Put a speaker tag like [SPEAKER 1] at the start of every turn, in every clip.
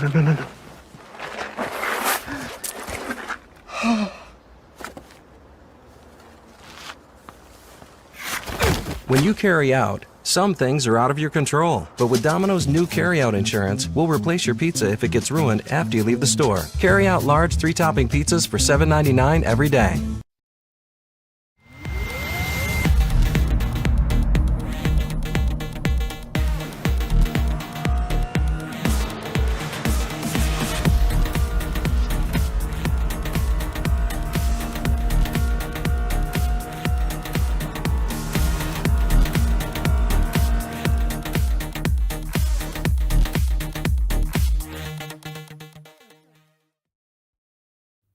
[SPEAKER 1] no.
[SPEAKER 2] When you carry out, some things are out of your control. But with Domino's new carry-out insurance, we'll replace your pizza if it gets ruined after you leave the store. Carry out large 3-topping pizzas for $7.99 every day.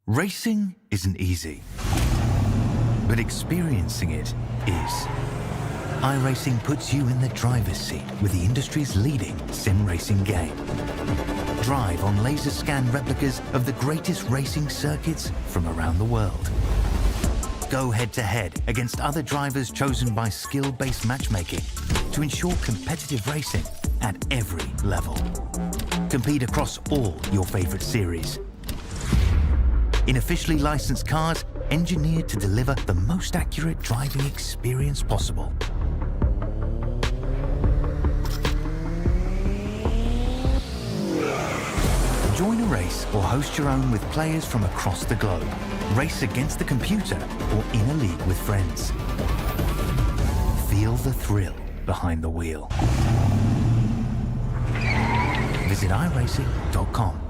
[SPEAKER 3] Racing isn't easy, but experiencing it is. iRacing puts you in the driver's seat with the industry's leading sim racing game. Drive on laser scan replicas of the greatest racing circuits from around the world. Go head-to-head against other drivers chosen by skill-based matchmaking to ensure competitive racing at every level. Compete across all your favorite series in officially licensed cars engineered to deliver the most accurate driving experience possible. Join a race or host your own with players from across the globe. Race against the computer or in a league with friends. Feel the thrill behind the wheel. Visit iRacing.com.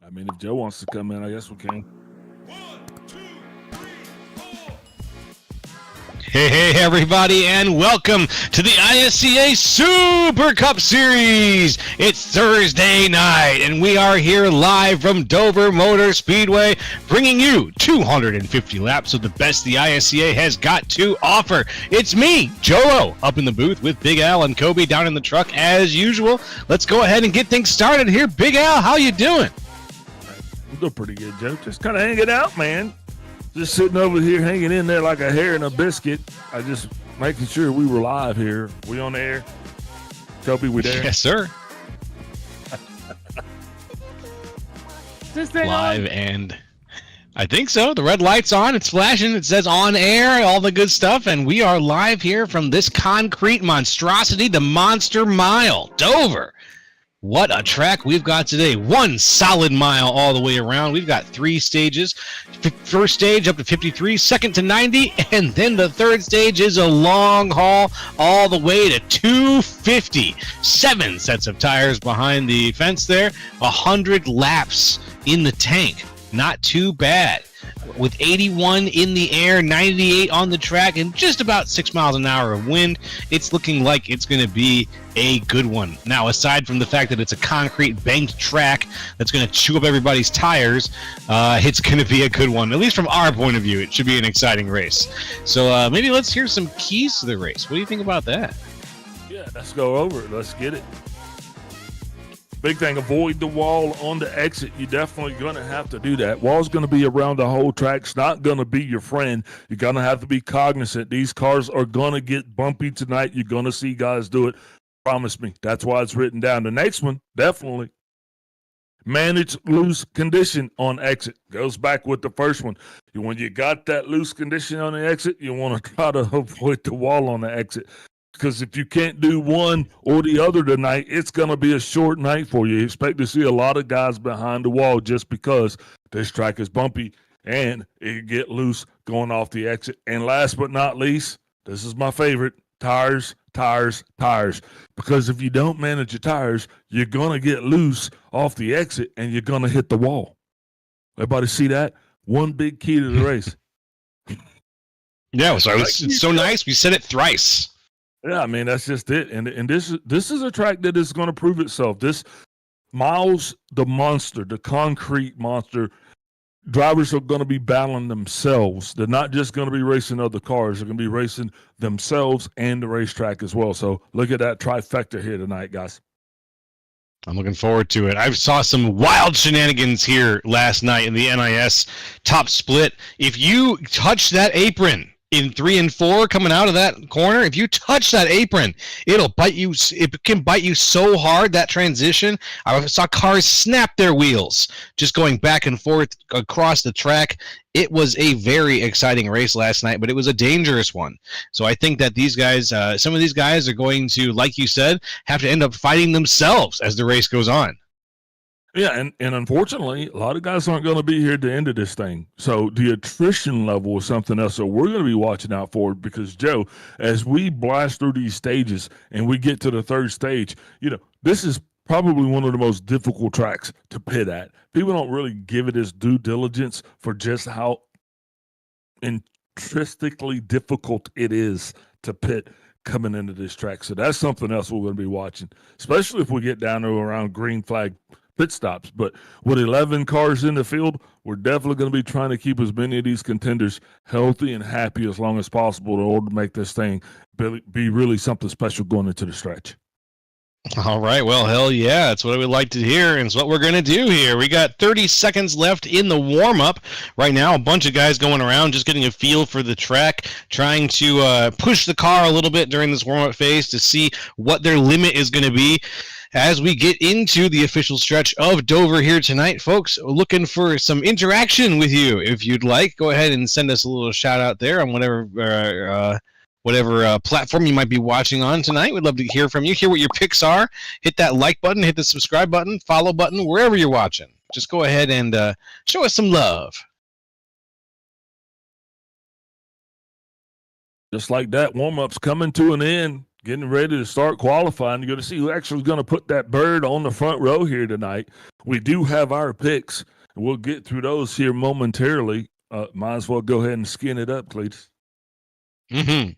[SPEAKER 1] I mean, if Joe wants to come in, I guess we can.
[SPEAKER 4] Hey, everybody, and welcome to the ISCA Super Cup Series. It's Thursday night, and we are here live from Dover Motor Speedway, bringing you 250 laps of the best the ISCA has got to offer. It's me, Joe, up in the booth with Big Al and Kobe down in the truck as usual. Let's go ahead and get things started here. Big Al, how you doing?
[SPEAKER 1] I'm doing pretty good, Joe. Just kind of hanging out, man. Just sitting over here hanging in there like a hair in a biscuit. I just making sure we were live here. We on the air? Kobe, we there?
[SPEAKER 4] Yes, sir.
[SPEAKER 1] this thing
[SPEAKER 4] Live
[SPEAKER 1] on?
[SPEAKER 4] and I think so. The red light's on. It's flashing. It says on air, all the good stuff. And we are live here from this concrete monstrosity, the Monster Mile, Dover. What a track we've got today. 1 solid mile all the way around. We've got 3 stages. First stage up to 53, second to 90, and then the third stage is a long haul all the way to 250. 7 sets of tires behind the fence there. 100 laps in the tank. Not too bad. With 81 in the air, 98 on the track, and just about 6 miles an hour of wind, it's looking like it's going to be a good one. Now, aside from the fact that it's a concrete banked track that's going to chew up everybody's tires, it's going to be a good one. At least from our point of view, it should be an exciting race. So maybe let's hear some keys to the race. What do you think about that?
[SPEAKER 1] Yeah, let's go over it. Let's get it. Big thing, avoid the wall on the exit. You're definitely going to have to do that. Wall's going to be around the whole track. It's not going to be your friend. You're going to have to be cognizant. These cars are going to get bumpy tonight. You're going to see guys do it. Promise me. That's why it's written down. The next one, definitely. Manage loose condition on exit. Goes back with the first one. When you got that loose condition on the exit, you want to try to avoid the wall on the exit. Because if you can't do one or the other tonight, it's going to be a short night for you. You expect to see a lot of guys behind the wall just because this track is bumpy and it get loose going off the exit. And last but not least, this is my favorite, tires, tires, tires. Because if you don't manage your tires, you're going to get loose off the exit and you're going to hit the wall. Everybody see that? One big key to the race.
[SPEAKER 4] Yeah, so it's so nice. We said it thrice.
[SPEAKER 1] Yeah, I mean, that's just it. And this is a track that is going to prove itself. This Miles, the monster, the concrete monster, drivers are going to be battling themselves. They're not just going to be racing other cars. They're going to be racing themselves and the racetrack as well. So look at that trifecta here tonight, guys.
[SPEAKER 4] I'm looking forward to it. I saw some wild shenanigans here last night in the NIS top split. If you touch that apron in 3 and 4 coming out of that corner, if you touch that apron, it'll bite you. It can bite you so hard, that transition. I saw cars snap their wheels just going back and forth across the track. It was a very exciting race last night, but it was a dangerous one. So I think that these guys, some of these guys are going to, like you said, have to end up fighting themselves as the race goes on.
[SPEAKER 1] Yeah, and unfortunately, a lot of guys aren't going to be here at the end of this thing. So the attrition level is something else that we're going to be watching out for because, Joe, as we blast through these stages and we get to the third stage, this is probably one of the most difficult tracks to pit at. People don't really give it its due diligence for just how intrinsically difficult it is to pit coming into this track. So that's something else we're going to be watching, especially if we get down to around green flag pit stops. But with 11 cars in the field, we're definitely going to be trying to keep as many of these contenders healthy and happy as long as possible in order to make this thing be really something special going into the stretch.
[SPEAKER 4] All right. Well, hell yeah. That's what I would like to hear. And it's what we're going to do here. We got 30 seconds left in the warm-up. Right now, a bunch of guys going around just getting a feel for the track, trying to push the car a little bit during this warm-up phase to see what their limit is going to be. As we get into the official stretch of Dover here tonight, folks, looking for some interaction with you. If you'd like, go ahead and send us a little shout out there on whatever platform you might be watching on tonight. We'd love to hear from you, hear what your picks are. Hit that like button, hit the subscribe button, follow button, wherever you're watching. Just go ahead and show us some love.
[SPEAKER 1] Just like that, warm-up's coming to an end. Getting ready to start qualifying. You're going to see who actually is going to put that bird on the front row here tonight. We do have our picks, and we'll get through those here momentarily. Might as well go ahead and skin it up, Cletus.
[SPEAKER 4] Mm-hmm.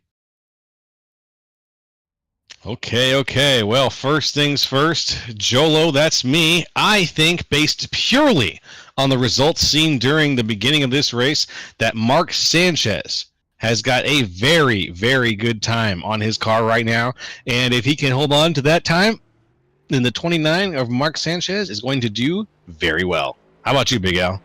[SPEAKER 4] Okay. Well, first things first, Jolo, that's me. I think, based purely on the results seen during the beginning of this race, that Mark Sanchez has got a very, very good time on his car right now. And if he can hold on to that time, then the 29 of Mark Sanchez is going to do very well. How about you, Big Al?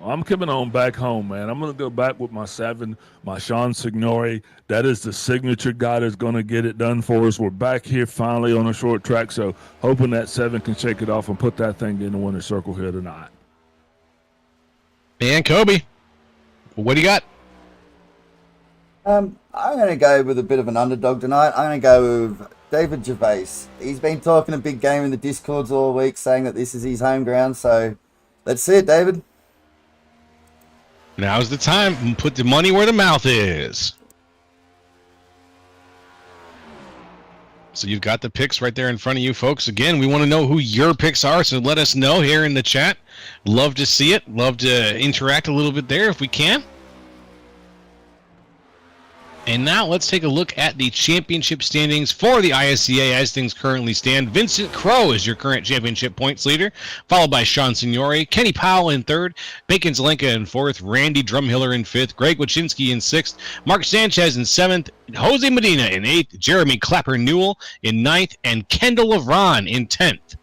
[SPEAKER 1] I'm coming on back home, man. I'm going to go back with my 7, my Sean Signori. That is the signature guy that's going to get it done for us. We're back here finally on a short track, so hoping that 7 can shake it off and put that thing in the winner's circle here tonight.
[SPEAKER 4] And Kobe, what do you got?
[SPEAKER 5] I'm going to go with a bit of an underdog tonight. I'm going to go with David Gervais. He's been talking a big game in the Discords all week, saying that this is his home ground. So let's see it, David.
[SPEAKER 4] Now's the time. Put the money where the mouth is. So you've got the picks right there in front of you, folks. Again, we want to know who your picks are, so let us know here in the chat. Love to see it. Love to interact a little bit there if we can. And now let's take a look at the championship standings for the ISCA as things currently stand. Vincent Crow is your current championship points leader, followed by Sean Signore, Kenny Powell in third, Bacon Zelenka in fourth, Randy Drumhiller in fifth, Greg Wachinski in sixth, Mark Sanchez in seventh, Jose Medina in eighth, Jeremy Clapper Newell in ninth, and Kendall Lavron in 10th.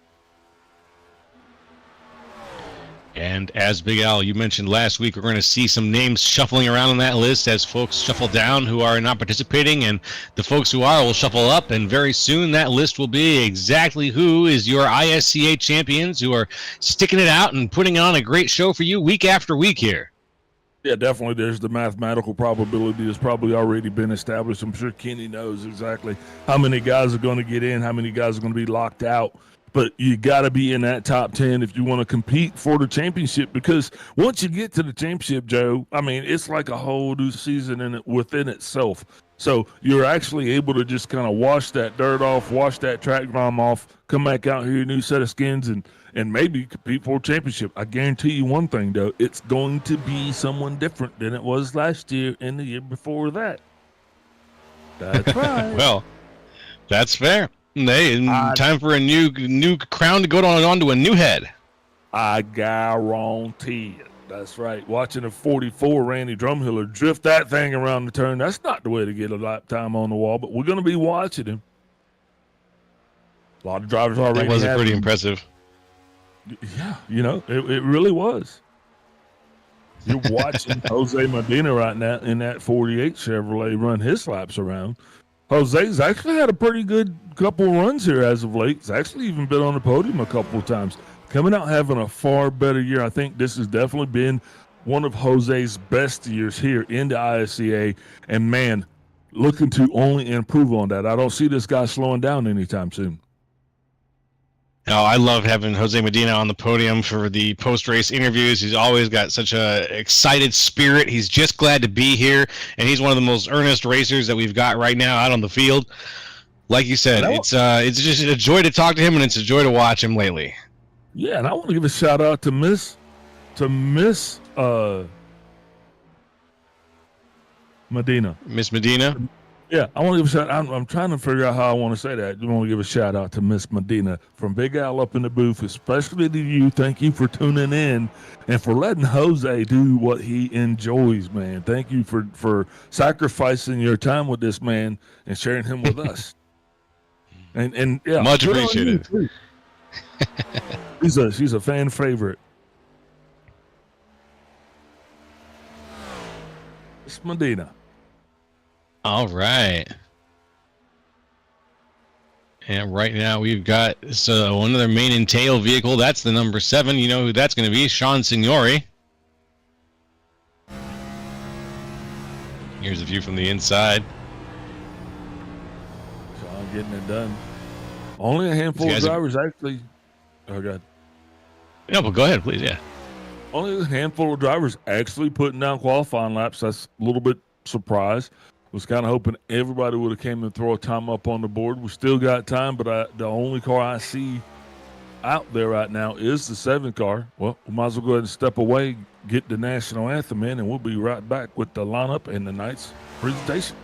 [SPEAKER 4] And as Big Al, you mentioned last week, we're going to see some names shuffling around on that list as folks shuffle down who are not participating, and the folks who are will shuffle up, and very soon that list will be exactly who is your ISCA champions who are sticking it out and putting on a great show for you week after week here.
[SPEAKER 1] Yeah, definitely. There's the mathematical probability that's probably already been established. I'm sure Kenny knows exactly how many guys are going to get in, how many guys are going to be locked out. But you got to be in that top 10 if you want to compete for the championship, because once you get to the championship, Joe, I mean, it's like a whole new season within itself. So you're actually able to just kind of wash that dirt off, wash that track grime off, come back out here, a new set of skins, and maybe compete for a championship. I guarantee you one thing, though, it's going to be someone different than it was last year and the year before that. That's right.
[SPEAKER 4] Well, that's fair. Hey, time for a new crown to go on to a new head.
[SPEAKER 1] I guarantee it. That's right. Watching a 44 Randy Drumhiller drift that thing around the turn, that's not the way to get a lap time on the wall, but we're going to be watching him. A lot of drivers already.
[SPEAKER 4] That was pretty impressive.
[SPEAKER 1] Yeah, it really was. You're watching Jose Medina right now in that 48 Chevrolet run his laps around. Jose's actually had a pretty good couple runs here as of late. He's actually even been on the podium a couple of times. Coming out having a far better year. I think this has definitely been one of Jose's best years here in the ISCA. And, man, looking to only improve on that. I don't see this guy slowing down anytime soon.
[SPEAKER 4] Oh, I love having Jose Medina on the podium for the post-race interviews. He's always got such a excited spirit. He's just glad to be here, and he's one of the most earnest racers that we've got right now out on the field. Like you said, it's just a joy to talk to him, and it's a joy to watch him lately.
[SPEAKER 1] Yeah, and I want to give a shout out to Miss Medina.
[SPEAKER 4] Miss Medina.
[SPEAKER 1] Yeah, I want to give a shout out. I'm trying to figure out how I want to say that. I want to give a shout out to Miss Medina from Big Al up in the booth, especially to you. Thank you for tuning in and for letting Jose do what he enjoys, man. Thank you for sacrificing your time with this man and sharing him with us. And yeah,
[SPEAKER 4] much appreciated.
[SPEAKER 1] She's a fan favorite. Miss Medina.
[SPEAKER 4] All right. And right now we've got another main and tail vehicle. That's the number 7. You know who that's going to be? Sean Signore. Here's a view from the inside.
[SPEAKER 1] Sean getting it done. Only a handful of drivers actually. Oh, God.
[SPEAKER 4] No, but go ahead, please. Yeah.
[SPEAKER 1] Only a handful of drivers actually putting down qualifying laps. That's a little bit surprised. Was kind of hoping everybody would have came and throw a time up on the board. We still got time, but the only car I see out there right now is the 7 car. Well, we might as well go ahead and step away, get the national anthem in, and we'll be right back with the lineup and the night's presentation.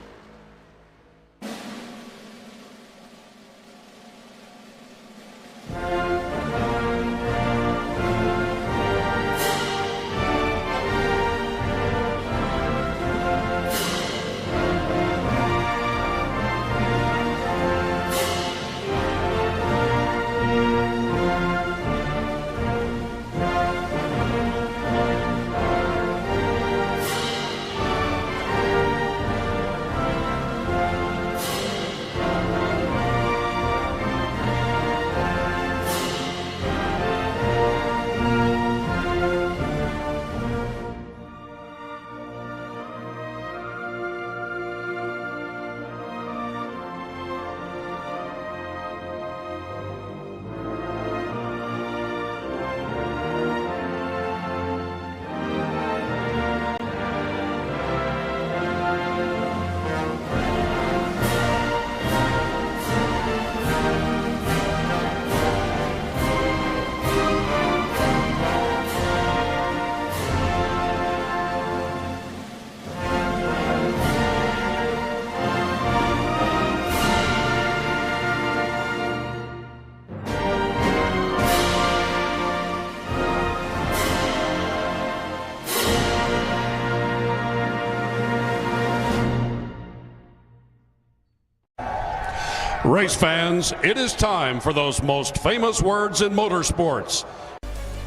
[SPEAKER 6] Race fans, it is time for those most famous words in motorsports.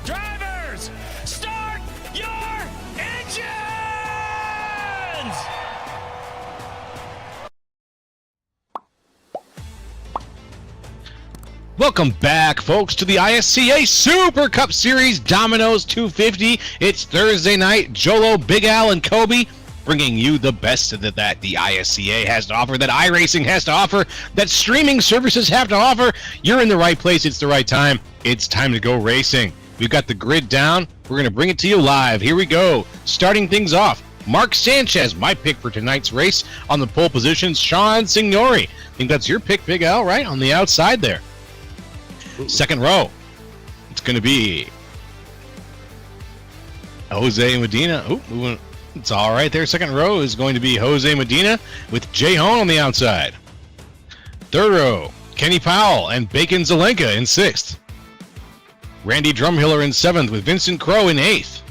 [SPEAKER 7] Drivers, start your engines!
[SPEAKER 4] Welcome back, folks, to the ISCA Super Cup Series Domino's 250. It's Thursday night. Jolo, Big Al, and Kobe bringing you the best that the ISCA has to offer, that iRacing has to offer, that streaming services have to offer. You're in the right place. It's the right time. It's time to go racing. We've got the grid down. We're going to bring it to you live. Here we go. Starting things off, Mark Sanchez, my pick for tonight's race. On the pole positions, Sean Signori. I think that's your pick, Big Al, right? On the outside there. Second row, it's going to be Jose Medina. Ooh, it's all right there. Second row is going to be Jose Medina with Jay Hone on the outside. Third row, Kenny Powell and Bacon Zelenka in sixth. Randy Drumhiller in seventh with Vincent Crowe in eighth.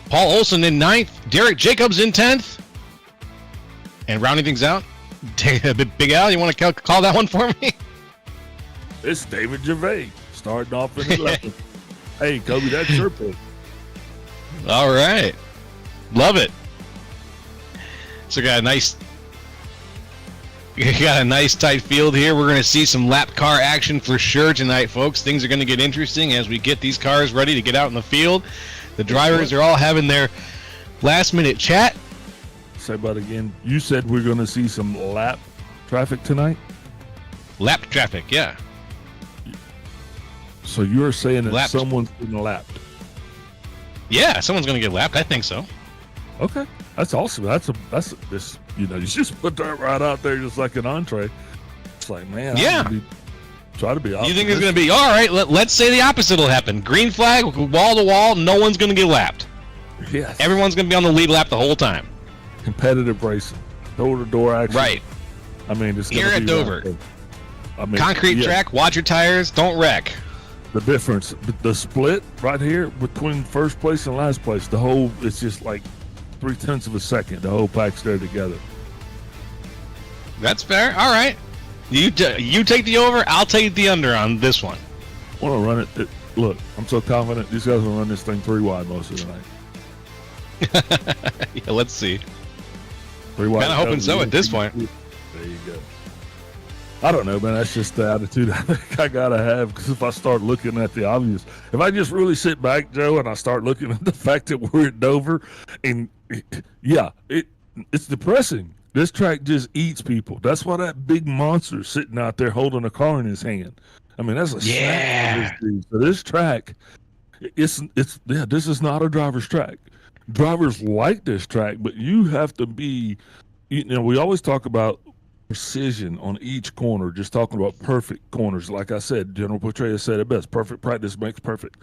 [SPEAKER 4] Paul Olson in ninth. Derek Jacobs in 10th. And rounding things out, Big Al, you want to call that one for me?
[SPEAKER 1] It's David Gervais starting off in 11th. Hey, Kobe, that's your pick.
[SPEAKER 4] All right. Love it. So got a nice tight field here. We're going to see some lap car action for sure tonight, folks. Things are going to get interesting as we get these cars ready to get out in the field. The drivers are all having their last-minute chat.
[SPEAKER 1] Say that again. You said we're going to see some lap traffic tonight?
[SPEAKER 4] Lap traffic, yeah.
[SPEAKER 1] So you're saying that
[SPEAKER 4] Lapped.
[SPEAKER 1] someone's getting lapped?
[SPEAKER 4] Yeah, someone's going to get lapped. I think so.
[SPEAKER 1] Okay, that's awesome. That's this. You know, you just put that right out there, just like an entree. It's like, man,
[SPEAKER 4] yeah.
[SPEAKER 1] Try to be.
[SPEAKER 4] You think it's going to be all right? Let's say the opposite will happen. Green flag, wall to wall. No one's going to get lapped.
[SPEAKER 1] Yes.
[SPEAKER 4] Everyone's going to be on the lead lap the whole time.
[SPEAKER 1] Competitive racing, door-to-door action.
[SPEAKER 4] Right.
[SPEAKER 1] I mean, it's
[SPEAKER 4] Here at Dover.
[SPEAKER 1] I mean,
[SPEAKER 4] Concrete track. Watch your tires. Don't wreck.
[SPEAKER 1] The difference, the split right here between first place and last place, it's just like 0.3 of a second. The whole pack's there together.
[SPEAKER 4] That's fair. All right. You take the over. I'll take the under on this one.
[SPEAKER 1] I want to run it. Look, I'm so confident these guys will run this thing 3 wide most of the night.
[SPEAKER 4] Yeah, let's see.
[SPEAKER 1] 3 wide.
[SPEAKER 4] Kind of hoping so at this point.
[SPEAKER 1] There you go. I don't know, man. That's just the attitude I think I gotta have. Because if I start looking at the obvious, if I just really sit back, Joe, and I start looking at the fact that we're at Dover, and yeah, it's depressing. This track just eats people. That's why that big monster's sitting out there holding a car in his hand. I mean, that's a snack for this dude. So this track, this is not a driver's track. Drivers like this track, but you have to be, we always talk about precision on each corner, just talking about perfect corners. Like I said, General Petraeus said it best, perfect practice makes perfect.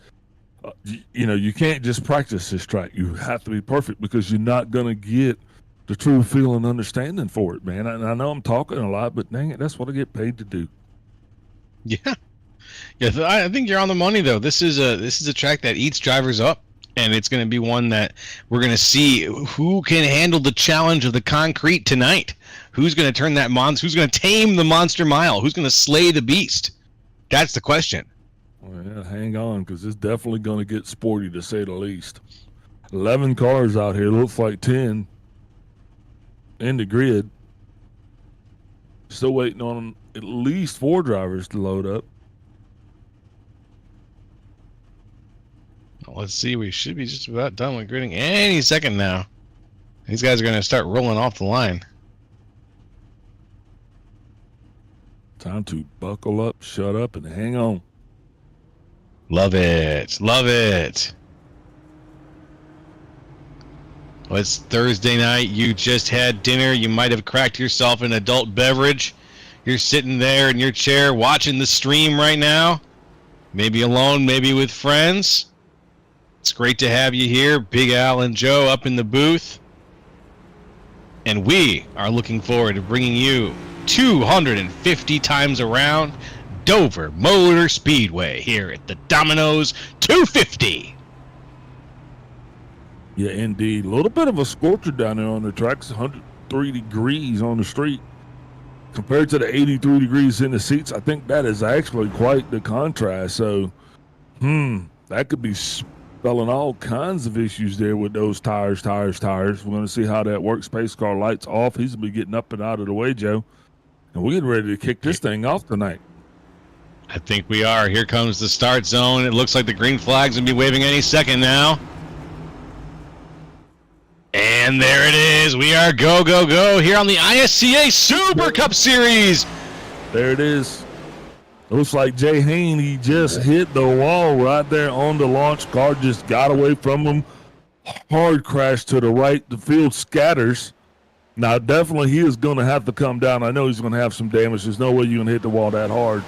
[SPEAKER 1] You can't just practice this track. You have to be perfect because you're not going to get the true feel and understanding for it, man. And I know I'm talking a lot, but dang it, that's what I get paid to do.
[SPEAKER 4] Yeah. I think you're on the money, though. This is a track that eats drivers up. And it's going to be one that we're going to see who can handle the challenge of the concrete tonight. Who's going to turn that monster? Who's going to tame the monster mile? Who's going to slay the beast? That's the question.
[SPEAKER 1] Well, yeah, hang on, because it's definitely going to get sporty, to say the least. 11 cars out here. Looks like 10 in the grid. Still waiting on at least 4 drivers to load up.
[SPEAKER 4] Let's see. We should be just about done with gridding any second now. These guys are going to start rolling off the line.
[SPEAKER 1] Time to buckle up, shut up, and hang on.
[SPEAKER 4] Love it. Love it. Well, it's Thursday night. You just had dinner. You might have cracked yourself an adult beverage. You're sitting there in your chair watching the stream right now. Maybe alone, maybe with friends. It's great to have you here, Big Al and Joe up in the booth. And we are looking forward to bringing you 250 times around Dover Motor Speedway here at the Domino's 250.
[SPEAKER 1] Yeah, indeed. A little bit of a scorcher down there on the tracks. 83 degrees on the street compared to the 83 degrees in the seats. I think that is actually quite the contrast. So, that could be spelling all kinds of issues there with those tires. We're going to see how that works. Pace car lights off. He's going to be getting up and out of the way, Joe. And we're getting ready to kick this thing off tonight.
[SPEAKER 4] I think we are. Here comes the start zone. It looks like the green flag's going to be waving any second now. And there it is. We are go here on the ISCA Super Cup Series.
[SPEAKER 1] There it is. Looks like Jay Haney just hit the wall right there on the launch. Car just got away from him. Hard crash to the right. The field scatters. Now, definitely he is going to have to come down. I know he's going to have some damage. There's no way you're going to hit the wall that hard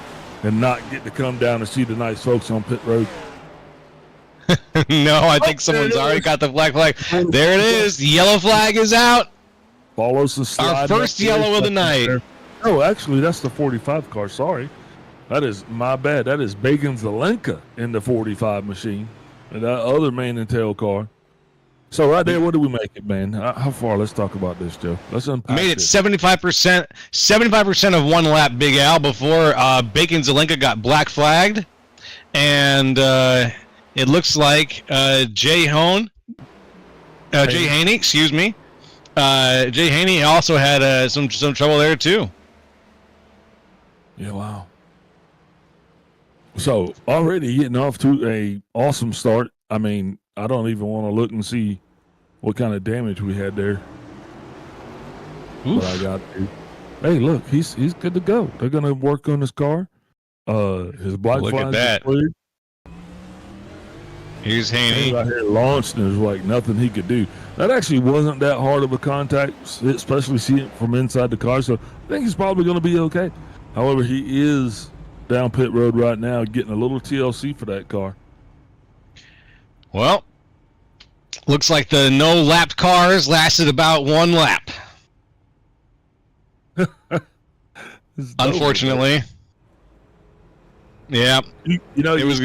[SPEAKER 1] and not get to come down and see the nice folks on pit road.
[SPEAKER 4] No, I think someone's already got the black flag. There it is. The yellow flag is out.
[SPEAKER 1] Follows the slide.
[SPEAKER 4] Our first yellow of the night.
[SPEAKER 1] Oh, actually, that's the 45 car. Sorry. That is my bad. That is Bacon Zelenka in the 45 machine. And that other mane and tail car. So right there, what do we make it, man? How far? Let's talk about this, Joe. Let's unpack
[SPEAKER 4] Made it
[SPEAKER 1] this.
[SPEAKER 4] 75%. 75% of one lap, Big Al, before Bacon Zelenka got black flagged. And it looks like Jay Haney, excuse me. Jay Haney also had some trouble there too.
[SPEAKER 1] Yeah, wow. So already getting off to a awesome start. I mean, I don't even want to look and see what kind of damage we had there.
[SPEAKER 4] Oof.
[SPEAKER 1] But I got to. Hey, look, he's good to go. They're gonna work on his car. His black
[SPEAKER 4] Look
[SPEAKER 1] flag
[SPEAKER 4] at that.
[SPEAKER 1] is cleared.
[SPEAKER 4] Here's
[SPEAKER 1] He
[SPEAKER 4] Haney.
[SPEAKER 1] right here launched, and there's like nothing he could do. That actually wasn't that hard of a contact, especially seeing it from inside the car. So I think he's probably going to be okay. However, he is down pit road right now, getting a little TLC for that car.
[SPEAKER 4] Well, looks like the no lapped cars lasted about one lap. Unfortunately. Yeah,
[SPEAKER 1] you know,
[SPEAKER 4] it was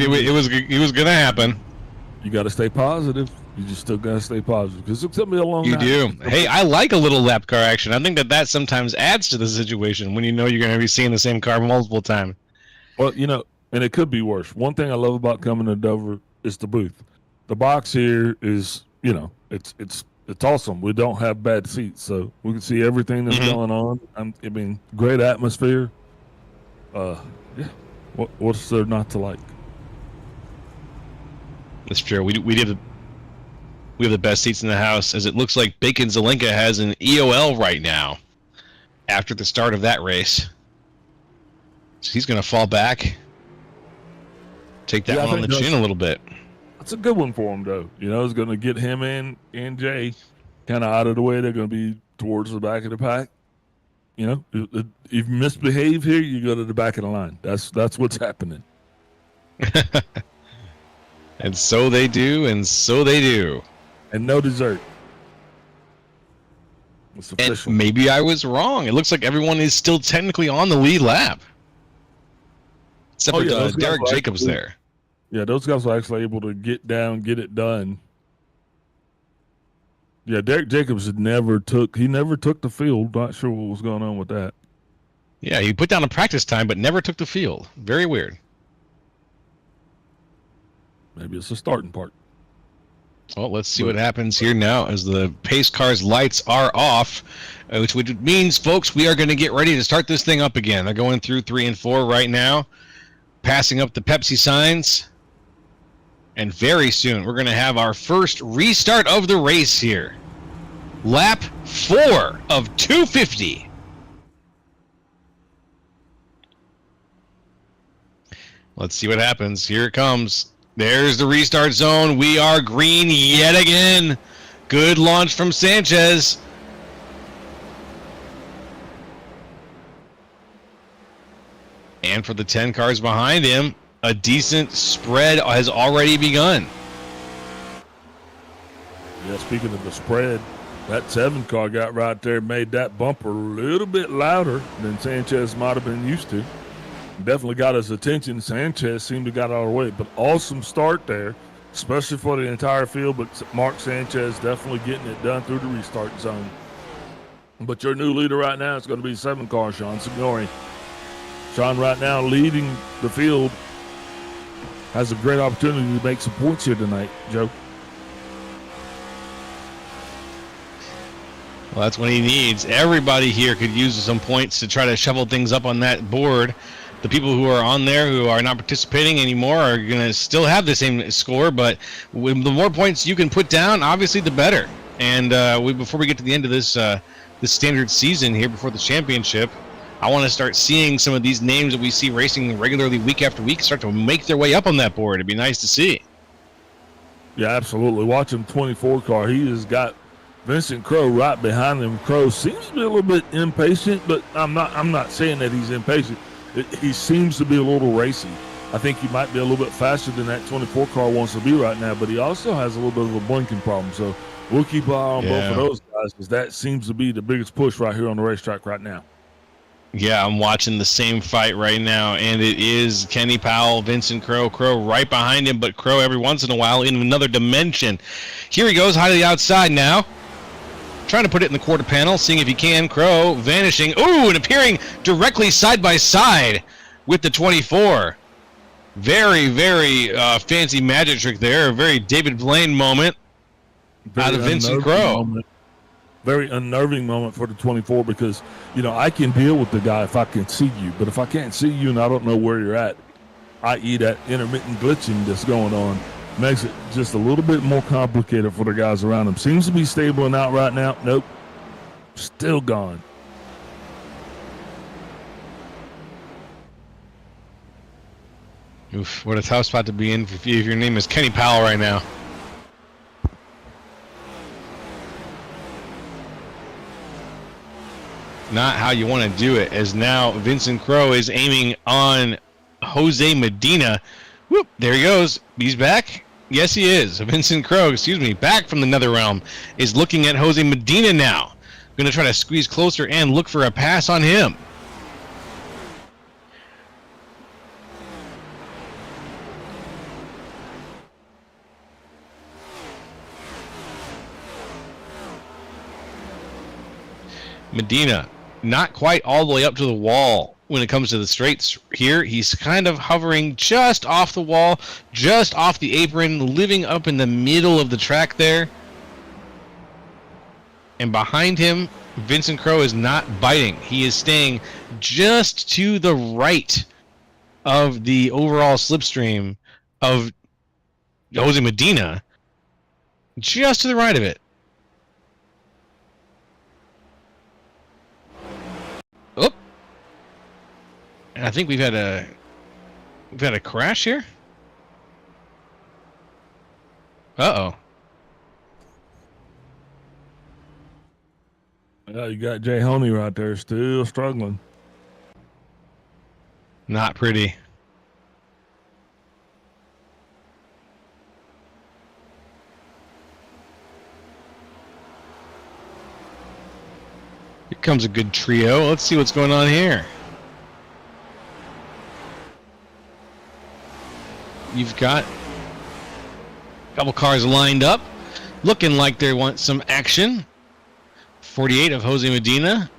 [SPEAKER 4] gonna happen.
[SPEAKER 1] You got to stay positive. You just still got to stay positive because it's going to be a long
[SPEAKER 4] You
[SPEAKER 1] night.
[SPEAKER 4] do. Hey, I like a little lap car action. I think that sometimes adds to the situation when you know you're going to be seeing the same car multiple times.
[SPEAKER 1] Well, you know, and it could be worse. One thing I love about coming to Dover is the booth. The box here is, you know, it's awesome. We don't have bad seats, so we can see everything that's going on. I mean, great atmosphere. Yeah. What's there not to like?
[SPEAKER 4] That's true. We have the best seats in the house, as it looks like Bacon Zelenka has an EOL right now after the start of that race. So he's going to fall back, take that one on the chin a little bit.
[SPEAKER 1] That's a good one for him, though. You know, it's going to get him and Jay kind of out of the way. They're going to be towards the back of the pack. You know, if you misbehave here, you go to the back of the line. That's what's happening.
[SPEAKER 4] And so they do, and so they do.
[SPEAKER 1] And no dessert. It's official.
[SPEAKER 4] And maybe I was wrong. It looks like everyone is still technically on the lead lap. Except for Derek Jacobs there.
[SPEAKER 1] Yeah, those guys were actually able to get down, get it done. Yeah, Derek Jacobs never took the field. Not sure what was going on with that.
[SPEAKER 4] Yeah, he put down a practice time, but never took the field. Very weird.
[SPEAKER 1] Maybe it's the starting part.
[SPEAKER 4] Well, let's see what happens here now as the pace car's lights are off, which means, folks, we are going to get ready to start this thing up again. They're going through 3 and 4 right now, passing up the Pepsi signs. And very soon, we're going to have our first restart of the race here. Lap 4 of 250. Let's see what happens. Here it comes. There's the restart zone. We are green yet again. Good launch from Sanchez. And for the 10 cars behind him, a decent spread has already begun.
[SPEAKER 1] Yeah, speaking of the spread, that 7 car got right there, made that bumper a little bit louder than Sanchez might have been used to. Definitely got his attention. Sanchez seemed to got out of the way, but awesome start there, especially for the entire field. But Mark Sanchez definitely getting it done through the restart zone. But your new leader right now is going to be 7 car, Sean Signori. Sean right now leading the field, has a great opportunity to make some points here tonight, Joe.
[SPEAKER 4] Well, that's what he needs. Everybody here could use some points to try to shovel things up on that board. The people who are on there who are not participating anymore are going to still have the same score, but the more points you can put down, obviously the better. And before we get to the end of this standard season here before the championship, I want to start seeing some of these names that we see racing regularly week after week start to make their way up on that board. It'd be nice to see.
[SPEAKER 1] Yeah, absolutely. Watching 24 car, he has got Vincent Crow right behind him. Crow seems to be a little bit impatient, but I'm not saying that he's impatient. He seems to be a little racy. I think he might be a little bit faster than that 24 car wants to be right now, but he also has a little bit of a blinking problem. So we'll keep an eye on both of those guys, because that seems to be the biggest push right here on the racetrack right now.
[SPEAKER 4] Yeah, I'm watching the same fight right now, and it is Kenny Powell, Vincent Crow. Crow right behind him, but Crow every once in a while in another dimension. Here he goes, high to the outside now. Trying to put it in the quarter panel, seeing if he can. Crow vanishing. Ooh, and appearing directly side by side with the 24. Very, very fancy magic trick there. A very David Blaine moment out of Vincent Crow.
[SPEAKER 1] Very unnerving moment for the 24, because, I can deal with the guy if I can see you. But if I can't see you and I don't know where you're at, i.e. that intermittent glitching that's going on, makes it just a little bit more complicated for the guys around him. Seems to be stabling out right now. Nope. Still gone.
[SPEAKER 4] Oof, what a tough spot to be in if your name is Kenny Powell right now. Not how you want to do it, as now Vincent Crow is aiming on Jose Medina. Whoop, there he goes. He's back. Yes, he is. Vincent Crow, back from the Netherrealm, is looking at Jose Medina now. Going to try to squeeze closer and look for a pass on him. Medina, not quite all the way up to the wall when it comes to the straights here. He's kind of hovering just off the wall, just off the apron, living up in the middle of the track there. And behind him, Vincent Crow is not biting. He is staying just to the right of the overall slipstream of Jose Medina. Just to the right of it. Oh, and I think we've had a crash here. Uh-oh.
[SPEAKER 1] Yeah, you got Jay Honey right there, still struggling.
[SPEAKER 4] Not pretty. Here comes a good trio. Let's see what's going on here. You've got a couple cars lined up, looking like they want some action. 48 of Jose Medina.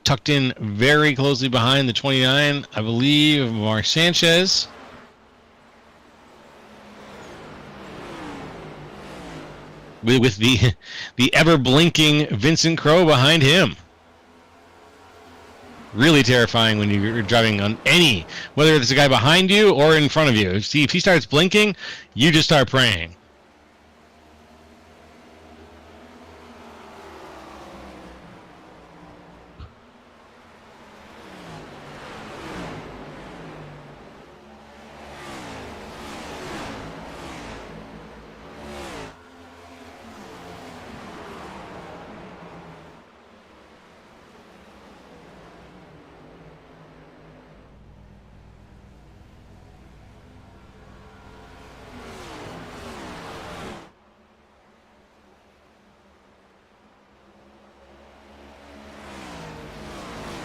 [SPEAKER 4] Tucked in very closely behind the 29, I believe, of Mark Sanchez. With the ever-blinking Vincent Crow behind him. Really terrifying when you're driving on any, whether it's a guy behind you or in front of you. If he starts blinking, you just start praying.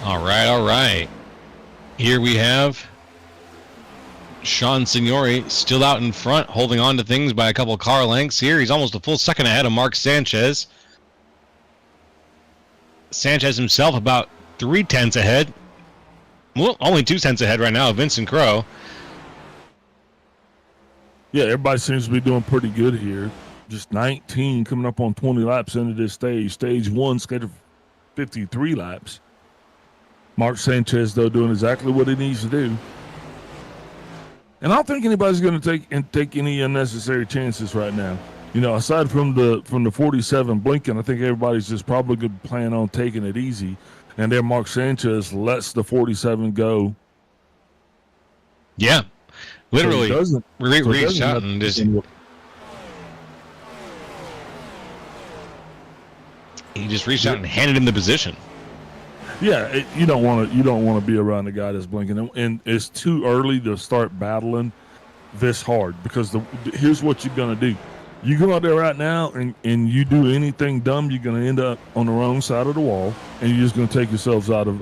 [SPEAKER 4] All right. Here we have Sean Signori still out in front, holding on to things by a couple car lengths here. He's almost a full second ahead of Mark Sanchez. Sanchez himself about 0.3 ahead. Well, only 2 cents ahead right now of Vincent Crowe.
[SPEAKER 1] Yeah, everybody seems to be doing pretty good here. Just 19 coming up on 20 laps into this stage. Stage 1 scheduled for 53 laps. Mark Sanchez, though, doing exactly what he needs to do. And I don't think anybody's going to take any unnecessary chances right now. You know, aside from the 47 blinking, I think everybody's just probably going to plan on taking it easy. And then Mark Sanchez lets the 47 go.
[SPEAKER 4] Yeah, literally
[SPEAKER 1] so
[SPEAKER 4] reached out and just he just reached out and handed him the position.
[SPEAKER 1] Yeah, you don't want to be around the guy that's blinking, and it's too early to start battling this hard because here's what you're gonna do. You go out there right now and you do anything dumb, you're gonna end up on the wrong side of the wall, and you're just gonna take yourselves out of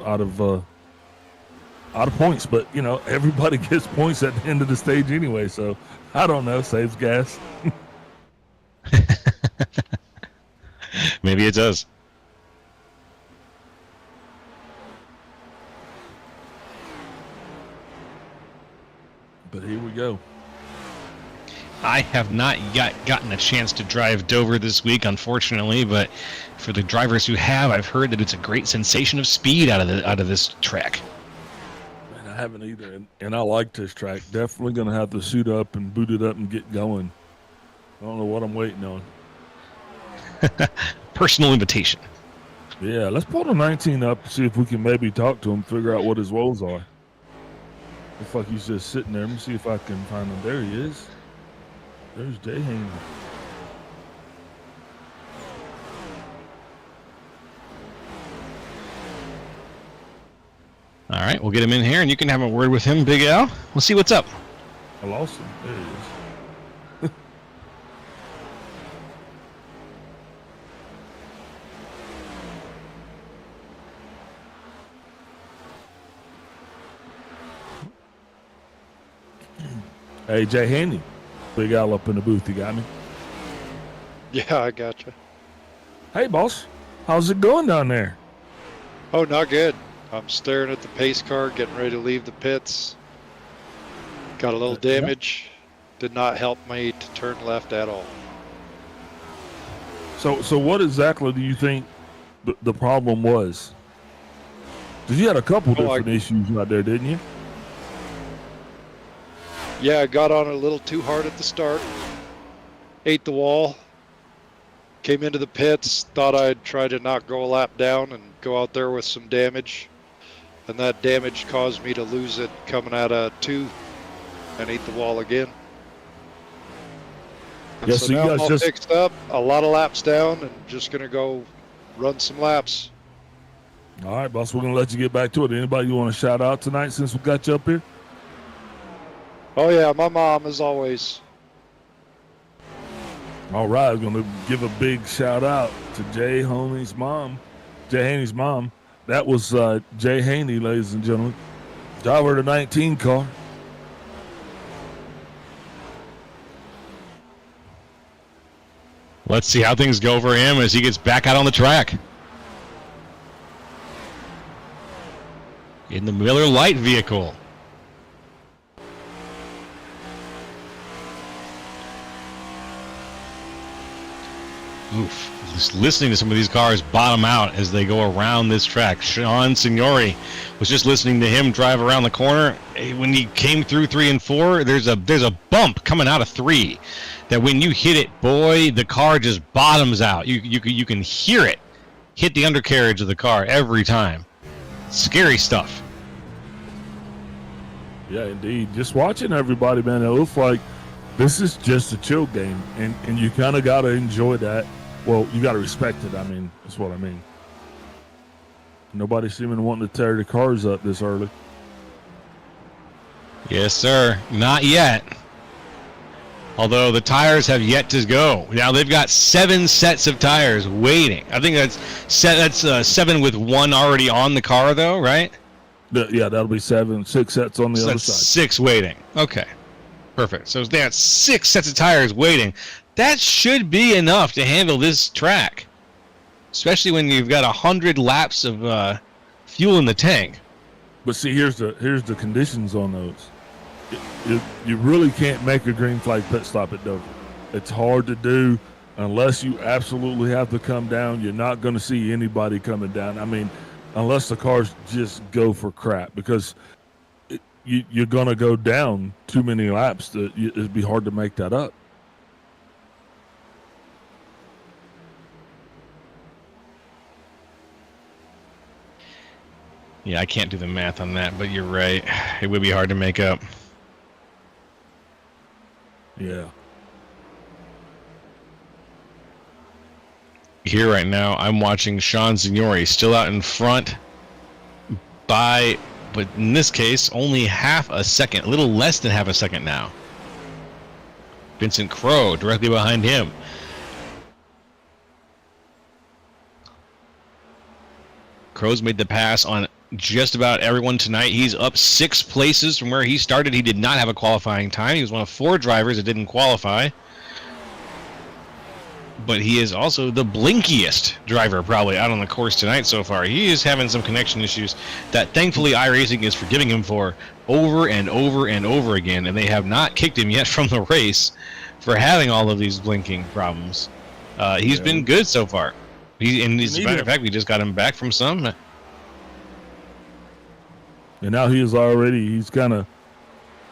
[SPEAKER 1] points. But you know, everybody gets points at the end of the stage anyway, so I don't know, saves gas.
[SPEAKER 4] Maybe it does.
[SPEAKER 1] But here we go.
[SPEAKER 4] I have not yet gotten a chance to drive Dover this week, unfortunately, but for the drivers who have, I've heard that it's a great sensation of speed out of this track.
[SPEAKER 1] Man, I haven't either, and I like this track. Definitely going to have to suit up and boot it up and get going. I don't know what I'm waiting on.
[SPEAKER 4] Personal invitation.
[SPEAKER 1] Yeah, let's pull the 19 up and see if we can maybe talk to him, figure out what his woes are. Looks like he's just sitting there. Let me see if I can find him. There he is. There's Jay Haney.
[SPEAKER 4] All right, we'll get him in here, and you can have a word with him, Big Al. We'll see what's up.
[SPEAKER 1] I lost him. There he is. Hey, Jay Haney. Big Al up in the booth. You got me?
[SPEAKER 8] Yeah, I gotcha.
[SPEAKER 1] Hey, boss. How's it going down there?
[SPEAKER 8] Oh, not good. I'm staring at the pace car, getting ready to leave the pits. Got a little damage. Did not help me to turn left at all.
[SPEAKER 1] So what exactly do you think the problem was? Because you had a couple different issues out there, didn't you?
[SPEAKER 8] Yeah, I got on a little too hard at the start. Ate the wall. Came into the pits. Thought I'd try to not go a lap down and go out there with some damage. And that damage caused me to lose it coming out of 2 and ate the wall again. And
[SPEAKER 1] Yeah,
[SPEAKER 8] so
[SPEAKER 1] so you
[SPEAKER 8] now
[SPEAKER 1] guys
[SPEAKER 8] I'm all
[SPEAKER 1] just
[SPEAKER 8] fixed up, a lot of laps down, and just going to go run some laps.
[SPEAKER 1] all right, boss. We're gonna let you get back to it. Anybody you want to shout out tonight since we got you up here?
[SPEAKER 8] Oh, yeah, my mom, as always.
[SPEAKER 1] All right, I'm gonna give a big shout out to Jay Haney's mom. That was Jay Haney, ladies and gentlemen, driver of the 19 car.
[SPEAKER 4] Let's see how things go for him as he gets back out on the track. In the Miller Lite vehicle. Oof. Just listening to some of these cars bottom out as they go around this track. Sean Signori was just listening to him drive around the corner. When he came through 3 and 4, there's a bump coming out of 3 that when you hit it, boy, the car just bottoms out. You can hear it hit the undercarriage of the car every time. Scary stuff.
[SPEAKER 1] Yeah, indeed. Just watching everybody, man, it looks like this is just a chill game, and you kind of got to enjoy that. Well, you got to respect it. I mean, that's what I mean. Nobody seeming wanting to tear the cars up this early.
[SPEAKER 4] Yes, sir. Not yet. Although the tires have yet to go. Now they've got 7 sets of tires waiting. I think that's 7 with 1 already on the car, though, right?
[SPEAKER 1] Yeah, that'll be 6 sets on the other side.
[SPEAKER 4] 6 waiting. Okay. Perfect. So they got 6 sets of tires waiting. That should be enough to handle this track, especially when you've got 100 laps of fuel in the tank.
[SPEAKER 1] But see, here's the conditions on those. You really can't make a green flag pit stop at Dover. It's hard to do unless you absolutely have to come down. You're not going to see anybody coming down. I mean, unless the cars just go for crap, because you're going to go down too many laps. It'd be hard to make that up.
[SPEAKER 4] Yeah, I can't do the math on that, but you're right. It would be hard to make up.
[SPEAKER 1] Yeah.
[SPEAKER 4] Here right now, I'm watching Sean Signori still out in front by, but in this case, only half a second, a little less than half a second now. Vincent Crowe directly behind him. Crowe's made the pass on just about everyone tonight. He's up 6 places from where he started. He did not have a qualifying time. He was one of 4 drivers that didn't qualify. But he is also the blinkiest driver probably out on the course tonight so far. He is having some connection issues that thankfully iRacing is forgiving him for over and over and over again, and they have not kicked him yet from the race for having all of these blinking problems. He's been good so far. And as a matter of fact, we just got him back from some.
[SPEAKER 1] And now he's kind of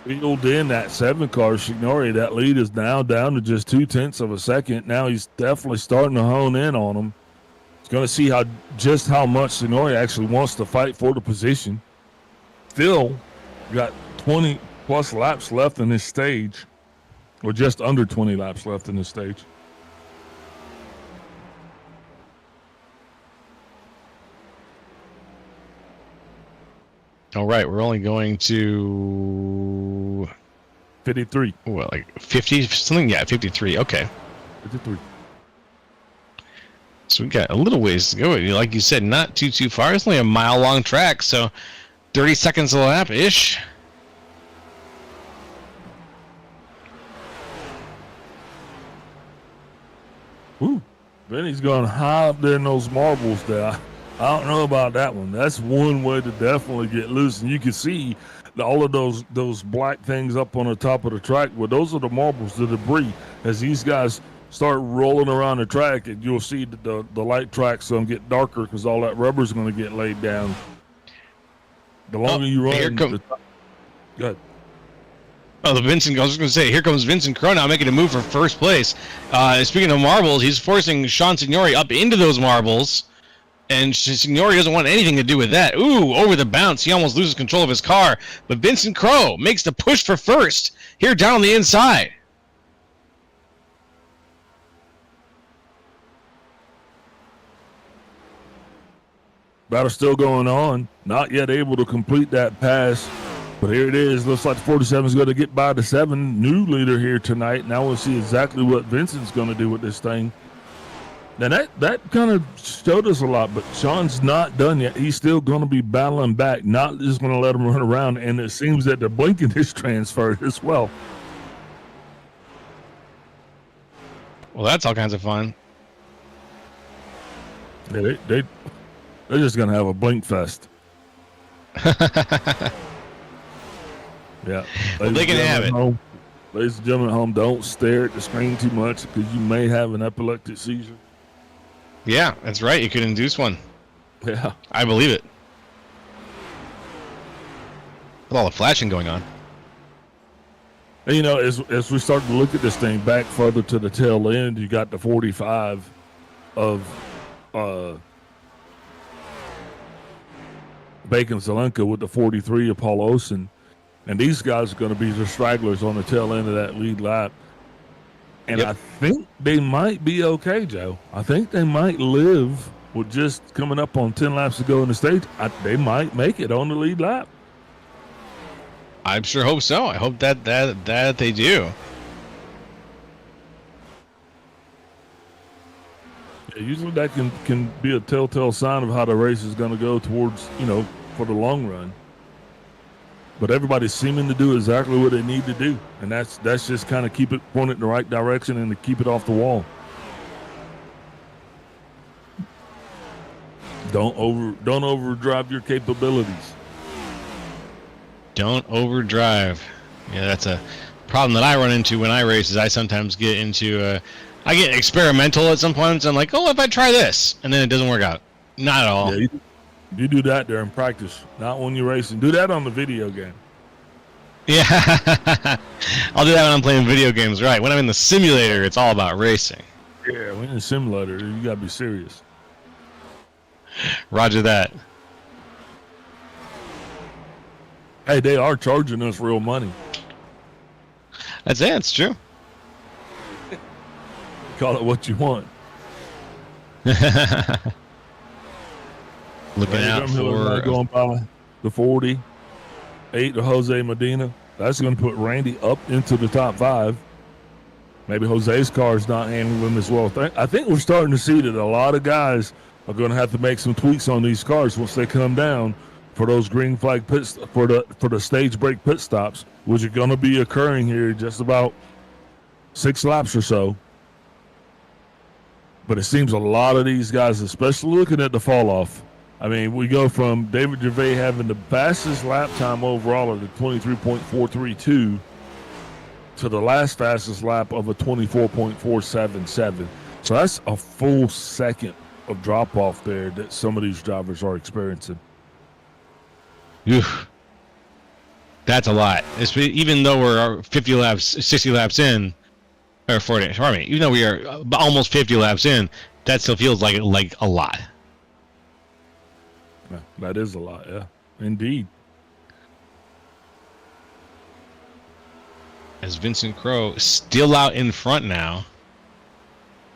[SPEAKER 1] wheeled in that 7 car, Signori. That lead is now down to just 0.2 of a second. Now he's definitely starting to hone in on him. He's going to see just how much Signori actually wants to fight for the position. Still got 20 plus laps left in this stage, or just under 20 laps left in this stage.
[SPEAKER 4] All right, we're only going to
[SPEAKER 1] 53.
[SPEAKER 4] Well, like 50 something. Yeah, 53. Okay.
[SPEAKER 1] 53.
[SPEAKER 4] So we got a little ways to go. Like you said, not too far. It's only a mile-long track, so 30 seconds a lap ish.
[SPEAKER 1] Ooh, Benny's going high up there in those marbles there. I don't know about that one. That's one way to definitely get loose. And you can see all of those black things up on the top of the track. Well, those are the marbles, the debris. As these guys start rolling around the track, and you'll see the light track's going to get darker because all that rubber's going to get laid down. The longer you run, go ahead.
[SPEAKER 4] Oh, I was just going to say, here comes Vincent Crowe now making a move for first place. Speaking of marbles, he's forcing Sean Signori up into those marbles. And Signori doesn't want anything to do with that. Ooh, over the bounce. He almost loses control of his car. But Vincent Crowe makes the push for first here down the inside.
[SPEAKER 1] Battle still going on. Not yet able to complete that pass. But here it is. Looks like the 47 is going to get by the 7. New leader here tonight. Now we'll see exactly what Vincent's going to do with this thing. Now that kind of showed us a lot, but Sean's not done yet. He's still going to be battling back, not just going to let him run around. And it seems that the blinking is transferred as well.
[SPEAKER 4] Well, that's all kinds of fun.
[SPEAKER 1] Yeah, they're just going to have a blink fest. Yeah.
[SPEAKER 4] Well, they can have it.
[SPEAKER 1] Ladies and gentlemen at home, don't stare at the screen too much because you may have an epileptic seizure.
[SPEAKER 4] Yeah, that's right. You could induce one.
[SPEAKER 1] Yeah.
[SPEAKER 4] I believe it. With all the flashing going on.
[SPEAKER 1] And, you know, as we start to look at this thing back further to the tail end, you got the 45 of Bacon Zelenka with the 43 of Paul Olsen. And these guys are going to be the stragglers on the tail end of that lead lap. And
[SPEAKER 4] yep.
[SPEAKER 1] I think they might be okay, Joe. I think they might live with just coming up on 10 laps to go in the stage. They might make it on the lead lap.
[SPEAKER 4] I sure hope so. I hope that they do.
[SPEAKER 1] Yeah, usually that can be a telltale sign of how the race is going to go towards, for the long run. but everybody's seeming to do exactly what they need to do, and that's just kind of keep it pointed in the right direction and to keep it off the wall. Don't overdrive your capabilities.
[SPEAKER 4] Don't overdrive. Yeah, that's a problem that I run into when I race. Is I sometimes get into I get experimental at some points. I'm like, oh, if I try this, and then it doesn't work out. Not at all.
[SPEAKER 1] Yeah, you do that during practice, not when you're racing. Do that on the video game.
[SPEAKER 4] Yeah, I'll do that when I'm playing video games. Right, when I'm in the simulator, it's all about racing.
[SPEAKER 1] Yeah, when you're in a simulator, you gotta be serious.
[SPEAKER 4] Roger that.
[SPEAKER 1] Hey, they are charging us real money.
[SPEAKER 4] That's it. It's true.
[SPEAKER 1] Call it what you want.
[SPEAKER 4] Looking out for
[SPEAKER 1] going by the 48 to Jose Medina. That's going to put Randy up into the top 5. Maybe Jose's car is not handling as well. I think we're starting to see that a lot of guys are going to have to make some tweaks on these cars once they come down for those green flag pits for the stage break pit stops, which are going to be occurring here just about 6 laps or so. But it seems a lot of these guys, especially looking at the fall off. I mean, we go from David Gervais having the fastest lap time overall of the 23.432 to the last fastest lap of a 24.477. So that's a full second of drop off there that some of these drivers are experiencing.
[SPEAKER 4] Oof. That's a lot. Even though we're 50 laps, 60 laps in, or 40, pardon me, even though we are almost 50 laps in, that still feels like a lot.
[SPEAKER 1] Yeah, that is a lot, yeah. Indeed.
[SPEAKER 4] As Vincent Crowe still out in front now,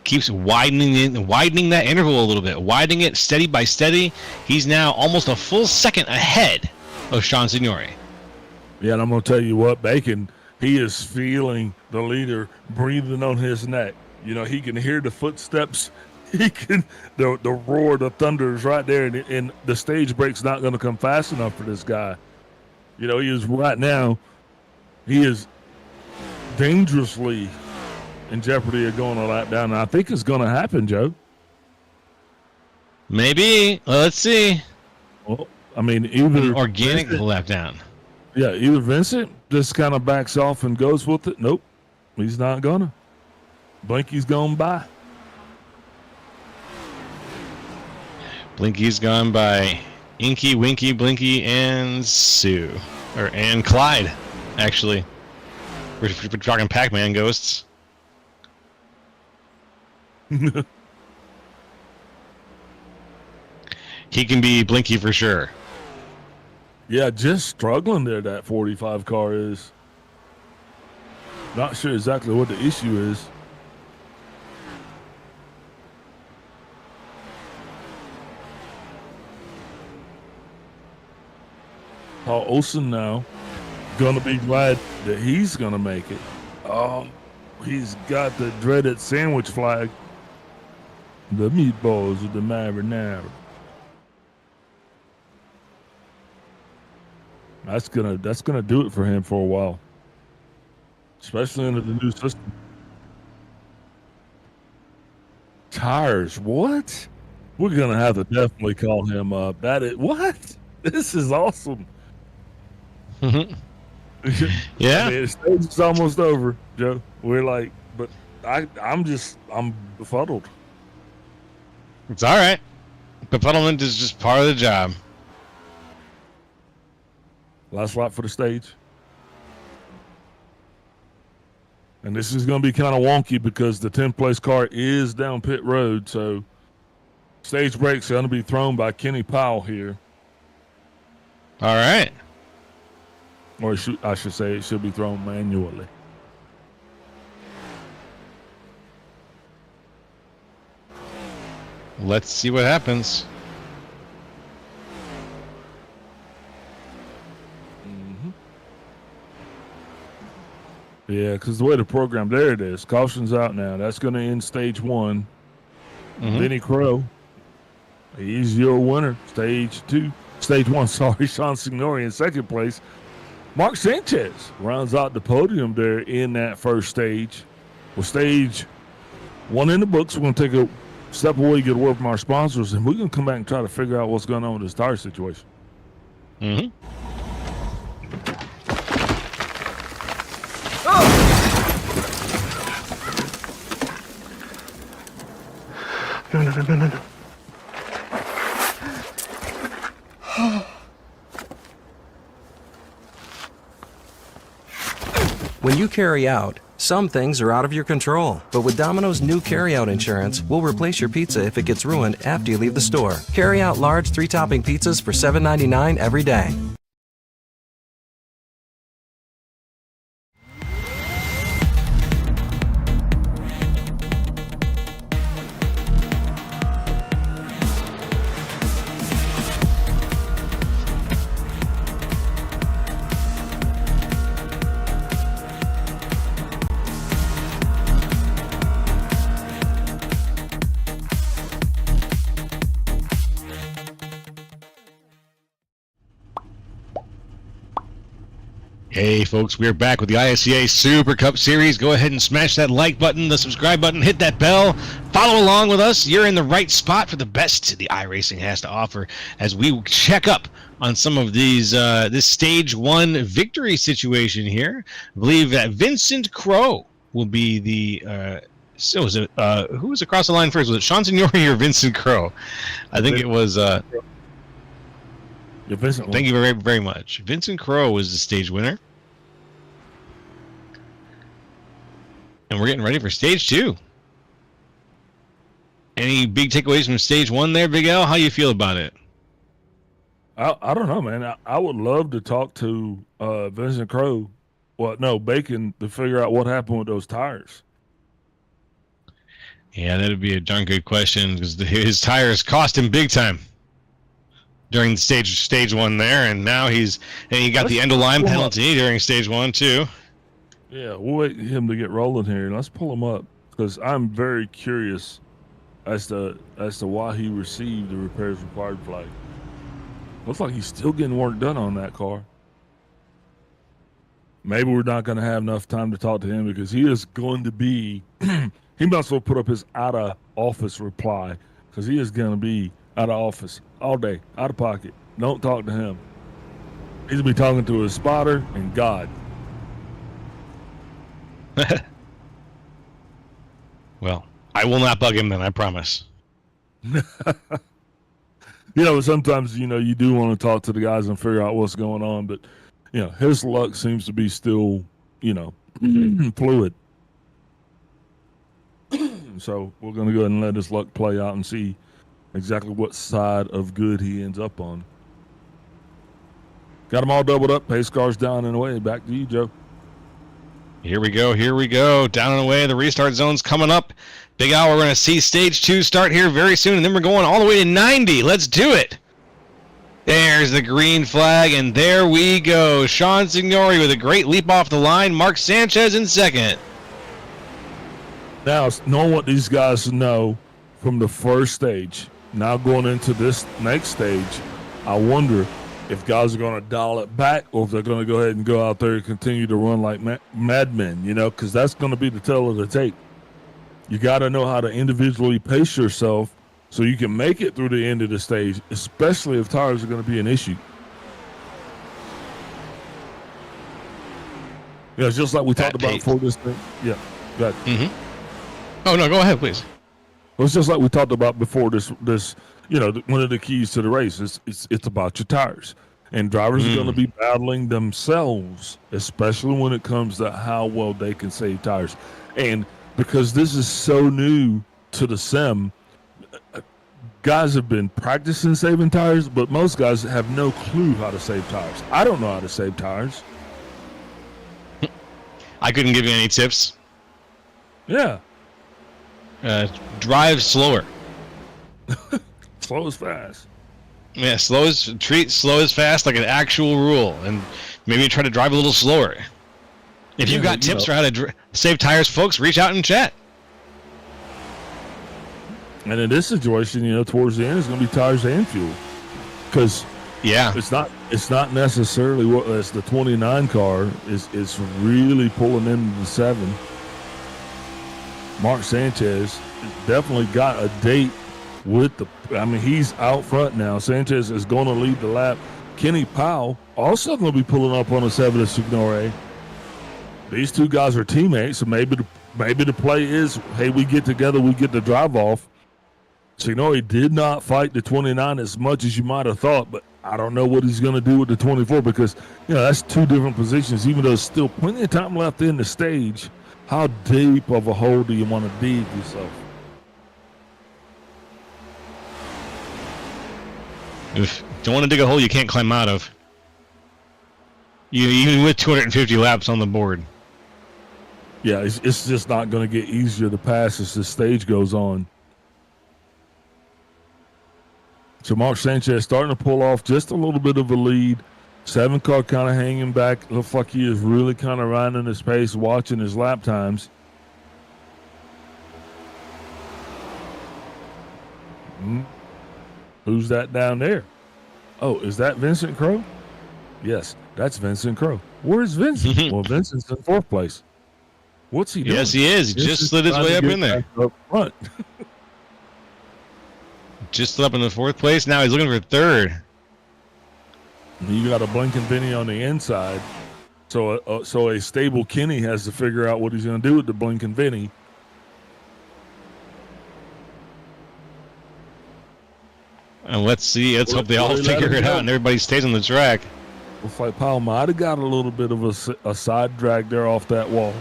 [SPEAKER 4] keeps widening that interval a little bit, widening it steady by steady. He's now almost a full second ahead of Sean Signori.
[SPEAKER 1] Yeah, and I'm going to tell you what, Bacon, he is feeling the leader breathing on his neck. You know, he can hear the footsteps. He can, the roar, the thunder is right there, and the stage break's not going to come fast enough for this guy. You know, he is dangerously in jeopardy of going a lap down. And I think it's going to happen, Joe.
[SPEAKER 4] Maybe. Well, let's see.
[SPEAKER 1] Well, I mean, either
[SPEAKER 4] an organic lap down.
[SPEAKER 1] Yeah, either Vincent just kind of backs off and goes with it. Nope, he's not gonna. Blinky's gone by.
[SPEAKER 4] Blinky's gone by. Inky, Winky, Blinky, and Sue. And Clyde, actually. We're talking Pac-Man ghosts. He can be Blinky for sure.
[SPEAKER 1] Yeah, just struggling there, that 45 car is. Not sure exactly what the issue is. Paul Olsen now gonna be glad that he's gonna make it. Oh, he's got the dreaded sandwich flag. The meatballs of the marinara. That's gonna do it for him for a while, especially under the new system. Tires, what? We're gonna have to definitely call him up. That is what? This is awesome.
[SPEAKER 4] Yeah,
[SPEAKER 1] I mean, the stage is almost over, Joe. We're like, but I'm befuddled.
[SPEAKER 4] It's all right. Befuddlement is just part of the job.
[SPEAKER 1] Last lap for the stage. And this is going to be kind of wonky because the 10th place car is down pit road. So stage breaks are going to be thrown by Kenny Powell here.
[SPEAKER 4] All right.
[SPEAKER 1] Or I should say it should be thrown manually.
[SPEAKER 4] Let's see what happens.
[SPEAKER 1] Yeah, because the way the program, there it is. Caution's out now. That's going to end stage 1. Benny Crow, he's your winner. Stage 1, sorry. Sean Signori in second place. Mark Sanchez rounds out the podium there in that first stage. With stage 1 in the books, we're going to take a step away, get a word from our sponsors, and we're going to come back and try to figure out what's going on with this tire situation.
[SPEAKER 4] Mm-hmm.
[SPEAKER 9] No.
[SPEAKER 2] When you carry out, some things are out of your control. But with Domino's new carryout insurance, we'll replace your pizza if it gets ruined after you leave the store. Carry out large 3-topping pizzas for $7.99 every day.
[SPEAKER 4] Hey folks, we're back with the ISCA Super Cup Series. Go ahead and smash that like button, the subscribe button, hit that bell. Follow along with us. You're in the right spot for the best the iRacing has to offer as we check up on some of these this stage 1 victory situation here. I believe that Vincent Crowe will be the so was it who was across the line first? Was it Sean Signori or Vincent Crowe? I think it was thank you very, very much. Vincent Crowe was the stage winner. And we're getting ready for stage 2. Any big takeaways from stage 1 there, Big L? How you feel about it?
[SPEAKER 1] I don't know, man. I would love to talk to Vincent Crowe. Well, no, Bacon, to figure out what happened with those tires.
[SPEAKER 4] Yeah, that'd be a darn good question because his tires cost him big time during stage 1 there, and now he got the end of line penalty during stage 1 too.
[SPEAKER 1] Yeah, we'll wait him to get rolling here, and let's pull him up because I'm very curious as to why he received the repairs required flag. Looks like he's still getting work done on that car. Maybe we're not going to have enough time to talk to him because he is going to be he might as well put up his out of office reply because he is going to be out of office all day, out of pocket. Don't talk to him. He's going to be talking to his spotter and God.
[SPEAKER 4] Well, I will not bug him then, I promise.
[SPEAKER 1] Sometimes, you do want to talk to the guys and figure out what's going on, but, his luck seems to be still, fluid. So we're going to go ahead and let his luck play out and see exactly what side of good he ends up on. Got them all doubled up. Pace cars down and away. Back to you, Joe.
[SPEAKER 4] Here we go. Down and away. The restart zone's coming up. Big Al, we're going to see stage 2 start here very soon, and then we're going all the way to 90. Let's do it. There's the green flag, and there we go. Sean Signori with a great leap off the line. Mark Sanchez in second.
[SPEAKER 1] Now, knowing what these guys know from the first stage, now going into this next stage, I wonder if guys are going to dial it back or if they're going to go ahead and go out there and continue to run like madmen, because that's going to be the tale of the tape. You got to know how to individually pace yourself so you can make it through the end of the stage, especially if tires are going to be an issue. Yeah, it's just like we talked about before this thing. Yeah, go ahead.
[SPEAKER 4] Mm-hmm. Oh, no, go ahead, please.
[SPEAKER 1] Well, it's just like we talked about before this one of the keys to the race is it's about your tires. And drivers are going to be battling themselves, especially when it comes to how well they can save tires. And because this is so new to the sim, guys have been practicing saving tires, but most guys have no clue how to save tires. I don't know how to save tires.
[SPEAKER 4] I couldn't give you any tips.
[SPEAKER 1] Yeah.
[SPEAKER 4] Drive slower.
[SPEAKER 1] Slow is fast.
[SPEAKER 4] Yeah, treat slow is fast like an actual rule, and maybe try to drive a little slower. If you've got tips for how to save tires, folks, reach out and chat.
[SPEAKER 1] And in this situation, towards the end, it's going to be tires and fuel. Because
[SPEAKER 4] Yeah.
[SPEAKER 1] It's not necessarily what it's the 29 car is really pulling into the 7. Mark Sanchez definitely got a date with he's out front now. Sanchez is going to lead the lap. Kenny Powell also going to be pulling up on a 7 of Signore. These two guys are teammates, so maybe the play is, hey, we get together, we get the drive off. Signore did not fight the 29 as much as you might have thought, but I don't know what he's going to do with the 24 because, that's two different positions. Even though there's still plenty of time left in the stage, how deep of a hole do you want to dig yourself?
[SPEAKER 4] Don't want to dig a hole you can't climb out of. Even with 250 laps on the board.
[SPEAKER 1] Yeah, it's just not going to get easier to pass as the stage goes on. So Mark Sanchez starting to pull off just a little bit of a lead. 7 car kind of hanging back. Looks like he is really kind of riding his pace, watching his lap times. Who's that down there? Oh, is that Vincent Crowe? Yes, that's Vincent Crowe. Where's Vincent? Well, Vincent's in 4th place. What's he doing?
[SPEAKER 4] Yes, he is. He just slid his way up in there.
[SPEAKER 1] Up front.
[SPEAKER 4] Just slid up in the 4th place. Now he's looking for 3rd.
[SPEAKER 1] You got a blinking Vinny on the inside. So a stable Kenny has to figure out what he's going to do with the blinking Vinny.
[SPEAKER 4] And let's see. Let's hope they all figure it out and everybody stays on the track.
[SPEAKER 1] Looks like Powell might have got a little bit of a side drag there off that wall.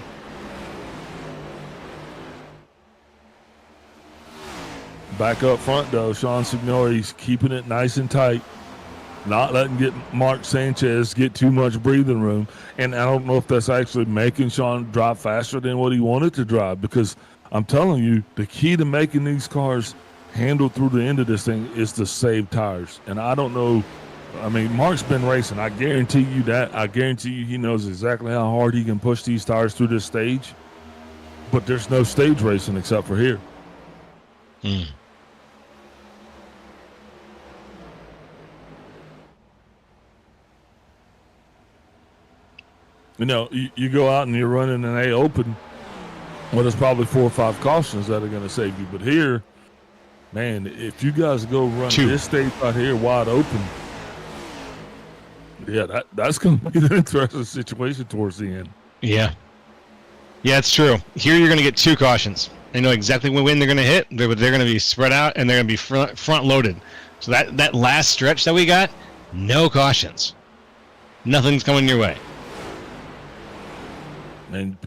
[SPEAKER 1] Back up front, though, Sean Signore's keeping it nice and tight, not letting Mark Sanchez get too much breathing room. And I don't know if that's actually making Sean drive faster than what he wanted to drive, because I'm telling you, the key to making these cars handle through the end of this thing is to save tires. And I don't know. I mean, Mark's been racing. I guarantee you that. I guarantee you he knows exactly how hard he can push these tires through this stage. But there's no stage racing except for here. You go out and you're running an A open, well, there's probably 4 or 5 cautions that are going to save you. But here, man, if you guys go run this stage right here wide open, yeah, that's going to be an interesting situation towards the end.
[SPEAKER 4] Yeah. Yeah, it's true. Here you're going to get 2 cautions. They know exactly when they're going to hit, but they're going to be spread out and they're going to be front loaded. So that last stretch that we got, no cautions. Nothing's coming your way.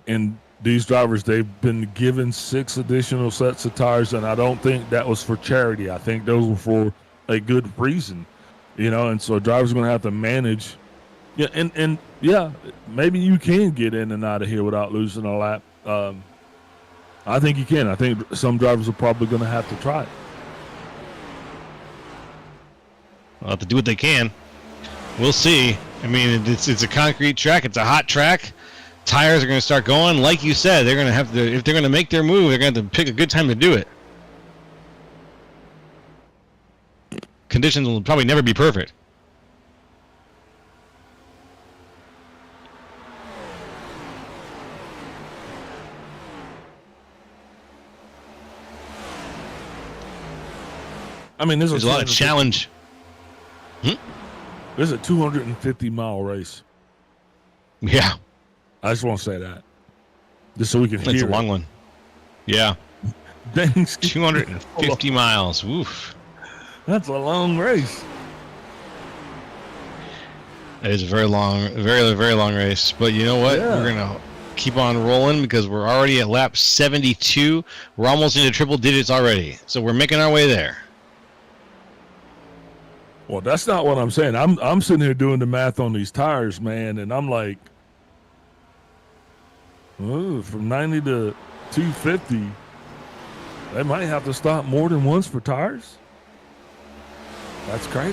[SPEAKER 1] And these drivers, they've been given 6 additional sets of tires, and I don't think that was for charity. I think those were for a good reason, and so drivers are going to have to manage. Yeah, and yeah, maybe you can get in and out of here without losing a lap. I think you can. I think some drivers are probably going to have to try it.
[SPEAKER 4] Well, to do what they can. We'll see. I mean, it's a concrete track. It's a hot track. Tires are going to start going. Like you said, they're going to have to, if they're going to make their move, they're going to have to pick a good time to do it. Conditions will probably never be perfect.
[SPEAKER 1] I mean, there's
[SPEAKER 4] a lot of challenge.
[SPEAKER 1] There's a 250-mile race.
[SPEAKER 4] Yeah.
[SPEAKER 1] I just want to say that, just so we can hear.
[SPEAKER 4] It's a long one. Yeah.
[SPEAKER 1] Thanks.
[SPEAKER 4] 250 miles. Oof.
[SPEAKER 1] That's a long race.
[SPEAKER 4] It is a very long, very, very long race. But you know what? Yeah. We're going to keep on rolling because we're already at lap 72. We're almost into triple digits already. So we're making our way there.
[SPEAKER 1] Well, that's not what I'm saying. I'm sitting here doing the math on these tires, man, and I'm like, ooh, from 90 to 250, they might have to stop more than once for tires. That's cray.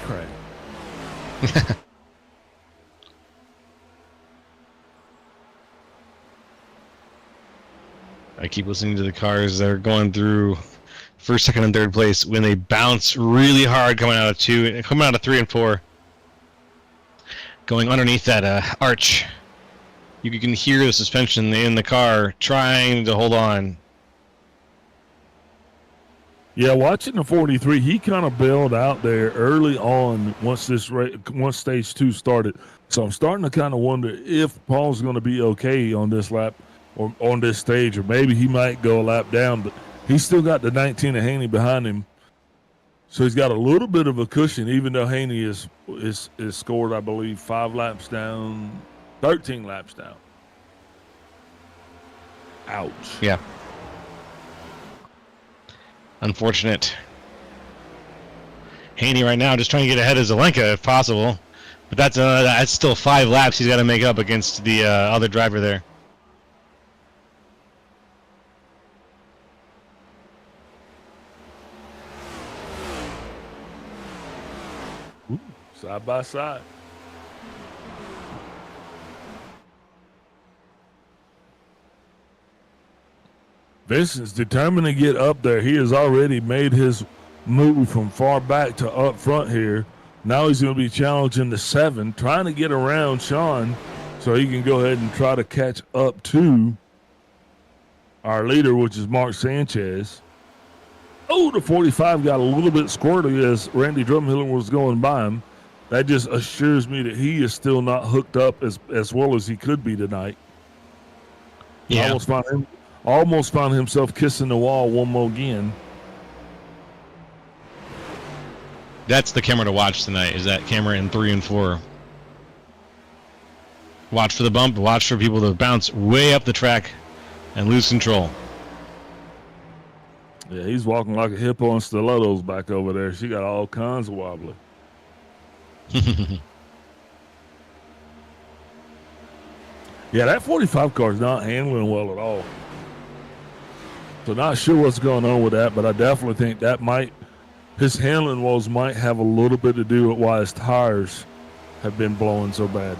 [SPEAKER 4] I keep listening to the cars that are going through first, second, and third place when they bounce really hard coming out of 2, coming out of 3 and 4. going underneath that arch. You can hear the suspension in the car trying to hold on.
[SPEAKER 1] Yeah, watching the 43, he kind of bailed out there early on once stage 2 started. So I'm starting to kind of wonder if Paul's going to be okay on this lap or on this stage, or maybe he might go a lap down. But he's still got the 19 of Haney behind him, so he's got a little bit of a cushion. Even though Haney is scored, I believe, 5 laps down, 13 laps down. Ouch.
[SPEAKER 4] Yeah. Unfortunate. Haney right now just trying to get ahead of Zelenka if possible, but that's still 5 laps he's got to make up against the other driver there.
[SPEAKER 1] Ooh, side by side. Vincent's determined to get up there. He has already made his move from far back to up front here. Now he's going to be challenging the 7, trying to get around Sean so he can go ahead and try to catch up to our leader, which is Mark Sanchez. Oh, the 45 got a little bit squirty as Randy Drumhiller was going by him. That just assures me that he is still not hooked up as well as he could be tonight.
[SPEAKER 4] Yeah.
[SPEAKER 1] Almost found himself kissing the wall one more again.
[SPEAKER 4] That's the camera to watch tonight, is that camera in 3 and 4. Watch for the bump, watch for people to bounce way up the track and lose control.
[SPEAKER 1] Yeah, he's walking like a hippo in stilettos back over there. She got all kinds of wobbly. Yeah, that 45 car is not handling well at all. So not sure what's going on with that, but I definitely think that his handling woes might have a little bit to do with why his tires have been blowing so bad.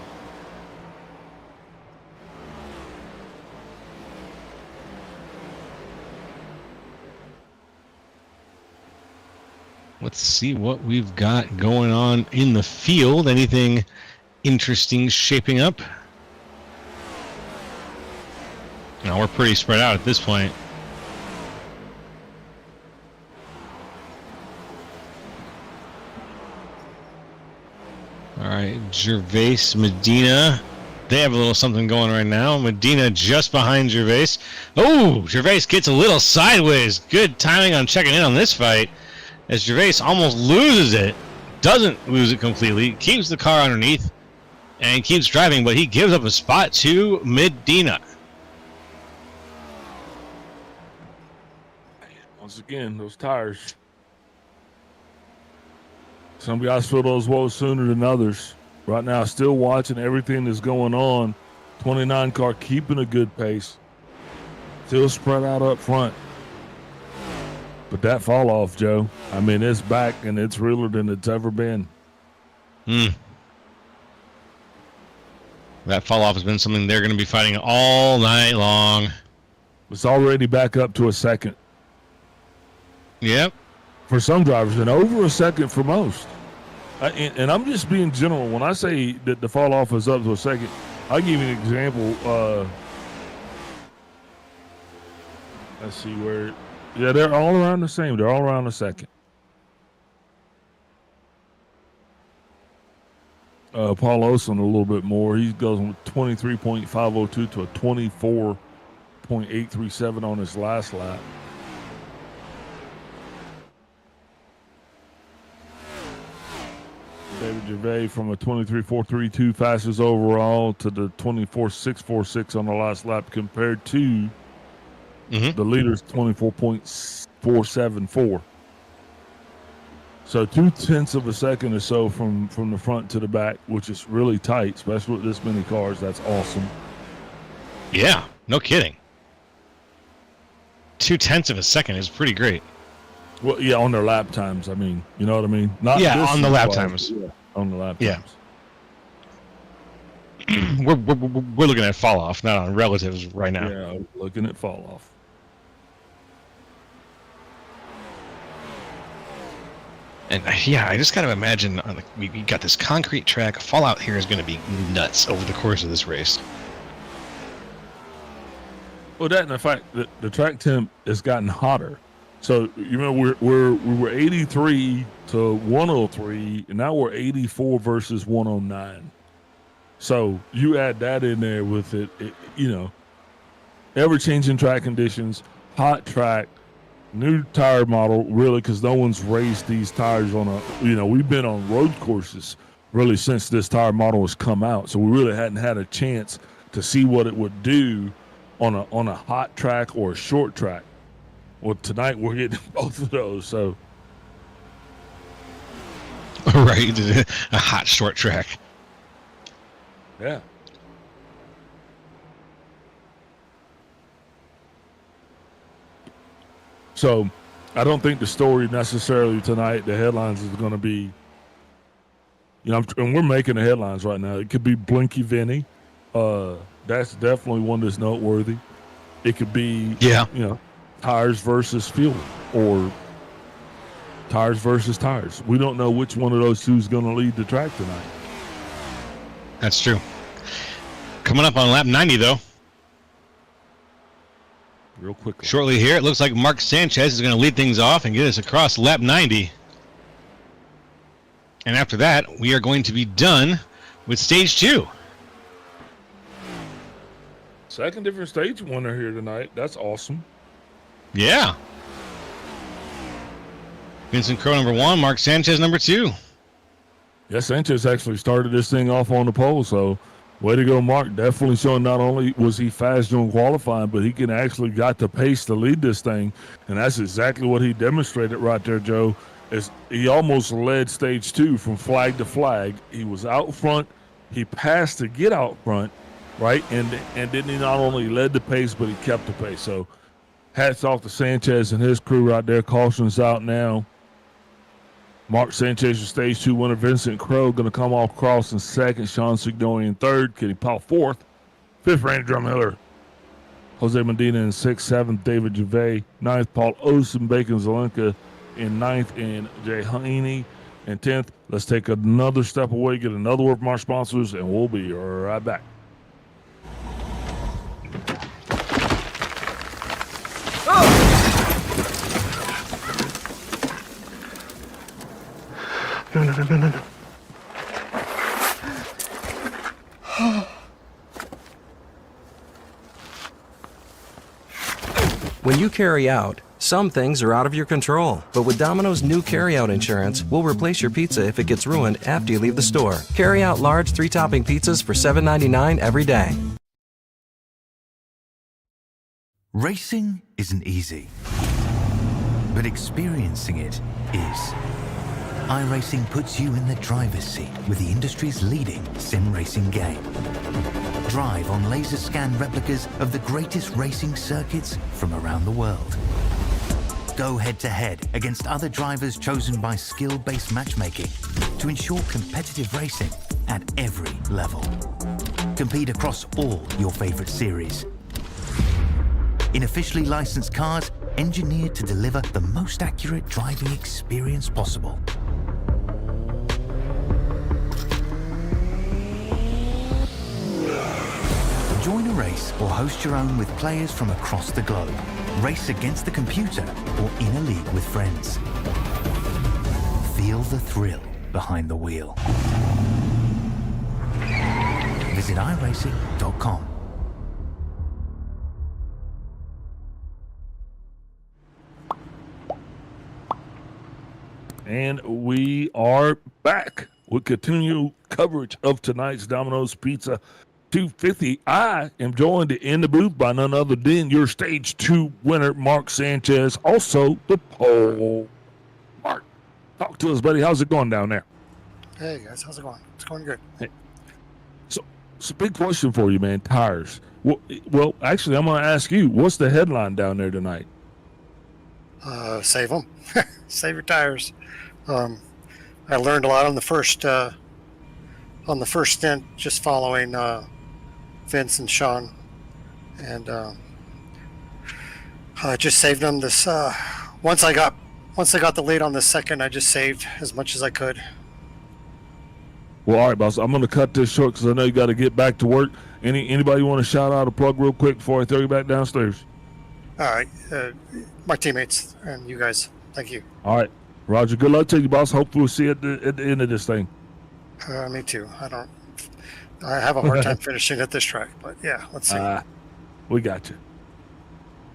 [SPEAKER 4] Let's see what we've got going on in the field. Anything interesting shaping up? No, we're pretty spread out at this point. All right, Gervais, Medina. They have a little something going right now. Medina just behind Gervais. Oh, Gervais gets a little sideways. Good timing on checking in on this fight. As Gervais almost loses it. Doesn't lose it completely. Keeps the car underneath and keeps driving, but he gives up a spot to Medina.
[SPEAKER 1] Once again, those tires. Some guys feel those woes sooner than others. Right now, still watching everything that's going on. 29 car keeping a good pace. Still spread out up front. But that fall off, Joe, I mean, it's back and it's realer than it's ever been.
[SPEAKER 4] That fall off has been something they're going to be fighting all night long.
[SPEAKER 1] It's already back up to a second.
[SPEAKER 4] Yep.
[SPEAKER 1] For some drivers, and over a second for most. And I'm just being general. When I say that the fall off is up to a second, I'll give you an example. Let's see where. Yeah, they're all around the same. They're all around a second. Paul Olson a little bit more. He goes from 23.502 to a 24.837 on his last lap. David Gervais from a 23.432 fastest overall to the 24.646 on the last lap compared to the leader's 24.474. So 0.2 of a second or so from the front to the back, which is really tight, especially with this many cars. That's awesome.
[SPEAKER 4] Yeah, no kidding. 0.2 of a second is pretty great.
[SPEAKER 1] Well, yeah, on their lap times. I mean, you know what I mean? Not
[SPEAKER 4] on the lap times.
[SPEAKER 1] Yeah, on the lap
[SPEAKER 4] Yeah.
[SPEAKER 1] times.
[SPEAKER 4] We're looking at fall off, not on relatives right now.
[SPEAKER 1] Yeah, looking at fall off.
[SPEAKER 4] And yeah, I just got to imagine we got this concrete track. Fallout here is going to be nuts over the course of this race.
[SPEAKER 1] Well, that and the fact that the track temp has gotten hotter. So you know we were 83 to 103, and now we're 84 versus 109. So you add that in there with it, you know, ever-changing track conditions, hot track, new tire model, really, because no one's raced these tires on a, you know, we've been on road courses really since this tire model has come out. So we really hadn't had a chance to see what it would do on a hot track or a short track. Well, tonight we're getting both of those, so.
[SPEAKER 4] Right, a hot short track.
[SPEAKER 1] Yeah. So I don't think the story necessarily tonight, the headlines is going to be, you know, and we're making the headlines right now. It could be Blinky Vinny. That's definitely one that's noteworthy. It could be,
[SPEAKER 4] yeah,
[SPEAKER 1] you know, tires versus fuel or tires versus tires. We don't know which one of those two is going to lead the track tonight.
[SPEAKER 4] That's true. Coming up on lap 90, though.
[SPEAKER 1] Real quickly.
[SPEAKER 4] Shortly here, it looks like Mark Sanchez is going to lead things off and get us across lap 90. And after that, we are going to be done with stage 2.
[SPEAKER 1] Second different stage winner here tonight. That's awesome.
[SPEAKER 4] Yeah. Vincent Crowe number 1, Mark Sanchez number 2.
[SPEAKER 1] Yeah, Sanchez actually started this thing off on the pole, so way to go, Mark. Definitely showing not only was he fast during qualifying, but he can actually got the pace to lead this thing, and that's exactly what he demonstrated right there, Joe. Is he almost led stage 2 from flag to flag. He was out front. He passed to get out front, right? And then he not only led the pace, but he kept the pace. So hats off to Sanchez and his crew right there. Caution's out now. Mark Sanchez, your stage 2 winner. Vincent Crowe going to come off cross in second. Sean Signori in third. Kenny Powell fourth. Fifth, Randy Drumheller. Jose Medina in sixth. Seventh, David Gervais. Ninth, Paul Osen. Bacon Zelenka in ninth. And Jay Haney in 10th. Let's take another step away, get another word from our sponsors, and we'll be right back.
[SPEAKER 9] No.
[SPEAKER 2] When you carry out, some things are out of your control. But with Domino's new carry-out insurance, we'll replace your pizza if it gets ruined after you leave the store. Carry out large 3-topping pizzas for $7.99 every day.
[SPEAKER 3] Racing isn't easy, but experiencing it is. iRacing puts you in the driver's seat with the industry's leading sim racing game. Drive on laser scan replicas of the greatest racing circuits from around the world. Go head-to-head against other drivers chosen by skill-based matchmaking to ensure competitive racing at every level. Compete across all your favorite series. In officially licensed cars, engineered to deliver the most accurate driving experience possible. Join a race or host your own with players from across the globe. Race against the computer or in a league with friends. Feel the thrill behind the wheel. Visit iRacing.com.
[SPEAKER 1] And we are back with continued coverage of tonight's Domino's Pizza 250. I am joined in the booth by none other than your stage 2 winner, Mark Sanchez, also the pole. Mark, talk to us, buddy. How's it going down there?
[SPEAKER 9] Hey guys, how's it going? It's going good.
[SPEAKER 1] Hey. So it's a big question for you, man. Tires. Well, actually, I'm going to ask you, what's the headline down there tonight?
[SPEAKER 9] Save them. Save your tires. I learned a lot on the first stint, just following Vince and Sean, and I just saved them this. Once I got once I got the lead on the second, I just saved as much as I could.
[SPEAKER 1] Well, all right, boss. I'm going to cut this short because I know you got to get back to work. Anybody want to shout out or plug real quick before I throw you back downstairs?
[SPEAKER 9] All right, my teammates and you guys. Thank you.
[SPEAKER 1] All right, Roger. Good luck to you, boss. Hopefully we'll see you at the end of this thing.
[SPEAKER 9] Me too. I have a hard time finishing at this track, but yeah, let's see.
[SPEAKER 1] We got you.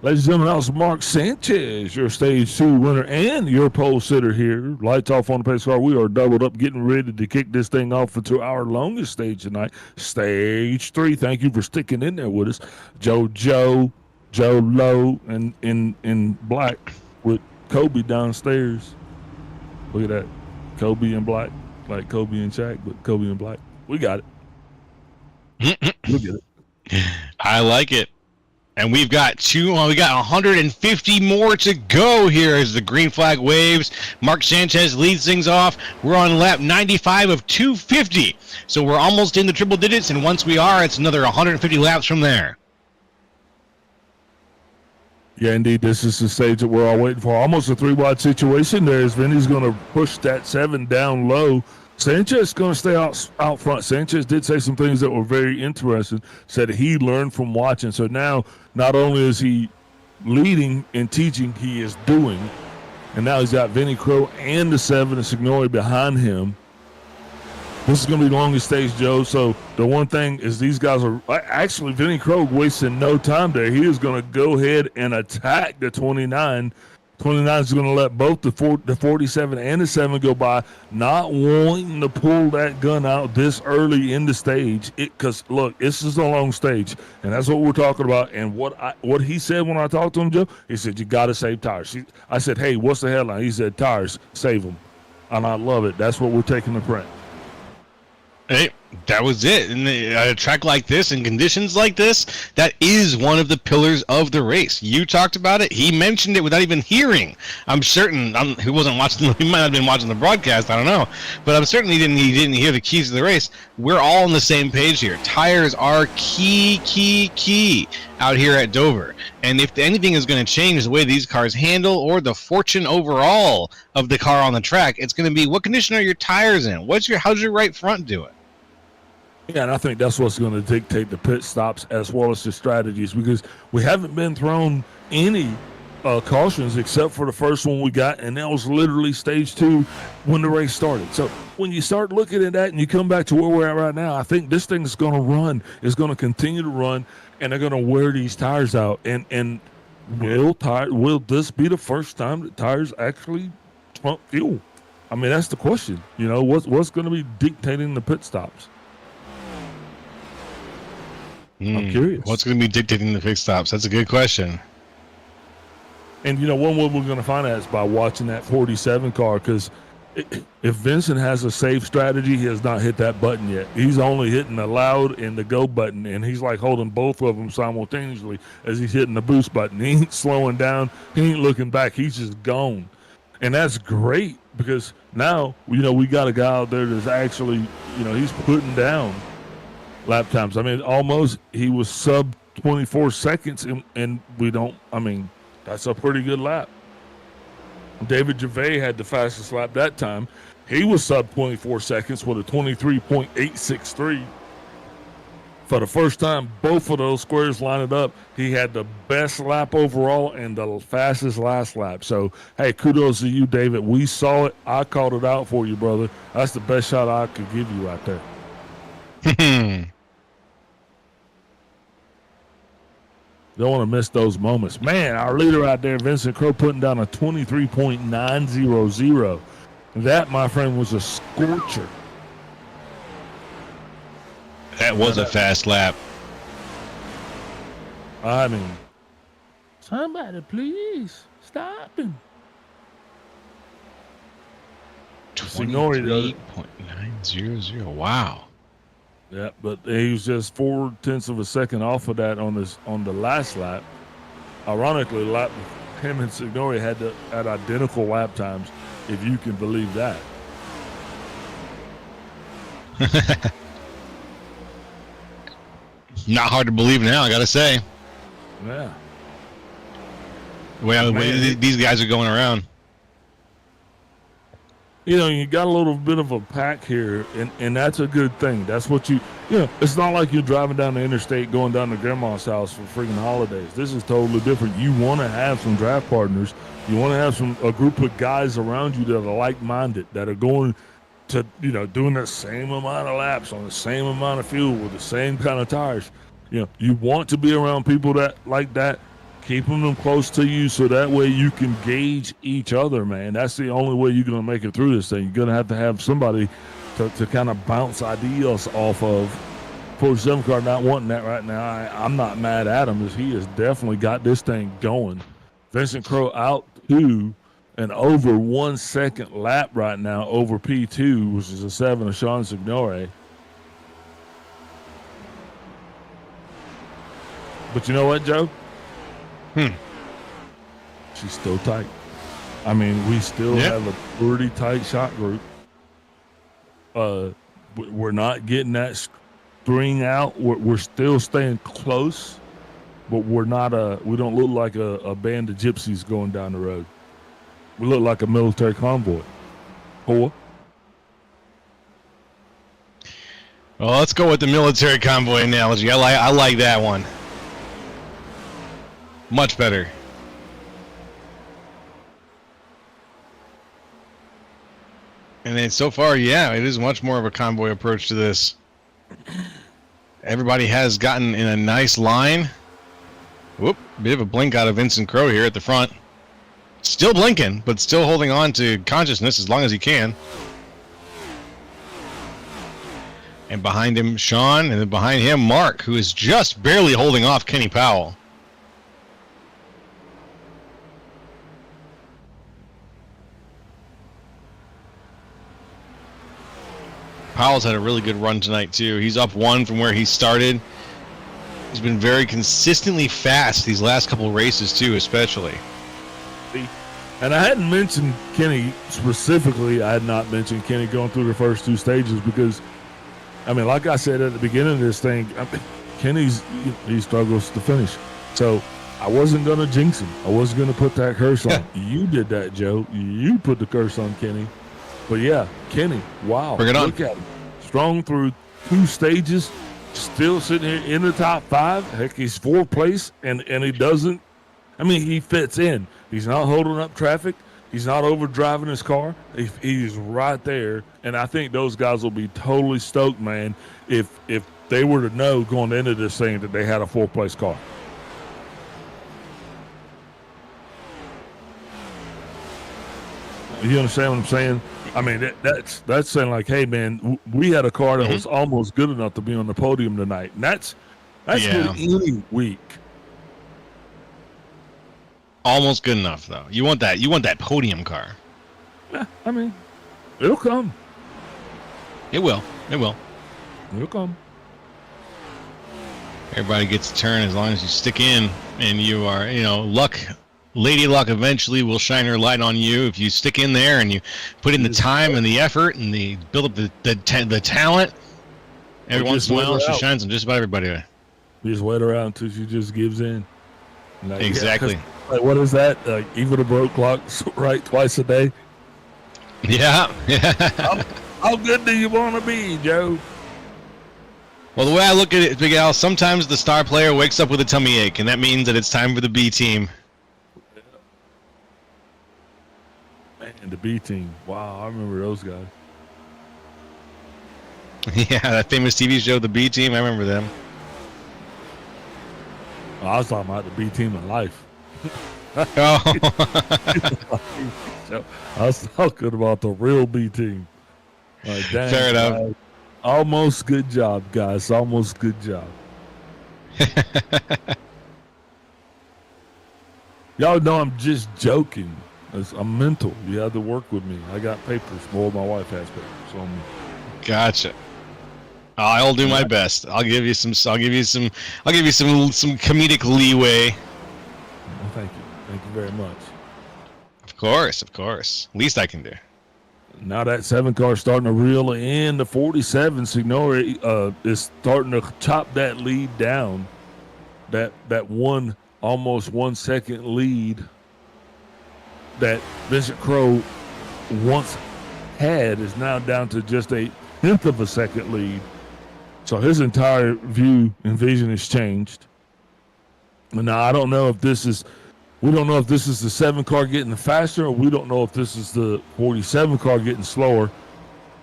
[SPEAKER 1] Ladies and gentlemen, that was Mark Sanchez, your Stage 2 winner and your pole sitter here. Lights off on the pace car. We are doubled up, getting ready to kick this thing off into our longest stage tonight, Stage 3. Thank you for sticking in there with us. Joe Low, and in black with Kobe downstairs. Look at that. Kobe in black, like Kobe and Shaq, but Kobe in black. We got it. Look at it.
[SPEAKER 4] I like it. And we've got 150 more to go here as the green flag waves. Mark Sanchez leads things off. We're on lap 95 of 250. So we're almost in the triple digits, and once we are, it's another 150 laps from there.
[SPEAKER 1] Yeah, indeed. This is the stage that we're all waiting for. Almost a 3-wide situation there as Vinny's going to push that 7 down low. Sanchez is going to stay out front. Sanchez did say some things that were very interesting, said he learned from watching. So now not only is he leading and teaching, he is doing. And now he's got Vinny Crow and the 7 and Signori behind him. This is going to be the longest stage, Joe. So the one thing is these guys are actually Vinny Crow wasting no time there. He is going to go ahead and attack the 29. 29 is going to let both the 47 and the 7 go by, not wanting to pull that gun out this early in the stage. Because, look, this is a long stage, and that's what we're talking about. And what he said when I talked to him, Joe, he said, you got to save tires. I said, hey, what's the headline? He said, tires, save them. And I love it. That's what we're taking to print.
[SPEAKER 4] Hey, that was it. And a track like this and conditions like this, that is one of the pillars of the race. You talked about it. He mentioned it without even hearing. I'm certain he wasn't watching. He might not have been watching the broadcast. I don't know, but I'm certain he didn't hear the keys to the race. We're all on the same page here. Tires are key out here at Dover. And if anything is going to change the way these cars handle or the fortune overall of the car on the track, it's going to be what condition are your tires in? How's your right front doing?
[SPEAKER 1] Yeah, and I think that's what's going to dictate the pit stops as well as the strategies, because we haven't been thrown any cautions except for the first one we got, and that was literally stage 2 when the race started. So when you start looking at that and you come back to where we're at right now, I think this thing is going to run. It's going to continue to run, and they're going to wear these tires out. And will this be the first time that tires actually trump fuel? I mean, that's the question. You know, what's going to be dictating the pit stops? I'm curious.
[SPEAKER 4] What's going to be dictating the pit stops? That's a good question.
[SPEAKER 1] And, you know, one way we're going to find out is by watching that 47 car, because if Vincent has a safe strategy, he has not hit that button yet. He's only hitting the loud and the go button, and he's like holding both of them simultaneously as he's hitting the boost button. He ain't slowing down. He ain't looking back. He's just gone. And that's great, because now, you know, we got a guy out there that's actually, you know, he's putting down lap times. I mean, almost he was sub 24 seconds, and that's a pretty good lap. David Gervais had the fastest lap that time. He was sub 24 seconds with a 23.863. For the first time, both of those squares lined up. He had the best lap overall and the fastest last lap. So, hey, kudos to you, David. We saw it. I called it out for you, brother. That's the best shot I could give you right there. Don't want to miss those moments. Man, our leader out there, Vincent Crow, putting down a 23.900. That, my friend, was a scorcher.
[SPEAKER 4] That was a fast lap.
[SPEAKER 1] I mean, somebody please stop him.
[SPEAKER 4] 23.900. Wow.
[SPEAKER 1] Yeah, but he was just 0.4 of a second off of that on the last lap. Ironically, him and Signori had identical lap times, if you can believe that.
[SPEAKER 4] Not hard to believe now, I gotta say.
[SPEAKER 1] Yeah.
[SPEAKER 4] The way these guys are going around.
[SPEAKER 1] you got a little bit of a pack here, and that's a good thing. That's what it's not like you're driving down the interstate going down to grandma's house for freaking holidays. This is totally different. You want to have some draft partners. You want to have a group of guys around you that are like-minded, that are going to, doing the same amount of laps on the same amount of fuel with the same kind of tires. You want to be around people that like that. Keeping them close to you so that way you can gauge each other, man. That's the only way you're going to make it through this thing. You're going to have somebody to kind of bounce ideas off of. 47 car not wanting that right now. I'm not mad at him, as he has definitely got this thing going. Vincent Crowe out 2 and over 1 second lap right now over P2, which is a 7 of Sean Signore. But you know what, Joe? She's still tight. I mean, we still have a pretty tight shot group. We're not getting that string out. We're still staying close, but we're not we don't look like a band of gypsies going down the road. We look like a military convoy.
[SPEAKER 4] Well, let's go with the military convoy analogy. I like that one. Much better. And then so far, yeah, it is much more of a convoy approach to this. Everybody has gotten in a nice line. Whoop, bit of a blink out of Vincent Crowe here at the front. Still blinking, but still holding on to consciousness as long as he can. And behind him, Sean, and then behind him, Mark, who is just barely holding off Kenny Powell. Powell's had a really good run tonight, too. He's up 1 from where he started. He's been very consistently fast these last couple races, too, especially.
[SPEAKER 1] And I hadn't mentioned Kenny specifically. I had not mentioned Kenny going through the first 2 stages because, I mean, like I said at the beginning of this thing, Kenny's he struggles to finish. So I wasn't going to jinx him. I wasn't going to put that curse on. You did that, Joe. You put the curse on Kenny. But yeah, Kenny, wow.
[SPEAKER 4] Bring it on.
[SPEAKER 1] Look at him. Strong through 2 stages, still sitting here in the top 5. Heck, he's 4th place, and he doesn't. I mean, he fits in. He's not holding up traffic. He's not over driving his car. He's right there. And I think those guys will be totally stoked, man, if they were to know going into this thing that they had a 4th place car. You understand what I'm saying? I mean, that's saying like, hey, man, we had a car that was almost good enough to be on the podium tonight. And that's good any week.
[SPEAKER 4] Almost good enough, though. You want that podium car.
[SPEAKER 1] Yeah, I mean, it'll come.
[SPEAKER 4] It will.
[SPEAKER 1] It'll come.
[SPEAKER 4] Everybody gets a turn as long as you stick in, and you are, luck. Lady Luck eventually will shine her light on you if you stick in there and you put in the time and the effort and the build up the talent. Every once in a while, she shines on just about everybody.
[SPEAKER 1] You just wait her out until she just gives in. Like,
[SPEAKER 4] exactly.
[SPEAKER 1] Like, what is that? Like, even a broke clock, right? Twice a day.
[SPEAKER 4] Yeah.
[SPEAKER 1] How good do you want to be, Joe?
[SPEAKER 4] Well, the way I look at it, Big Al, sometimes the star player wakes up with a tummy ache, and that means that it's time for the B team.
[SPEAKER 1] Man, the B team. Wow, I remember those guys.
[SPEAKER 4] Yeah, that famous TV show, The B Team. I remember them.
[SPEAKER 1] Well, I was talking about the B team in life.
[SPEAKER 4] Oh.
[SPEAKER 1] I was talking about the real B team. Like, dang,
[SPEAKER 4] fair enough.
[SPEAKER 1] Guys. Almost good job, guys. Almost good job. Y'all know I'm just joking. I'm mental. You have to work with me. I got papers. More my wife has papers. So
[SPEAKER 4] gotcha. I'll do my best. I'll give you some comedic leeway.
[SPEAKER 1] Well, thank you. Thank you very much.
[SPEAKER 4] Of course. Least I can do.
[SPEAKER 1] Now that 7 car starting to reel in. The 47 Signore is starting to chop that lead down. That one almost 1 second lead that Vincent Crowe wants had is now down to just a tenth of a second lead. So his entire view and vision has changed. And now I don't know if this is, we don't know if this is the 7 car getting faster, or we don't know if this is the 47 car getting slower.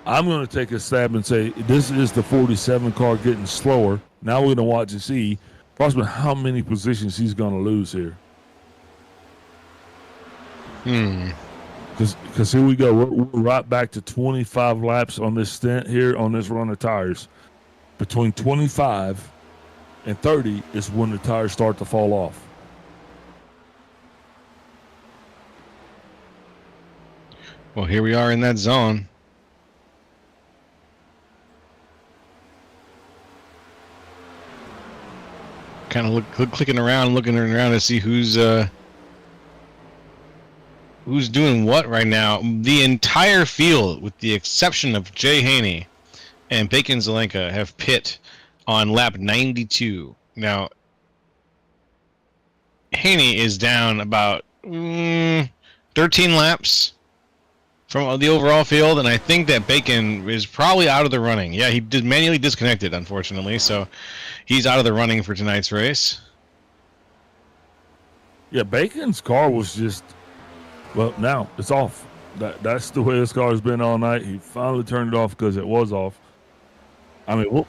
[SPEAKER 1] I'm going to take a stab and say this is the 47 car getting slower. Now we're going to watch and see approximately how many positions he's going to lose here. Because here we go. We're right back to 25 laps on this stint here on this run of tires. Between 25 and 30 is when the tires start to fall off.
[SPEAKER 4] Well, here we are in that zone. Kind of clicking around, looking around to see who's doing what right now. The entire field, with the exception of Jay Haney and Bacon Zelenka, have pit on lap 92. Now, Haney is down about 13 laps from the overall field, and I think that Bacon is probably out of the running. Yeah, he did manually disconnected, unfortunately, so he's out of the running for tonight's race.
[SPEAKER 1] Yeah, Bacon's car was just, well, now it's off. That's the way his car's been all night. He finally turned it off because it was off. I mean, well,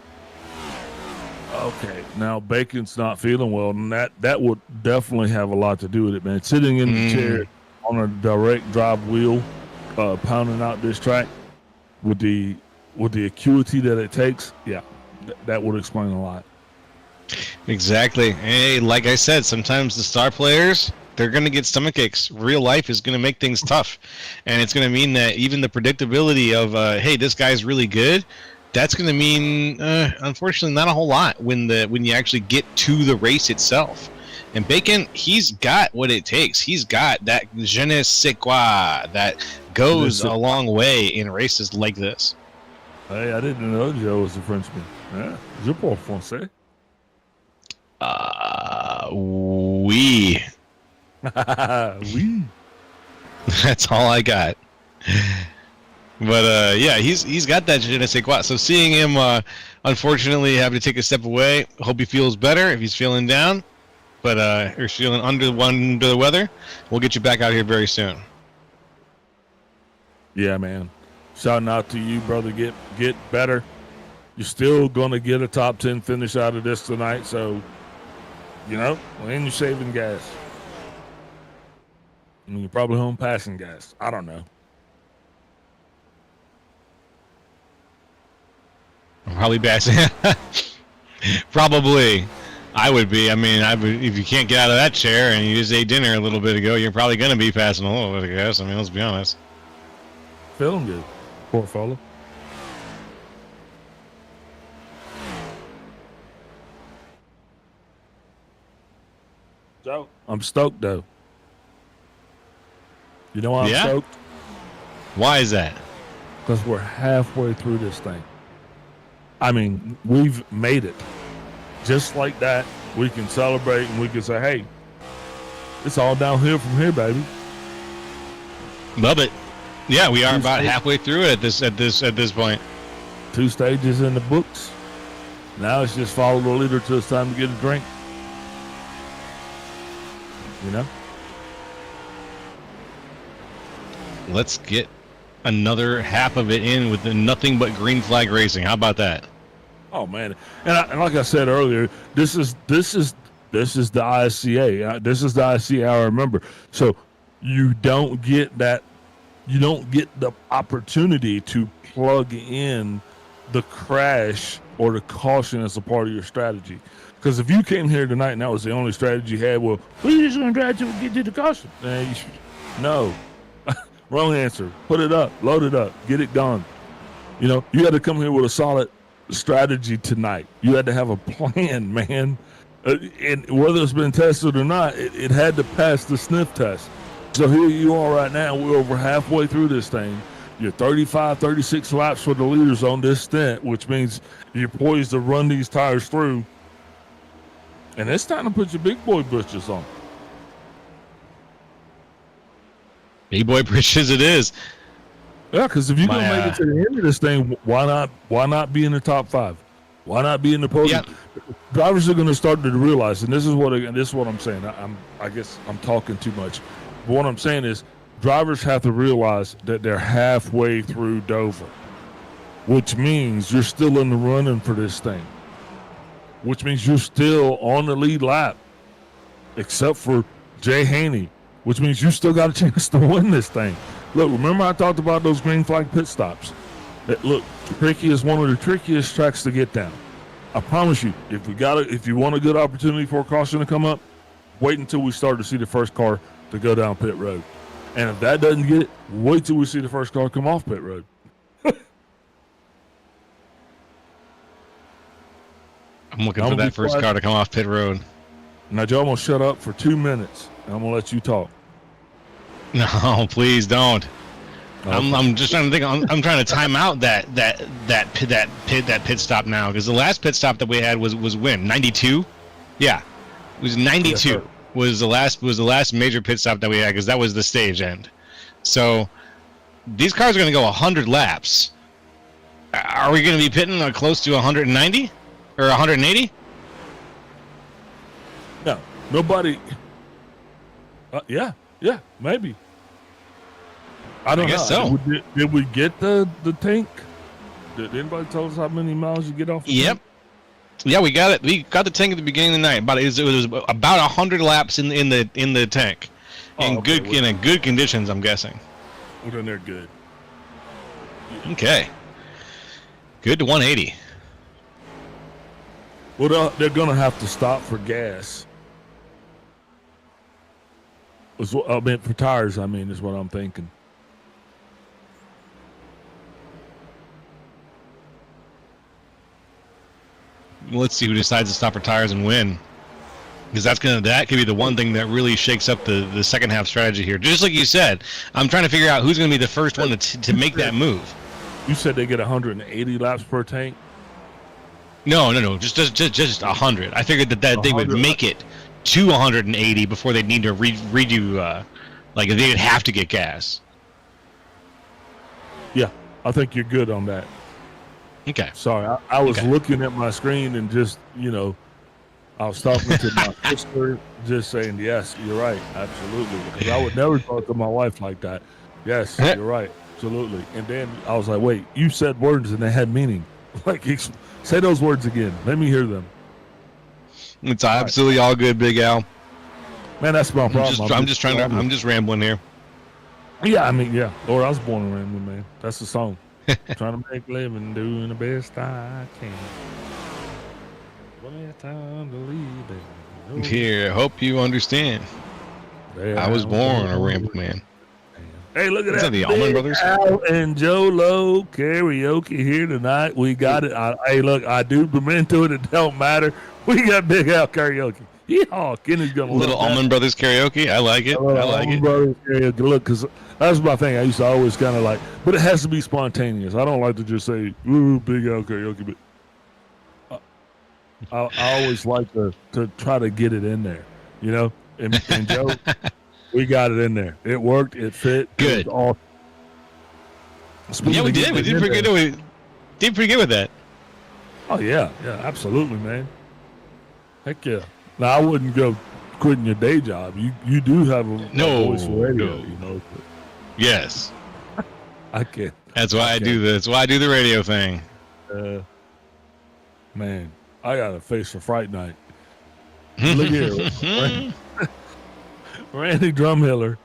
[SPEAKER 1] okay, now Bacon's not feeling well, and that would definitely have a lot to do with it, man. Sitting in the chair on a direct drive wheel, pounding out this track with the acuity that it takes, yeah, that would explain a lot.
[SPEAKER 4] Exactly. Hey, like I said, sometimes the star players, they're going to get stomach aches. Real life is going to make things tough, and it's going to mean that even the predictability of hey, this guy's really good, that's going to mean unfortunately not a whole lot when you actually get to the race itself. And Bacon, he's got what it takes. He's got that je ne sais quoi that goes a long way in races like this.
[SPEAKER 1] Hey, I didn't know Joe was a Frenchman. Yeah, je parle français.
[SPEAKER 4] Oui.
[SPEAKER 1] Oui.
[SPEAKER 4] That's all I got. But yeah, he's got that je ne sais quoi. So seeing him unfortunately have to take a step away, hope he feels better if he's feeling down. But if you're feeling under the weather, we'll get you back out here very soon.
[SPEAKER 1] Yeah, man. Shouting out to you, brother. Get better. You're still gonna get a top 10 finish out of this tonight, so you know, when you're saving gas. I mean, you're probably home passing gas. I don't know.
[SPEAKER 4] Probably passing. Probably. I would be. I mean, if you can't get out of that chair and you just ate dinner a little bit ago, you're probably going to be passing a little bit, I guess. I mean, let's be honest.
[SPEAKER 1] Feeling good. Poor fellow. So, I'm stoked, though. You know why I'm stoked?
[SPEAKER 4] Why is that?
[SPEAKER 1] Because we're halfway through this thing. I mean, we've made it. Just like that, we can celebrate and we can say, hey, it's all downhill from here, baby.
[SPEAKER 4] Love it. Yeah, we are about halfway through it at this point.
[SPEAKER 1] 2 stages in the books. Now it's just follow the leader till it's time to get a drink. You know?
[SPEAKER 4] Let's get another half of it in with nothing but green flag racing. How about that?
[SPEAKER 1] Oh man, and like I said earlier, this is the ISCA. This is the ISCA. I remember. So you don't get that. You don't get the opportunity to plug in the crash or the caution as a part of your strategy. Because if you came here tonight and that was the only strategy you had, well, we're just going to try to get to the caution. No, wrong answer. Put it up, load it up, get it done. You know, you had to come here with a solid strategy tonight. You had to have a plan, man. And whether it's been tested or not, it had to pass the sniff test. So here you are right now. We're over halfway through this thing. You're 35, 36 laps for the leaders on this stint, which means you're poised to run these tires through. And it's time to put your big boy britches on.
[SPEAKER 4] Big boy britches it is.
[SPEAKER 1] Yeah, because if you're gonna make it to the end of this thing, why not be in the top 5? Why not be in the podium?
[SPEAKER 4] Yeah.
[SPEAKER 1] Drivers are gonna start to realize, and this is what I'm saying. I guess I'm talking too much, but what I'm saying is, drivers have to realize that they're halfway through Dover, which means you're still in the running for this thing, which means you're still on the lead lap, except for Jay Haney, which means you still got a chance to win this thing. Look, remember I talked about those green flag pit stops? Look, Tricky is one of the trickiest tracks to get down. I promise you, if you want a good opportunity for a caution to come up, wait until we start to see the first car to go down pit road. And if that doesn't get it, wait till we see the first car come off pit road.
[SPEAKER 4] I'm looking for that first car to come off pit road.
[SPEAKER 1] Now, Joe, I'm going to shut up for 2 minutes, and I'm going to let you talk.
[SPEAKER 4] No, please don't.
[SPEAKER 1] Okay.
[SPEAKER 4] I'm just trying to think. I'm trying to time out that pit stop now, because the last pit stop that we had was when 92. Yeah, it was 92.
[SPEAKER 1] Yes,
[SPEAKER 4] was the last major pit stop that we had, because that was the stage end. So these cars are going to go 100 laps. Are we going to be pitting close to 190 or 180?
[SPEAKER 1] No, nobody. Yeah, maybe. I
[SPEAKER 4] guess so.
[SPEAKER 1] Did we get the tank? Did anybody tell us how many miles you get off the tank?
[SPEAKER 4] Yeah, we got it. We got the tank at the beginning of the night. It was about 100 laps in the tank, in good conditions, I'm guessing.
[SPEAKER 1] Well, then they're good.
[SPEAKER 4] Okay. Good to 180.
[SPEAKER 1] Well, they're gonna have to stop for gas. I mean, for tires. I mean, is what I'm thinking.
[SPEAKER 4] Let's see who decides to stop for tires and win, because that could be the one thing that really shakes up the second half strategy here. Just like you said, I'm trying to figure out who's going to be the first one to make that move.
[SPEAKER 1] You said they get 180 laps per tank.
[SPEAKER 4] No, just 100. I figured that they would make it to 180 before they'd need to redo, like they'd have to get gas.
[SPEAKER 1] Yeah, I think you're good on that.
[SPEAKER 4] Okay.
[SPEAKER 1] Sorry, I was looking at my screen and just, I was talking to my sister, just saying, yes, you're right, absolutely. Because I would never talk to my wife like that. Yes, you're right, absolutely. And then I was like, wait, you said words and they had meaning. Like, say those words again. Let me hear them.
[SPEAKER 4] It's absolutely all good, Big Al.
[SPEAKER 1] Man, that's my problem.
[SPEAKER 4] I'm just rambling here.
[SPEAKER 1] Yeah, I mean, yeah. Lord, I was born and rambling, man. That's the song. Trying to make a living, doing the best I can. When it's time to leave, baby.
[SPEAKER 4] Here, hope you understand. I was born a ramble man.
[SPEAKER 1] Hey, look at
[SPEAKER 4] that.
[SPEAKER 1] that.
[SPEAKER 4] The Allman Brothers?
[SPEAKER 1] Al and Joe Lowe karaoke here tonight. We got it. Hey, look, I do into it. It don't matter. We got Big Al karaoke. Yeehaw. Kenny's going to
[SPEAKER 4] Little Allman Brothers karaoke. I like it.
[SPEAKER 1] Brothers karaoke. Look, because that's my thing. I used to always kind of like, but it has to be spontaneous. I don't like to just say, ooh, Big Al karaoke, but I always like to try to get it in there, And Joe, we got it in there. It worked. It fit.
[SPEAKER 4] Good.
[SPEAKER 1] It was awesome.
[SPEAKER 4] Yeah, we did. We did pretty good. We did pretty good with that.
[SPEAKER 1] Oh yeah, absolutely, man. Heck yeah. Now I wouldn't go quitting your day job. You do have a voice for radio,
[SPEAKER 4] Yes.
[SPEAKER 1] I can't.
[SPEAKER 4] That's why I do this. That's why I do the radio thing.
[SPEAKER 1] Man, I got a face for Fright Night. Look here. Randy Drumhiller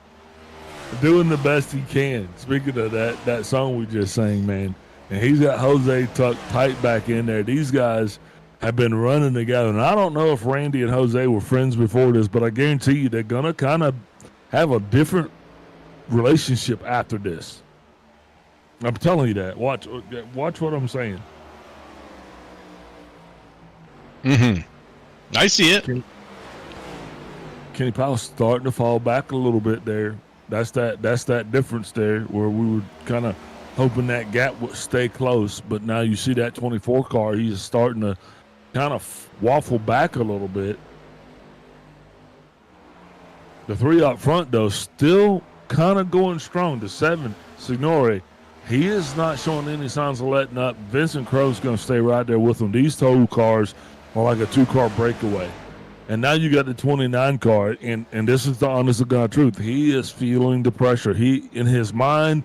[SPEAKER 1] doing the best he can. Speaking of that song we just sang, man, and he's got Jose tucked tight back in there. These guys have been running together, and I don't know if Randy and Jose were friends before this, but I guarantee you they're gonna kind of have a different relationship after this. I'm telling you that. Watch what I'm saying.
[SPEAKER 4] I see it.
[SPEAKER 1] Kenny Powell's starting to fall back a little bit there. That's that difference there where we were kind of hoping that gap would stay close, but now you see that 24 car, he's starting to kind of waffle back a little bit. The 3 up front, though, still kind of going strong. The 7, Signore, He is not showing any signs of letting up. Vincent Crow's going to stay right there with him. These total cars are like a 2-car breakaway. And now you got the 29 car, and this is the honest to God truth. He is feeling the pressure. He, in his mind,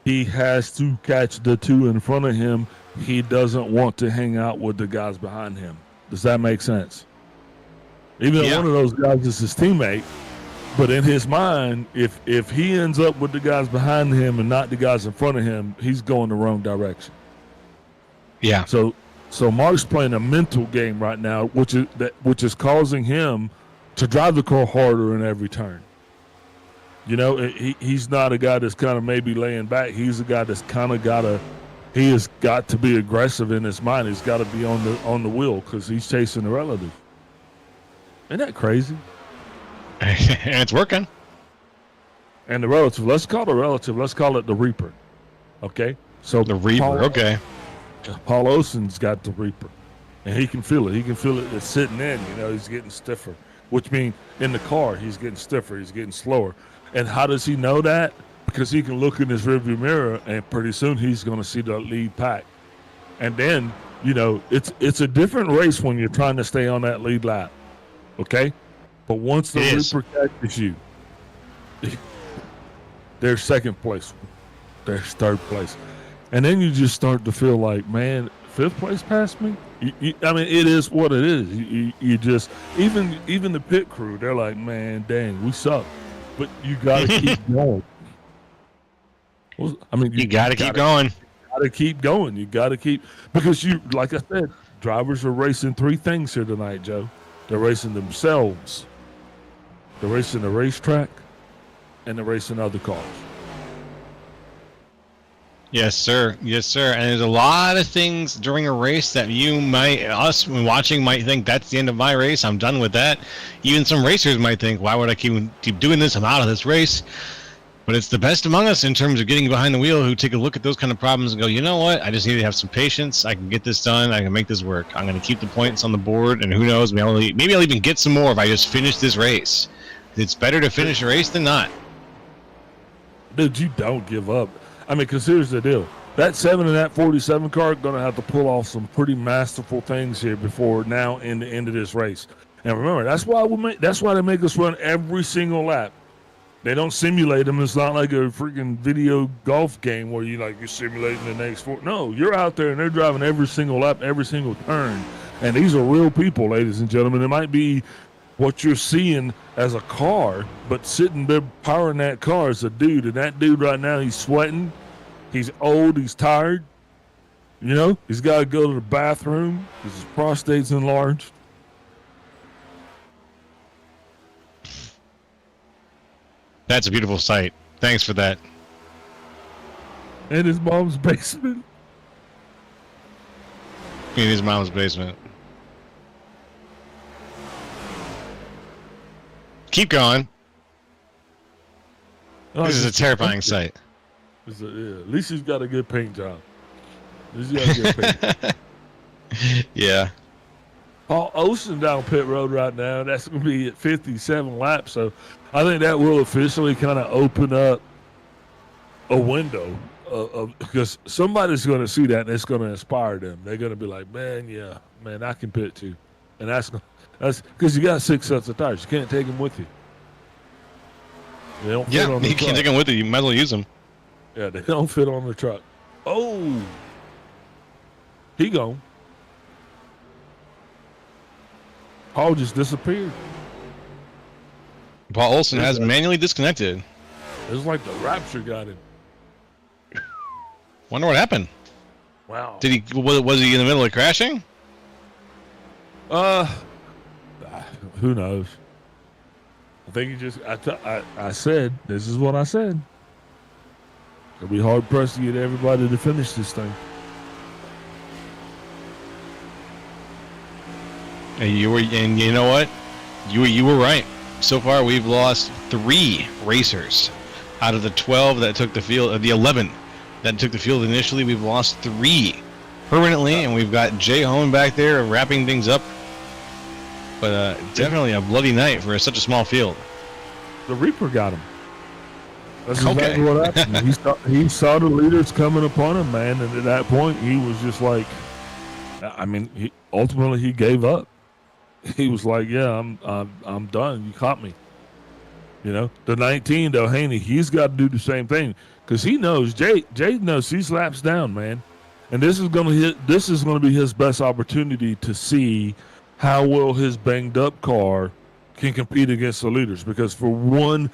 [SPEAKER 1] he has to catch the 2 in front of him. He doesn't want to hang out with the guys behind him. Does that make sense? Even though one of those guys is his teammate, but in his mind, if he ends up with the guys behind him and not the guys in front of him, he's going the wrong direction.
[SPEAKER 4] Yeah.
[SPEAKER 1] So Mark's playing a mental game right now, which is causing him to drive the car harder in every turn. You know, he's not a guy that's kind of maybe laying back. He's a guy that's kind of he has got to be aggressive in his mind. He's got to be on the wheel because he's chasing the relative. Isn't that crazy?
[SPEAKER 4] And it's working.
[SPEAKER 1] And the relative, let's call it the Reaper. Okay? So
[SPEAKER 4] the Reaper, okay.
[SPEAKER 1] Paul Olsen's got the Reaper, and he can feel it. He can feel it. It's sitting in. You know, he's getting stiffer, which means in the car he's getting stiffer. He's getting slower. And how does he know that? Because he can look in his rearview mirror, and pretty soon he's going to see the lead pack. And then, you know, it's a different race when you're trying to stay on that lead lap. Okay, but once the Reaper catches you, there's second place, there's third place. And then you just start to feel like, man, 5th place past me? I mean, it is what it is. You just, even the pit crew, they're like, man, dang, we suck. But you got to keep going. I mean,
[SPEAKER 4] you got to keep going.
[SPEAKER 1] You got to keep going. You got to keep, because like I said, drivers are racing 3 things here tonight, Joe. They're racing themselves. They're racing the racetrack, and they're racing other cars.
[SPEAKER 4] Yes, sir. Yes, sir. And there's a lot of things during a race that us watching might think that's the end of my race. I'm done with that. Even some racers might think, why would I keep doing this? I'm out of this race. But it's the best among us in terms of getting behind the wheel who take a look at those kind of problems and go, you know what? I just need to have some patience. I can get this done. I can make this work. I'm going to keep the points on the board, and who knows? Maybe I'll even get some more if I just finish this race. It's better to finish a race than not.
[SPEAKER 1] Dude, you don't give up. I mean, because here's the deal. That 7 and that 47 car are going to have to pull off some pretty masterful things here before now in the end of this race. And remember, that's why they make us run every single lap. They don't simulate them. It's not like a freaking video golf game where you're simulating the next 4. No, you're out there and they're driving every single lap, every single turn. And these are real people, ladies and gentlemen. It might be what you're seeing as a car, but sitting there powering that car is a dude. And that dude right now, he's sweating. He's old. He's tired. You know, he's got to go to the bathroom because his prostate's enlarged.
[SPEAKER 4] That's a beautiful sight. Thanks for that.
[SPEAKER 1] In his mom's basement.
[SPEAKER 4] In his mom's basement. Keep going. This is a terrifying sight.
[SPEAKER 1] At least he's got a good paint job.
[SPEAKER 4] Yeah.
[SPEAKER 1] Paul Olsen down pit road right now. That's going to be at 57 laps. So I think that will officially kind of open up a window because somebody's going to see that and it's going to inspire them. They're going to be like, man, I can pit too. And that's because you got 6 sets of tires. You can't take them with you. They don't fit on the
[SPEAKER 4] you
[SPEAKER 1] truck.
[SPEAKER 4] can't take them with you. You might as well use them.
[SPEAKER 1] Yeah, they don't fit on the truck. Oh, he gone. Paul just disappeared.
[SPEAKER 4] Paul Olsen has manually disconnected.
[SPEAKER 1] It was like the rapture got him.
[SPEAKER 4] Wonder what happened.
[SPEAKER 1] Wow.
[SPEAKER 4] Was he in the middle of crashing?
[SPEAKER 1] Who knows? I think he just. I said this is what I said. It'll be hard pressed to get everybody to finish this thing.
[SPEAKER 4] And you know what? You were right. So far, we've lost 3 racers out of the 12 that took the field. The 11 that took the field initially, we've lost 3 permanently, and we've got Jay Hone back there wrapping things up. But definitely a bloody night for such a small field.
[SPEAKER 1] The Reaper got him. That's exactly what happened. He saw the leaders coming upon him, man, and at that point, he was just like, I mean, ultimately he gave up. He was like, "Yeah, I'm done. You caught me." You know, the 19 though, Haney, he's got to do the same thing because he knows Jay knows he's laps down, man, and this is going to be his best opportunity to see how well his banged up car can compete against the leaders because for one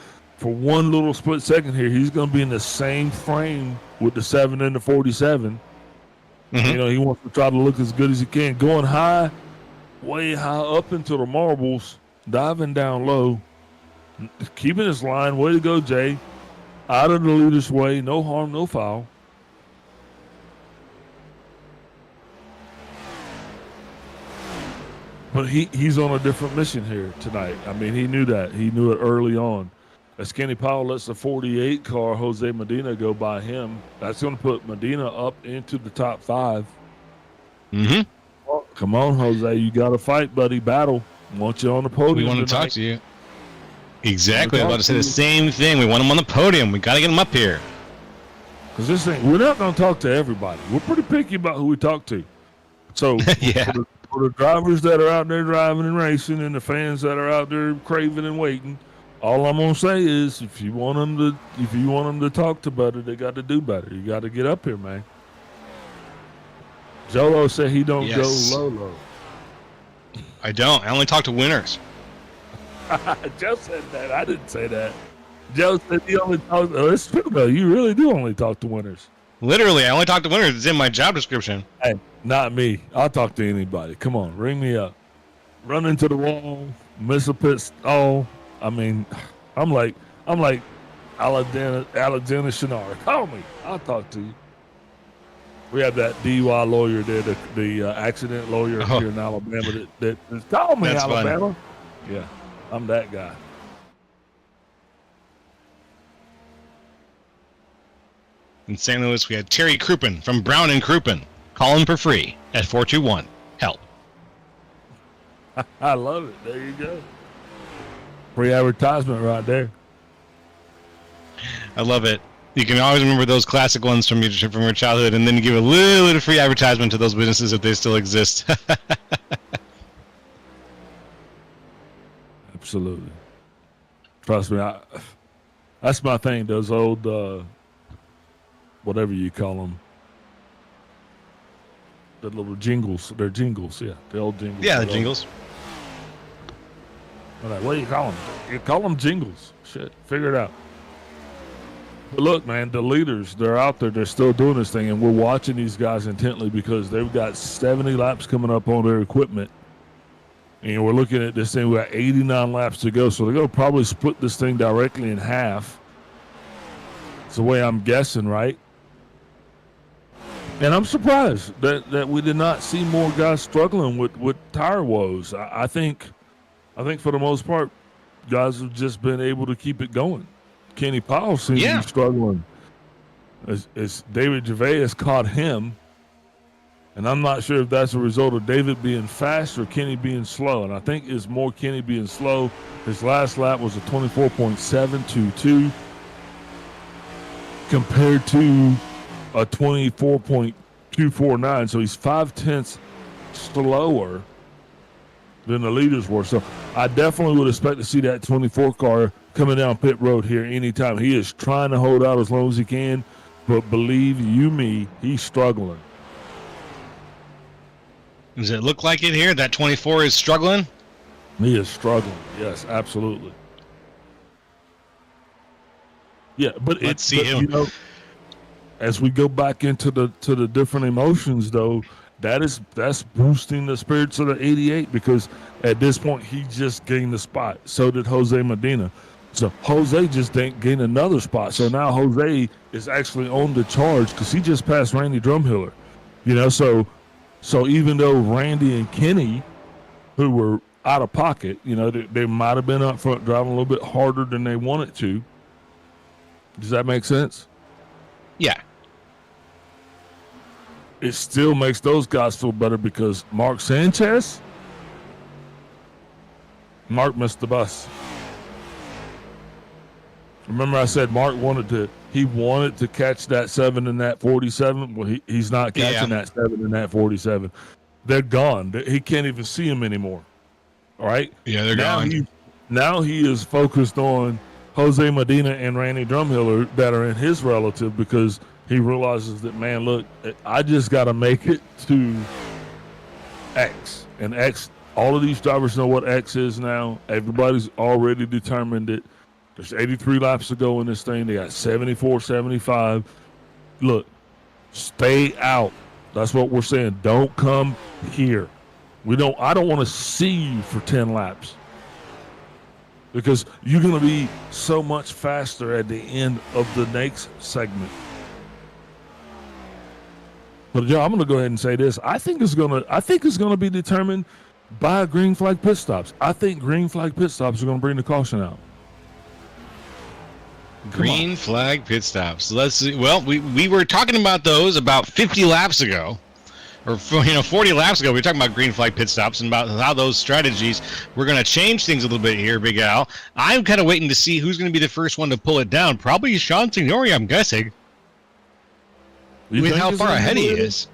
[SPEAKER 1] little split second here, he's going to be in the same frame with the 7 and the 47.
[SPEAKER 4] Mm-hmm.
[SPEAKER 1] You know, he wants to try to look as good as he can, going high, way high up into the marbles, diving down low, keeping his line. Way to go, Jay. Out of the leader's way, no harm, no foul. But he's on a different mission here tonight. I mean, he knew that. He knew it early on. As Kenny Powell lets the 48 car, Jose Medina, go by him, that's going to put Medina up into the top 5.
[SPEAKER 4] Mm-hmm.
[SPEAKER 1] Well, come on, Jose. You got to fight, buddy. Battle. Want you on the podium.
[SPEAKER 4] We want to
[SPEAKER 1] tonight.
[SPEAKER 4] talk to you. Exactly. I was about to say the same thing. We want him on the podium. We got to get him up here.
[SPEAKER 1] Because this thing, we're not going to talk to everybody. We're pretty picky about who we talk to. So
[SPEAKER 4] yeah.
[SPEAKER 1] For the drivers that are out there driving and racing and the fans that are out there craving and waiting, all I'm gonna say is if you want them to talk to better, they got to do better. You got to get up here, man. Jolo said he don't go low.
[SPEAKER 4] I don't. I only talk to winners.
[SPEAKER 1] Joe said that. I didn't say that. Joe said he only talks. Oh, it's true though. You really do only talk to winners.
[SPEAKER 4] Literally, I only talk to winners. It's in my job description.
[SPEAKER 1] Hey, not me. I'll talk to anybody. Come on, ring me up. Run into the wall, miss a pit stall. I mean, I'm like Alexander Shinara. Call me. I'll talk to you. We have that DUI lawyer there, the accident lawyer here in Alabama that call me. That's Alabama. Fun. Yeah, I'm that guy.
[SPEAKER 4] In St. Louis, we had Terry Crouppen from Brown and Crouppen. Call him for free at 421-HELP.
[SPEAKER 1] I love it. There you go. Free advertisement right there.
[SPEAKER 4] I love it. You can always remember those classic ones from your childhood, and then you give a little bit of free advertisement to those businesses if they still exist.
[SPEAKER 1] Absolutely. Trust me, that's my thing. Those old, whatever you call them, the little jingles. They're jingles, yeah. The old jingles.
[SPEAKER 4] Yeah, the jingles.
[SPEAKER 1] Like, what do you call them? You call them jingles. Shit, figure it out. But look, man, the leaders, they're out there. They're still doing this thing, and we're watching these guys intently because they've got 70 laps coming up on their equipment. And we're looking at this thing. We got 89 laps to go, so they're going to probably split this thing directly in half. It's the way I'm guessing, right? And I'm surprised that we did not see more guys struggling with tire woes. I think for the most part, guys have just been able to keep it going. Kenny Powell seems to be struggling. As David Gervais caught him, and I'm not sure if that's a result of David being fast or Kenny being slow. And I think it's more Kenny being slow. His last lap was a 24.722 compared to a 24.249. So he's 0.5 slower than the leaders were. So I definitely would expect to see that 24 car coming down pit road here anytime. He is trying to hold out as long as he can, but believe you me, he's struggling.
[SPEAKER 4] Does it look like it here? That 24 is struggling?
[SPEAKER 1] He is struggling. Yes, absolutely. Yeah, but
[SPEAKER 4] let's see him.
[SPEAKER 1] You know, as we go back into the different emotions, though, that's boosting the spirits of the 88 because at this point he just gained the spot. So did Jose Medina. So Jose just didn't gain another spot. So now Jose is actually on the charge because he just passed Randy Drumhiller. You know, so even though Randy and Kenny, who were out of pocket, you know, they might have been up front driving a little bit harder than they wanted to. Does that make sense?
[SPEAKER 4] Yeah.
[SPEAKER 1] It still makes those guys feel better because Mark Sanchez, Mark missed the bus. Remember I said Mark wanted to catch that 7 in that 47. Well, he's not catching that 7 in that 47. They're gone. He can't even see them anymore. All right.
[SPEAKER 4] Yeah, they're gone.
[SPEAKER 1] Now he is focused on Jose Medina and Randy Drumhiller that are in his relative, because he realizes that, man, look, I just got to make it to X. And X, all of these drivers know what X is now. Everybody's already determined it. There's 83 laps to go in this thing. They got 74, 75. Look, stay out. That's what we're saying. Don't come here. I don't want to see you for 10 laps, because you're going to be so much faster at the end of the next segment. But Joe, I'm going to go ahead and say this. I think it's going to be determined by green flag pit stops. I think green flag pit stops are going to bring the caution out.
[SPEAKER 4] Green flag pit stops. Let's see. Well, we were talking about those about 50 laps ago, or 40 laps ago. We were talking about green flag pit stops and about how those strategies were going to change things a little bit here, Big Al. I'm kind of waiting to see who's going to be the first one to pull it down. Probably Sean Signori, I'm guessing. With how far ahead he is.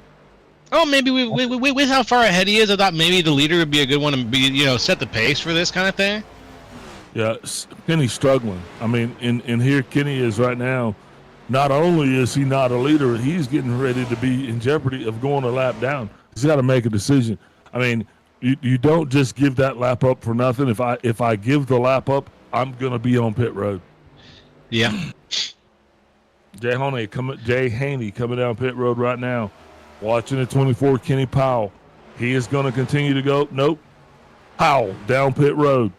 [SPEAKER 4] Oh, maybe with how far ahead he is, I thought maybe the leader would be a good one to be, set the pace for this kind of thing.
[SPEAKER 1] Yeah, Kenny's struggling. I mean, in here Kenny is right now. Not only is he not a leader, he's getting ready to be in jeopardy of going a lap down. He's got to make a decision. I mean, you don't just give that lap up for nothing. If I give the lap up, I'm gonna be on pit road.
[SPEAKER 4] Yeah.
[SPEAKER 1] Jay Haney coming down pit road right now, watching the 24 Kenny Powell. He is going to continue to go. Nope. Powell down pit road.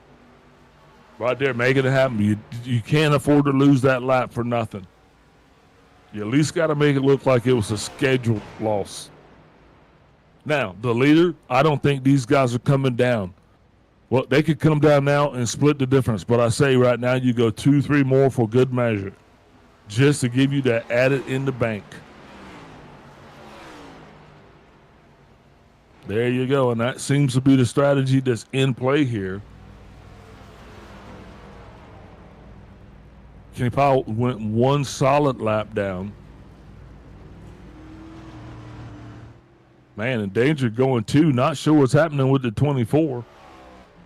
[SPEAKER 1] Right there, making it happen. You can't afford to lose that lap for nothing. You at least got to make it look like it was a scheduled loss. Now, the leader, I don't think these guys are coming down. Well, they could come down now and split the difference, but I say right now you go 2-3 more for good measure, just to give you that added in the bank. There you go, and that seems to be the strategy that's in play here. Kenny Powell went one solid lap down. Man, in danger going 2. Not sure what's happening with the 24.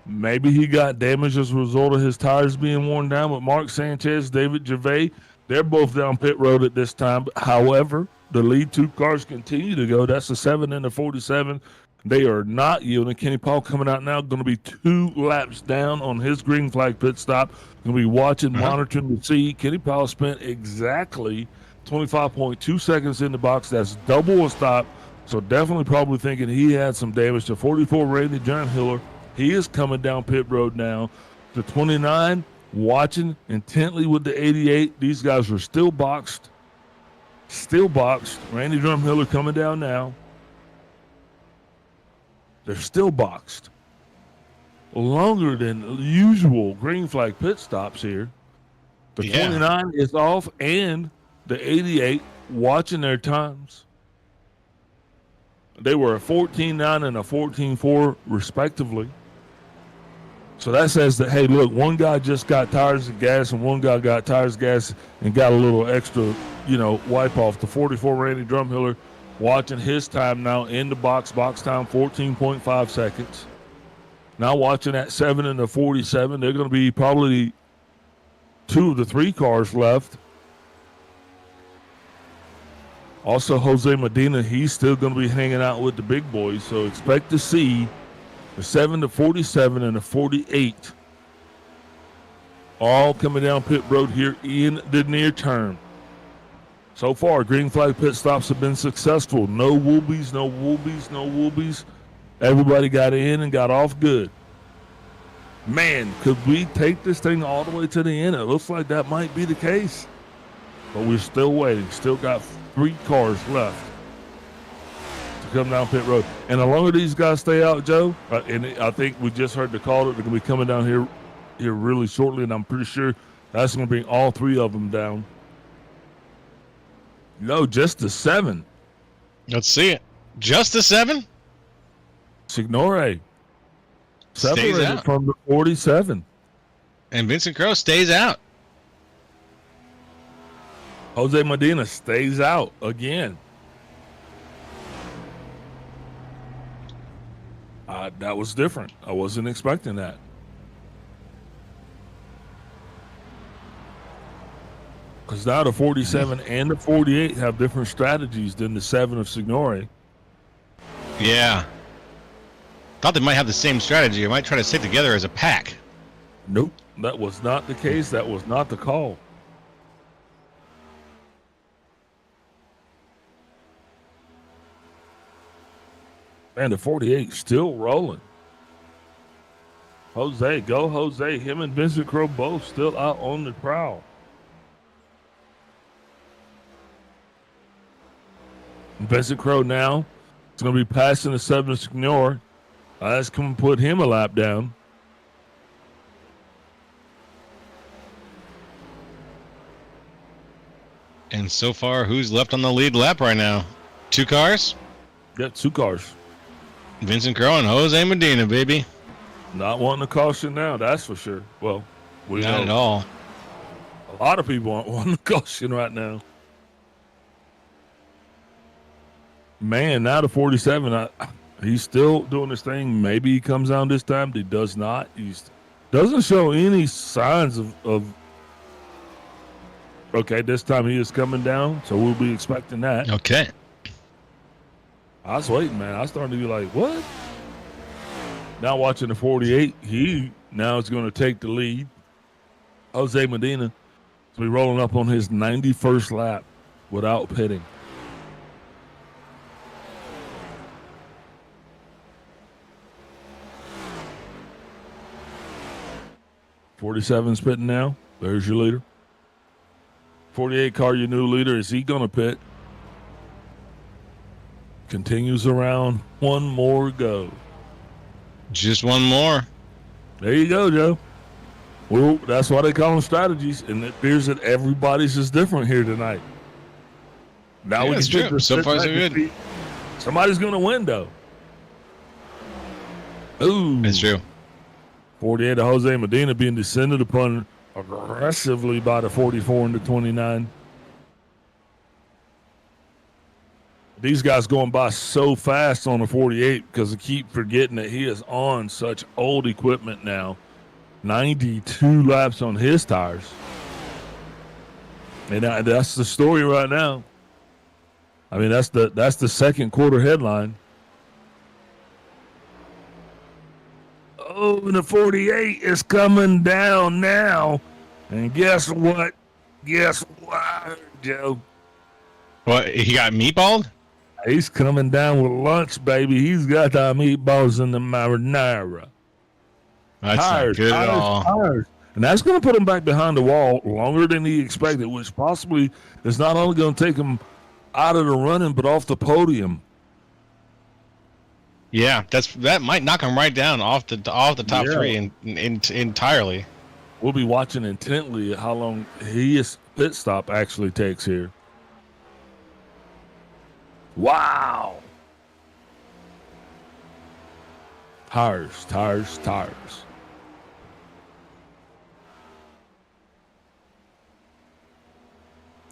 [SPEAKER 1] Maybe he got damaged as a result of his tires being worn down. But Mark Sanchez, David Gervais, they're both down pit road at this time. However, the lead 2 cars continue to go. That's the 7 and the 47. They are not yielding. Kenny Powell coming out now, going to be 2 laps down on his green flag pit stop. Going to be watching, monitoring to see. Kenny Powell spent exactly 25.2 seconds in the box. That's double a stop. So definitely probably thinking he had some damage to 44 Randy Drumhiller. He is coming down pit road now. The 29 watching intently with the 88. These guys are still boxed. Randy Drumhiller coming down now. They're still boxed. Longer than usual green flag pit stops here. The 29 is off, and the 88 watching their times. They were a 14.9 and a 14.4 respectively. So that says that, hey, look, one guy just got tires and gas, and one guy got tires, gas, and got a little extra, wipe off. The 44 Randy Drumhiller watching his time now in the box time 14.5 seconds. Now watching that 7 and the 47. They're going to be probably 2 of the 3 cars left. Also, Jose Medina, he's still going to be hanging out with the big boys. So expect to see the 7 to 47 and the 48 all coming down pit road here in the near term. So far, green flag pit stops have been successful. No whoobies. Everybody got in and got off good. Man, could we take this thing all the way to the end? It looks like that might be the case. But we're still waiting. Still got 3 cars left to come down pit road. And the longer these guys stay out, Joe, and I think we just heard the call that they're going to be coming down here really shortly, and I'm pretty sure that's going to bring all 3 of them down. No, just the 7.
[SPEAKER 4] Let's see it. Just the 7?
[SPEAKER 1] Signore separated from the 47.
[SPEAKER 4] And Vincent Crowe stays out.
[SPEAKER 1] Jose Medina stays out again. That was different. I wasn't expecting that. Because now the 47 and the 48 have different strategies than the 7 of Signore.
[SPEAKER 4] Yeah. Thought they might have the same strategy. They might try to stick together as a pack.
[SPEAKER 1] Nope, that was not the case. That was not the call. Man, the 48 still rolling. Jose, go Jose. Him and Vincent Crow both still out on the prowl. Vincent Crow now is going to be passing the 7 Signor. Let's come and put him a lap down.
[SPEAKER 4] And so far, who's left on the lead lap right now? 2 cars?
[SPEAKER 1] Yeah, 2 cars.
[SPEAKER 4] Vincent Crow and Jose Medina, baby.
[SPEAKER 1] Not wanting to caution now, that's for sure. Well, we
[SPEAKER 4] Not
[SPEAKER 1] know
[SPEAKER 4] at all.
[SPEAKER 1] a lot of people aren't wanting to caution right now. Man, now the 47, he's still doing his thing. Maybe he comes down this time. He does not. He doesn't show any signs of okay, this time he is coming down, so we'll be expecting that.
[SPEAKER 4] Okay.
[SPEAKER 1] I was waiting, man. I was starting to be like, what? Now watching the 48, he now is going to take the lead. Jose Medina will be rolling up on his 91st lap without pitting. '47's pitting now. There's your leader. 48 car, your new leader. Is he going to pit? Continues around. One more go.
[SPEAKER 4] Just one more.
[SPEAKER 1] There you go, Joe. Well, that's why they call them strategies, and it appears that everybody's is different here tonight. Now we
[SPEAKER 4] it's
[SPEAKER 1] can
[SPEAKER 4] true. So far, so good.
[SPEAKER 1] Somebody's going to win, though. Ooh.
[SPEAKER 4] It's true.
[SPEAKER 1] 48 of Jose Medina being descended upon aggressively by the 44 and the 29. These guys going by so fast on the 48 because they keep forgetting that he is on such old equipment now. 92 laps on his tires. And that's the story right now. I mean, that's the second quarter headline. Oh, and the 48 is coming down now. And guess what? Guess what, Joe?
[SPEAKER 4] What, he got meatballed?
[SPEAKER 1] He's coming down with lunch, baby. He's got the meatballs in the marinara.
[SPEAKER 4] That's not good at all.
[SPEAKER 1] Tires. And that's going to put him back behind the wall longer than he expected, which possibly is not only going to take him out of the running, but off the podium.
[SPEAKER 4] Yeah, that might knock him right down off the top three entirely.
[SPEAKER 1] We'll be watching intently how long his pit stop actually takes here. Wow. Tires.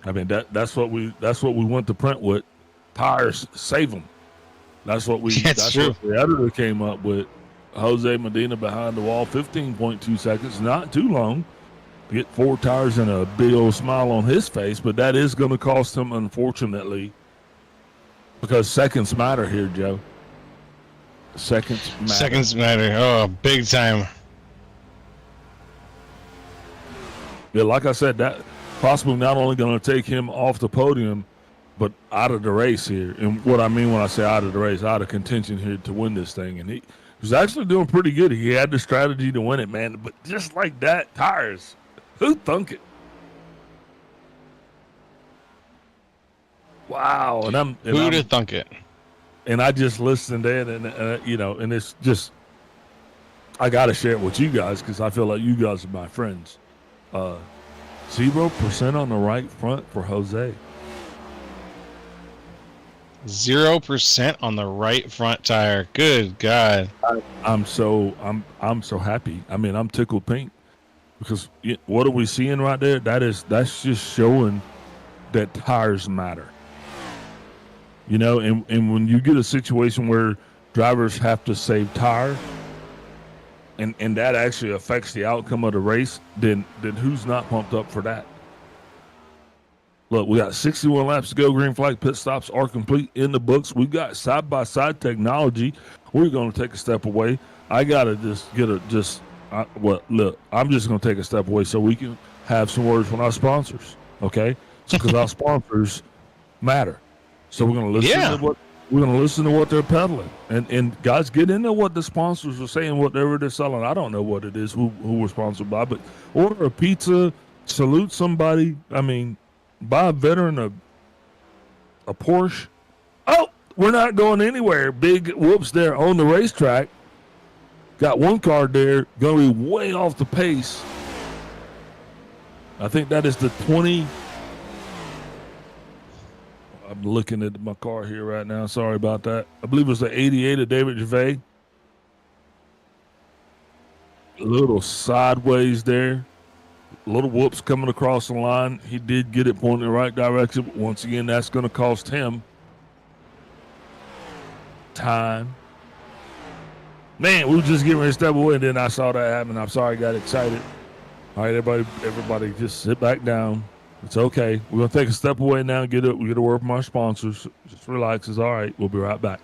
[SPEAKER 1] I mean that's what we went to print with. Tires save them. That's what what the editor came up with. Jose Medina behind the wall, 15.2 seconds, not too long. Get 4 tires and a big old smile on his face, but that is going to cost him, unfortunately, because seconds matter here, Joe. Seconds matter.
[SPEAKER 4] Oh, big time.
[SPEAKER 1] Yeah, like I said, that possibly not only going to take him off the podium, but out of the race here. And what I mean when I say out of the race, out of contention here to win this thing. And he was actually doing pretty good. He had the strategy to win it, man. But just like that, tires. Who thunk it? Wow.
[SPEAKER 4] Who'd have thunk it?
[SPEAKER 1] And I just listened in, and and it's just, I got to share it with you guys because I feel like you guys are my friends. 0% on the right front for Jose.
[SPEAKER 4] 0% on the right front tire. Good God.
[SPEAKER 1] I'm so happy. I mean, I'm tickled pink because what are we seeing right there? That's just showing that tires matter. You know, and when you get a situation where drivers have to save tire, and that actually affects the outcome of the race, then who's not pumped up for that? Look, we got 61 laps to go. Green flag pit stops are complete in the books. We've got side-by-side technology. We're going to take a step away. I got to look, I'm just going to take a step away so we can have some words from our sponsors, okay? Because our sponsors matter. So we're going to listen to what they're peddling. And guys, get into what the sponsors are saying, whatever they're selling. I don't know what it is, who we're sponsored by, but order a pizza, salute somebody. I mean, buy a veteran a Porsche. Oh, we're not going anywhere. Big whoops there on the racetrack. Got one car there, going to be way off the pace. I think that is the 20. I'm looking at my car here right now. Sorry about that. I believe it was the 88 of David Gervais. A little sideways there. Little whoops coming across the line. He did get it pointing in the right direction, but once again, that's going to cost him time. Man, we were just getting ready to step away, and then I saw that happen. I'm sorry, I got excited. All right, everybody just sit back down. It's okay. We're going to take a step away now and get a word from our sponsors. Just relax. It's all right. We'll be right back.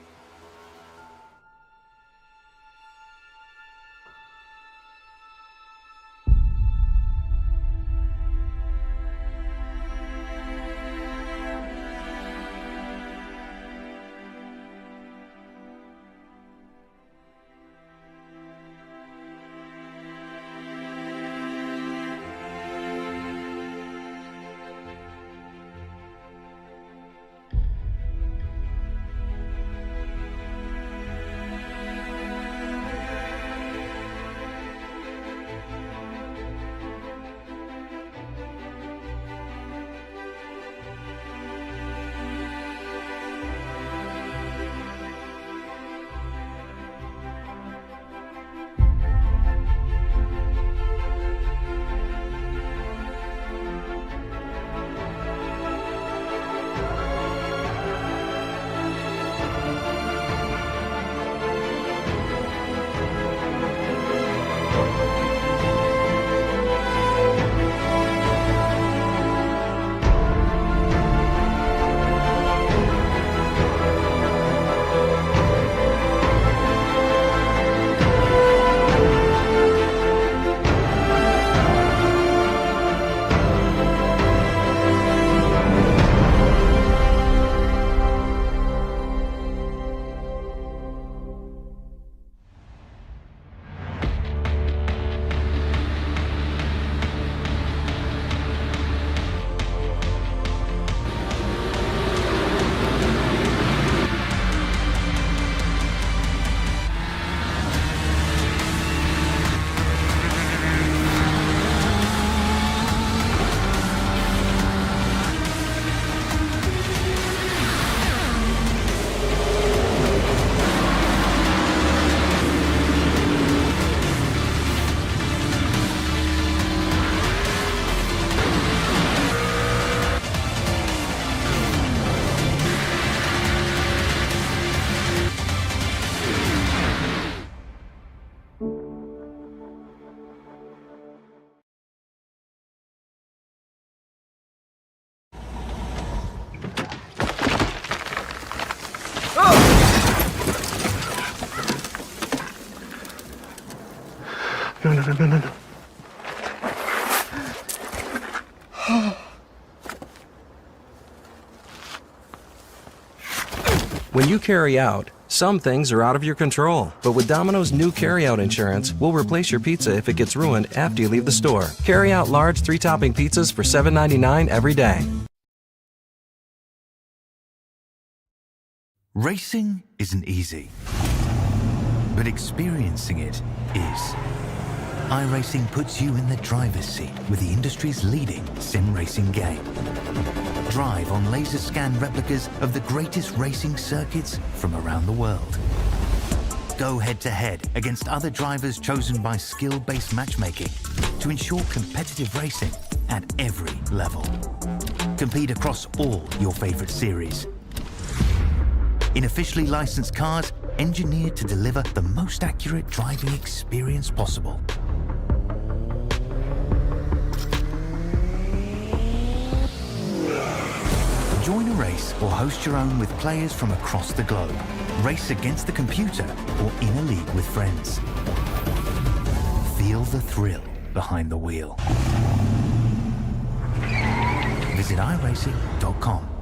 [SPEAKER 2] No. When you carry out, some things are out of your control. But with Domino's new carry-out insurance, we'll replace your pizza if it gets ruined after you leave the store. Carry out large 3-topping pizzas for $7.99 every day.
[SPEAKER 3] Racing isn't easy, but experiencing it is. iRacing puts you in the driver's seat with the industry's leading sim racing game. Drive on laser scan replicas of the greatest racing circuits from around the world. Go head-to-head against other drivers chosen by skill-based matchmaking to ensure competitive racing at every level. Compete across all your favorite series. In officially licensed cars, engineered to deliver the most accurate driving experience possible. Join a race or host your own with players from across the globe. Race against the computer or in a league with friends. Feel the thrill behind the wheel. Visit iRacing.com.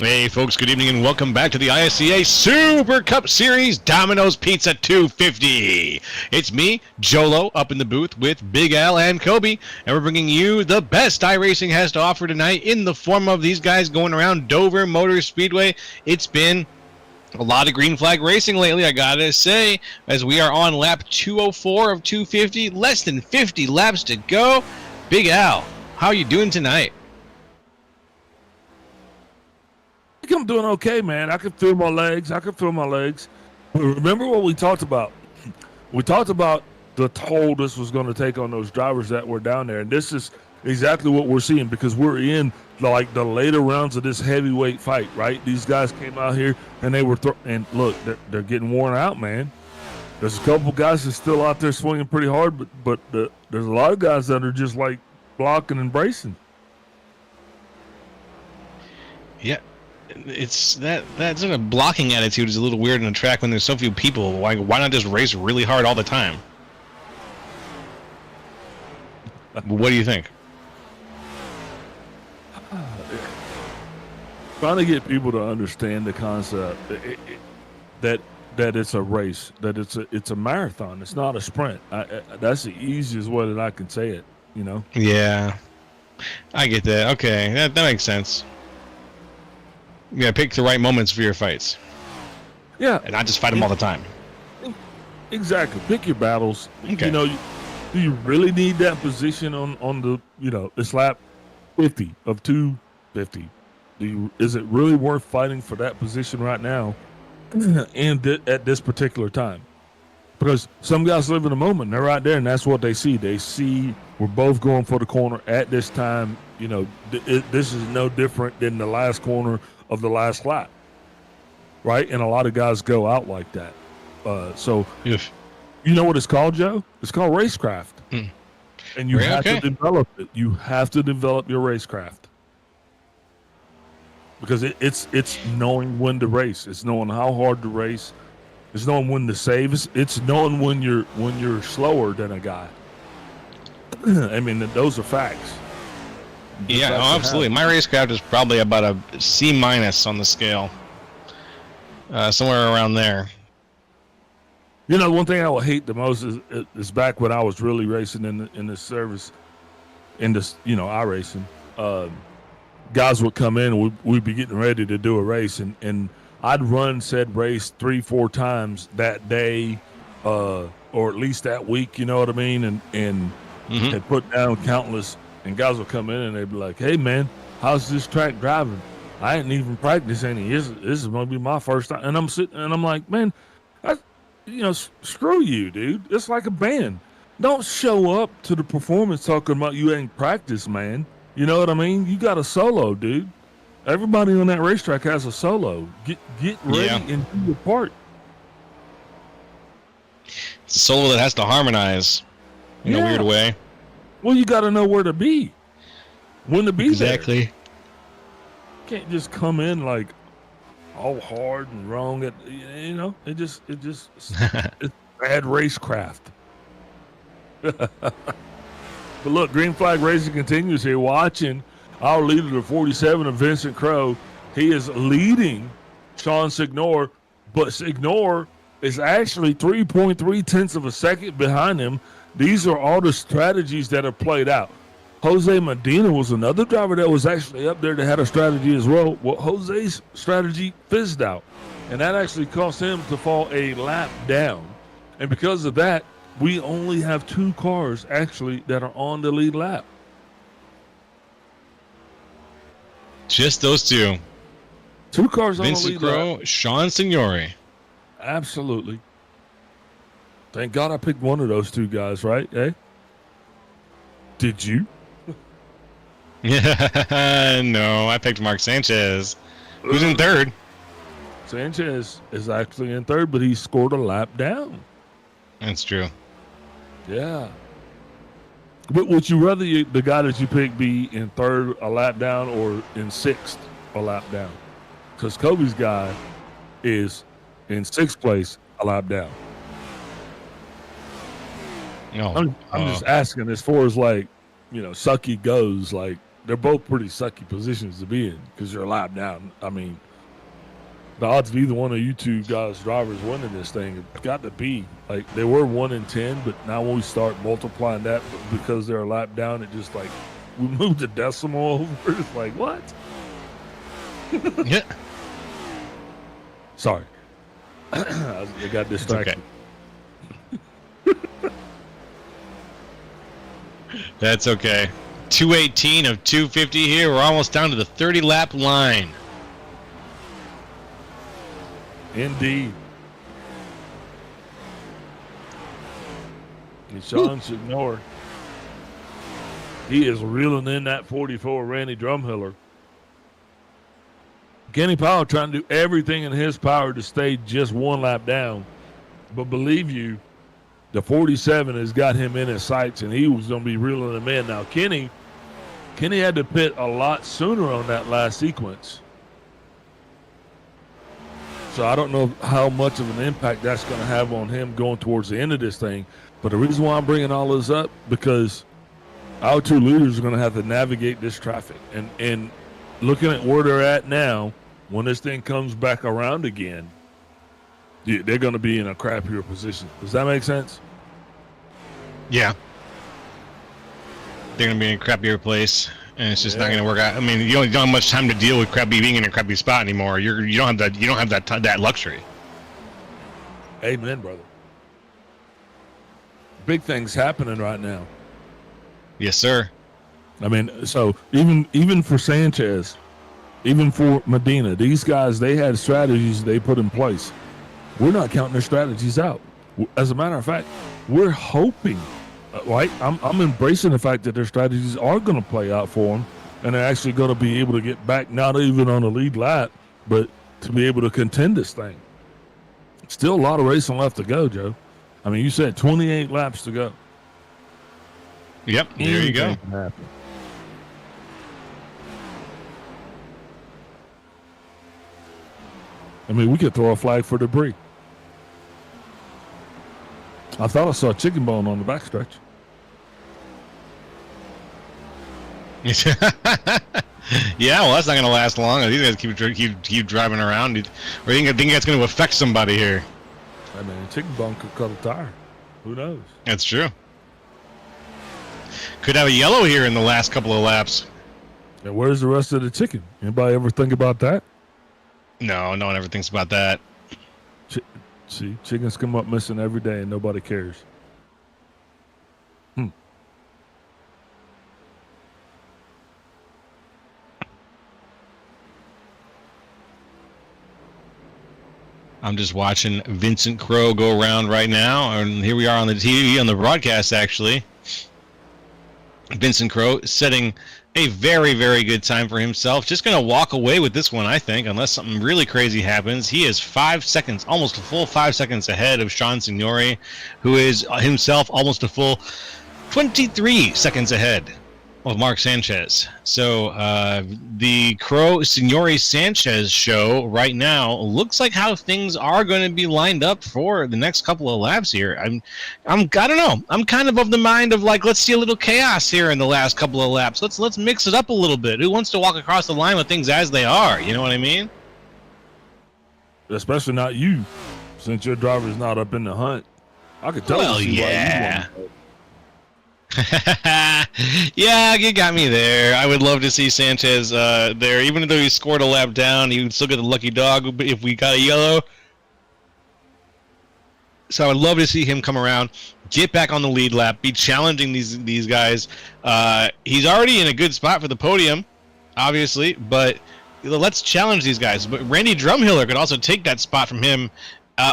[SPEAKER 4] Hey folks, good evening and welcome back to the ISCA Super Cup Series Domino's Pizza 250. It's me, Jolo, up in the booth with Big Al and Kobe, and we're bringing you the best iRacing has to offer tonight in the form of these guys going around Dover Motor Speedway. It's been a lot of green flag racing lately, I gotta say, as we are on lap 204 of 250, less than 50 laps to go. Big Al, how are you doing tonight?
[SPEAKER 1] I think I'm doing okay, man. I can feel my legs. But remember what we talked about? We talked about the toll this was going to take on those drivers that were down there. And this is exactly what we're seeing because we're in like the later rounds of this heavyweight fight, right? These guys came out here and they were and look, they're getting worn out, man. There's a couple guys that's still out there swinging pretty hard, but there's a lot of guys that are just like blocking and bracing.
[SPEAKER 4] Yeah. It's that sort of blocking attitude is a little weird on a track when there's so few people. Why not just race really hard all the time? What do you think?
[SPEAKER 1] Trying to get people to understand the concept that it's a race, that it's a marathon. It's not a sprint. That's the easiest way that I can say it. You know?
[SPEAKER 4] Yeah, I get that. Okay, that makes sense. You gotta pick the right moments for your fights.
[SPEAKER 1] Yeah.
[SPEAKER 4] And not just fight them all the time.
[SPEAKER 1] Exactly. Pick your battles.
[SPEAKER 4] Okay.
[SPEAKER 1] You know, do you really need that position on the, it's lap 50 of 250? Is it really worth fighting for that position right now and at this particular time? Because some guys live in the moment. And they're right there, and that's what they see. They see we're both going for the corner at this time. You know, this is no different than the last corner of the last lap, right? And a lot of guys go out like that. So
[SPEAKER 4] If
[SPEAKER 1] you know what it's called, Joe? It's called racecraft. And you have to develop it. You have to develop your racecraft. Because it's knowing when to race. It's knowing how hard to race. It's knowing when to save. It's knowing when you're slower than a guy. I mean, those are facts.
[SPEAKER 4] Yeah, absolutely. My racecraft is probably about a C- on the scale, somewhere around there.
[SPEAKER 1] You know, one thing I would hate the most is back when I was really racing in this service, in this iRacing. Guys would come in, and we'd be getting ready to do a race, and I'd run said race 3-4 times that day, or at least that week. You know what I mean? And had put down countless. And guys will come in and they'd be like, "Hey man, how's this track driving? I ain't even practiced any. This is gonna be my first time." And I'm sitting and I'm like, "Man, screw you, dude. It's like a band. Don't show up to the performance talking about you ain't practiced, man. You know what I mean? You got a solo, dude. Everybody on that racetrack has a solo. Get ready and do your part.
[SPEAKER 4] It's a solo that has to harmonize in a weird way.
[SPEAKER 1] Well, you got to know where to be, when to be
[SPEAKER 4] exactly.
[SPEAKER 1] there. Can't just come in like all hard and wrong. It just it's bad racecraft. But look, green flag racing continues here. Watching our leader, the 47 of Vincent Crow. He is leading Sean Signor, but Signor is actually 3.3 tenths of a second behind him. These are all the strategies that are played out. Jose Medina was another driver that was actually up there that had a strategy as well. Well, Jose's strategy fizzed out, and that actually cost him to fall a lap down. And because of that, we only have 2 cars actually that are on the lead lap.
[SPEAKER 4] Just those 2.
[SPEAKER 1] 2 cars on the
[SPEAKER 4] Vincent
[SPEAKER 1] lead
[SPEAKER 4] Crowe,
[SPEAKER 1] lap.
[SPEAKER 4] Sean Signori.
[SPEAKER 1] Absolutely. Thank God I picked one of those 2 guys, right? Eh? Did you?
[SPEAKER 4] No, I picked Mark Sanchez, who's in 3rd.
[SPEAKER 1] Sanchez is actually in 3rd, but he scored a lap down.
[SPEAKER 4] That's true.
[SPEAKER 1] Yeah. But would you rather the guy that you pick be in 3rd a lap down or in 6th a lap down? Because Kobe's guy is in 6th place a lap down.
[SPEAKER 4] No,
[SPEAKER 1] I'm just asking as far as like, sucky goes. Like they're both pretty sucky positions to be in because you're a lap down. I mean, the odds of either one of you 2 guys drivers winning this thing have got to be like they were 1 in 10, but now when we start multiplying that because they're a lap down, it just like we moved the decimal over. It's like what?
[SPEAKER 4] Yeah.
[SPEAKER 1] Sorry, I got distracted.
[SPEAKER 4] Okay. That's okay. 218 of 250 here. We're almost down to the 30 lap line.
[SPEAKER 1] Indeed. And Sean Signor, he is reeling in that 44 Randy Drumhiller. Kenny Powell trying to do everything in his power to stay just 1 lap down. But believe you, the 47 has got him in his sights, and he was going to be reeling him in. Now, Kenny had to pit a lot sooner on that last sequence. So I don't know how much of an impact that's going to have on him going towards the end of this thing. But the reason why I'm bringing all this up, because our 2 leaders are going to have to navigate this traffic. And looking at where they're at now, when this thing comes back around again, they're going to be in a crappier position. Does that make sense?
[SPEAKER 4] Yeah. They're going to be in a crappier place. And it's just not going to work out. I mean, you don't have much time to deal with being in a crappy spot anymore. You don't have that luxury.
[SPEAKER 1] Amen, brother. Big things happening right now.
[SPEAKER 4] Yes, sir.
[SPEAKER 1] I mean, so even for Sanchez, even for Medina, these guys, they had strategies they put in place. We're not counting their strategies out. As a matter of fact, we're hoping. Right, I'm embracing the fact that their strategies are going to play out for them, and they're actually going to be able to get back, not even on the lead lap, but to be able to contend this thing. Still a lot of racing left to go, Joe. I mean, you said 28 laps to go.
[SPEAKER 4] Yep, there you go.
[SPEAKER 1] I mean, we could throw a flag for debris. I thought I saw a chicken bone on the backstretch.
[SPEAKER 4] Yeah, well, that's not going to last long. These guys keep driving around. Or you think that's going to affect somebody here?
[SPEAKER 1] I mean, a chicken bone could cut a tire. Who knows?
[SPEAKER 4] That's true. Could have a yellow here in the last couple of laps.
[SPEAKER 1] And where's the rest of the chicken? Anybody ever think about that?
[SPEAKER 4] No one ever thinks about that.
[SPEAKER 1] See, chickens come up missing every day and nobody cares.
[SPEAKER 4] I'm just watching Vincent Crowe go around right now, and here we are on the TV, on the broadcast, actually. Vincent Crowe setting a very, very good time for himself. Just going to walk away with this one, I think, unless something really crazy happens. He is 5 seconds, almost a full 5 seconds ahead of Sean Signori, who is himself almost a full 23 seconds ahead of Mark Sanchez. So the Crowe Signori Sanchez show right now looks like how things are going to be lined up for the next couple of laps here. I don't know. I'm kind of the mind of like, let's see a little chaos here in the last couple of laps. Let's mix it up a little bit. Who wants to walk across the line with things as they are? You know what I mean?
[SPEAKER 1] Especially not you, since your driver's not up in the hunt. I could tell
[SPEAKER 4] Well,
[SPEAKER 1] you
[SPEAKER 4] yeah. Yeah, you got me there. I would love to see Sanchez there. Even though he scored a lap down, he would still get the lucky dog if we got a yellow. So I would love to see him come around, get back on the lead lap, be challenging these guys. He's already in a good spot for the podium, obviously, but let's challenge these guys. But Randy Drumhiller could also take that spot from him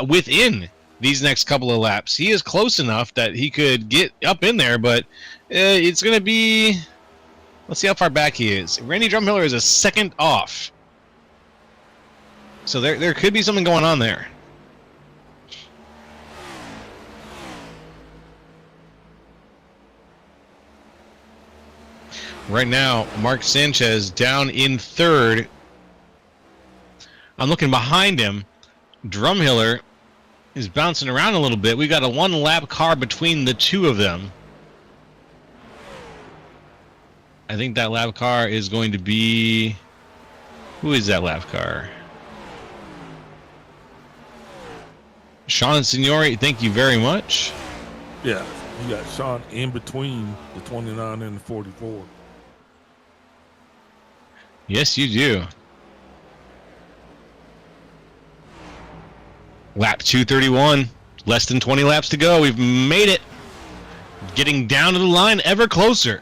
[SPEAKER 4] within these next couple of laps. He is close enough that he could get up in there, but it's going to be... Let's see how far back he is. Randy Drumhiller is a second off. So there could be something going on there. Right now, Mark Sanchez down in third. I'm looking behind him. Drumhiller is bouncing around a little bit. We got a one-lap car between the two of them. I think that lap car is going to be... Who is that lap car? Sean Signori, thank you very much.
[SPEAKER 1] Yeah, you got Sean in between the 29 and the 44.
[SPEAKER 4] Yes, you do. Lap 231. Less than 20 laps to go. We've made it. Getting down to the line ever closer.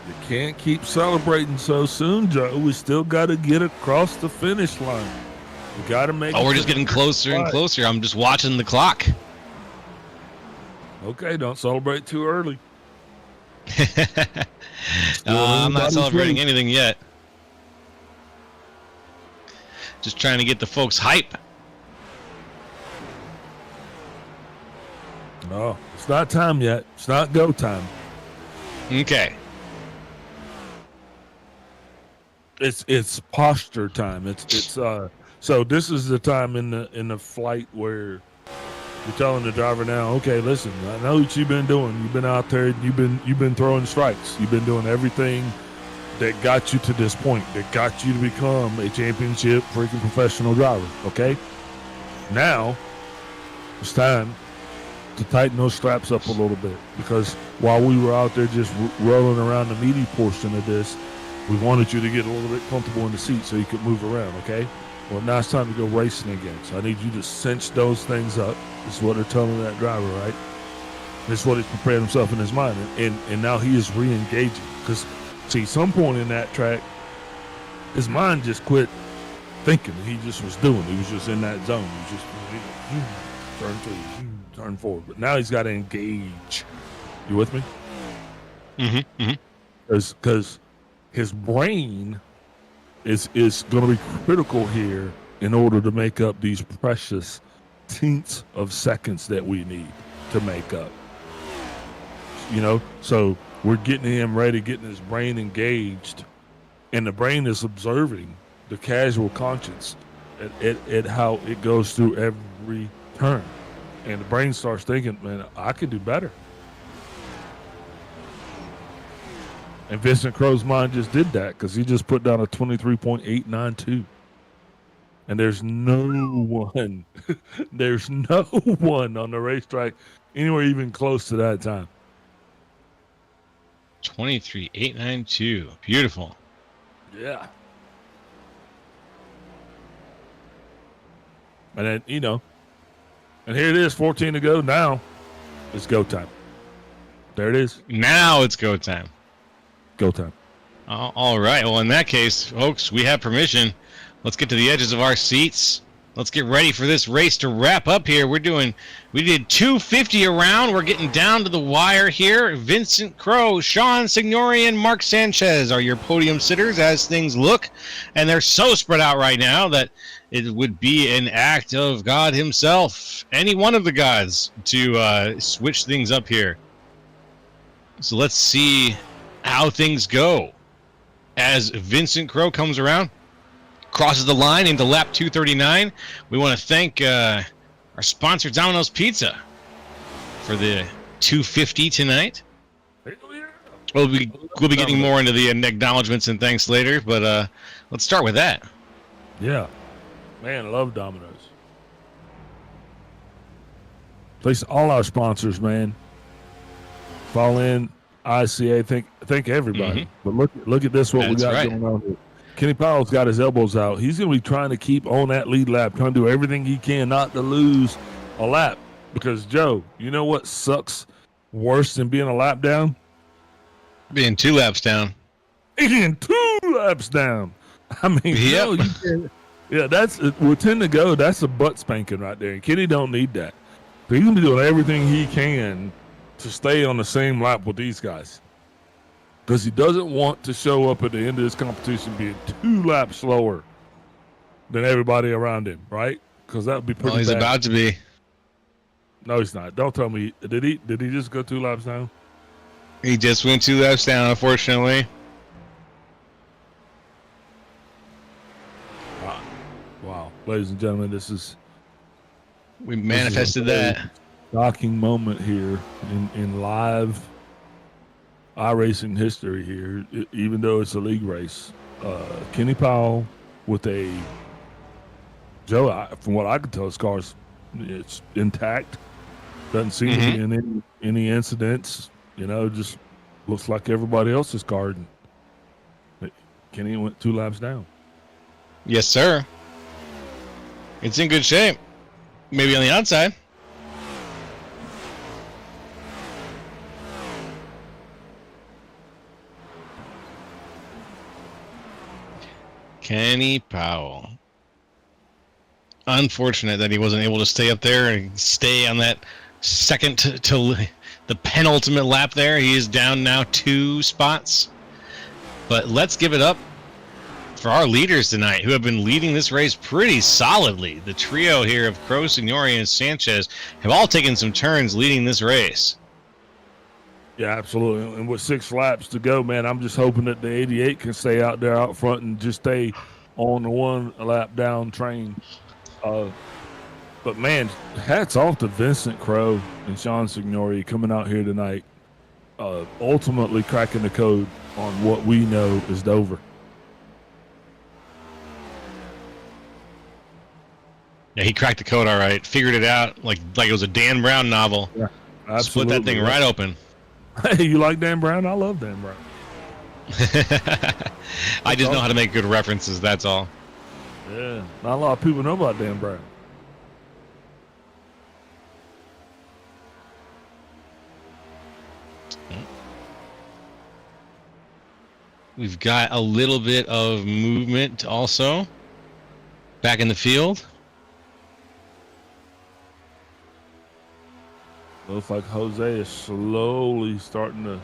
[SPEAKER 1] You can't keep celebrating so soon, Joe. We still got to get across the finish line. We got to make.
[SPEAKER 4] Oh, we're just getting closer and closer. I'm just watching the clock.
[SPEAKER 1] Okay, don't celebrate too early.
[SPEAKER 4] I'm not celebrating anything yet. Just trying to get the folks hype.
[SPEAKER 1] No, it's not time yet. It's not go time.
[SPEAKER 4] Okay.
[SPEAKER 1] It's posture time. It's so this is the time in the flight where you're telling the driver now, okay, listen, I know what you've been doing. You've been out there, you've been throwing strikes. You've been doing everything that got you to this point, that got you to become a championship freaking professional driver, okay? Now, it's time to tighten those straps up a little bit, because while we were out there just rolling around the meaty portion of this, we wanted you to get a little bit comfortable in the seat so you could move around, okay? Well, now it's time to go racing again. So I need you to cinch those things up. This is what they're telling that driver, right? This is what he's prepared himself in his mind. And now he is re-engaging. Because, see, some point in that track, his mind just quit thinking. He just was doing. He was just in that zone. He was just, turn three, turn forward. But now he's got to engage. You with me?
[SPEAKER 4] Mm-hmm. Mm-hmm.
[SPEAKER 1] Because his brain is going to be critical here in order to make up these precious tenths of seconds that we need to make up. You know, so we're getting him ready, getting his brain engaged, and the brain is observing the casual conscience at how it goes through every turn. And the brain starts thinking, man, I could do better. And Vincent Crow's mind just did that because he just put down a 23.892. And there's no one, on the racetrack anywhere even close to that time.
[SPEAKER 4] 23.892. Beautiful.
[SPEAKER 1] Yeah. And then, you know, and here it is, 14 to go. Now it's go time. There it is.
[SPEAKER 4] Now it's go time.
[SPEAKER 1] Go time.
[SPEAKER 4] All right. Well, in that case, folks, we have permission. Let's get to the edges of our seats. Let's get ready for this race to wrap up here. We did 250 around. We're getting down to the wire here. Vincent Crow, Sean Signori, and Mark Sanchez are your podium sitters as things look. And they're so spread out right now that it would be an act of God himself, any one of the gods, to switch things up here. So let's see how things go as Vincent Crow comes around, crosses the line into lap 239. We want to thank our sponsor, Domino's Pizza, for the 250 tonight. We'll be getting more into the acknowledgments and thanks later, but let's start with that.
[SPEAKER 1] Yeah. Man, I love Domino's. Place all our sponsors, man. Fall in, ICA, thank everybody. But look at this, what we
[SPEAKER 4] That's
[SPEAKER 1] got
[SPEAKER 4] right.
[SPEAKER 1] going on here. Kenny Powell's got his elbows out. He's going to be trying to keep on that lead lap, trying to do everything he can not to lose a lap. Because, Joe, you know what sucks worse than being a lap down?
[SPEAKER 4] Being 2 laps down.
[SPEAKER 1] Being 2 laps down. I mean,
[SPEAKER 4] Yep.
[SPEAKER 1] no, you can't. Yeah, with 10 to go, that's a butt spanking right there. And Kenny don't need that. So he's going to be doing everything he can to stay on the same lap with these guys. Because he doesn't want to show up at the end of this competition being 2 laps slower than everybody around him, right? Because that would be pretty
[SPEAKER 4] Well, he's
[SPEAKER 1] bad.
[SPEAKER 4] about to be.
[SPEAKER 1] No, he's not. Don't tell me. Did he just go 2 laps down?
[SPEAKER 4] He just went 2 laps down, unfortunately.
[SPEAKER 1] Wow. Ladies and gentlemen,
[SPEAKER 4] We manifested that.
[SPEAKER 1] shocking moment here in live iRacing history here, even though it's a league race. Kenny Powell with a Joe, from what I can tell, his car's it's intact. Doesn't seem to be in any incidents. Just looks like everybody else's car. Kenny went 2 laps down.
[SPEAKER 4] Yes, sir. It's in good shape. Maybe on the outside. Kenny Powell. Unfortunate that he wasn't able to stay up there and stay on that second to the penultimate lap there. He is down now 2 spots. But let's give it up for our leaders tonight, who have been leading this race pretty solidly. The trio here of Crow, Signori, and Sanchez have all taken some turns leading this race.
[SPEAKER 1] Yeah, absolutely. And with 6 laps to go, man, I'm just hoping that the 88 can stay out there out front and just stay on the 1 lap down train. But, man, hats off to Vincent Crow and Sean Signori coming out here tonight, ultimately cracking the code on what we know is Dover.
[SPEAKER 4] Yeah, he cracked the code all right. Figured it out like it was a Dan Brown novel.
[SPEAKER 1] Yeah, absolutely.
[SPEAKER 4] Split that thing right open.
[SPEAKER 1] Hey, you like Dan Brown? I love Dan Brown.
[SPEAKER 4] I just know how to make good references, that's all.
[SPEAKER 1] Yeah, not a lot of people know about Dan Brown.
[SPEAKER 4] We've got a little bit of movement also back in the field.
[SPEAKER 1] Looks like Jose is slowly starting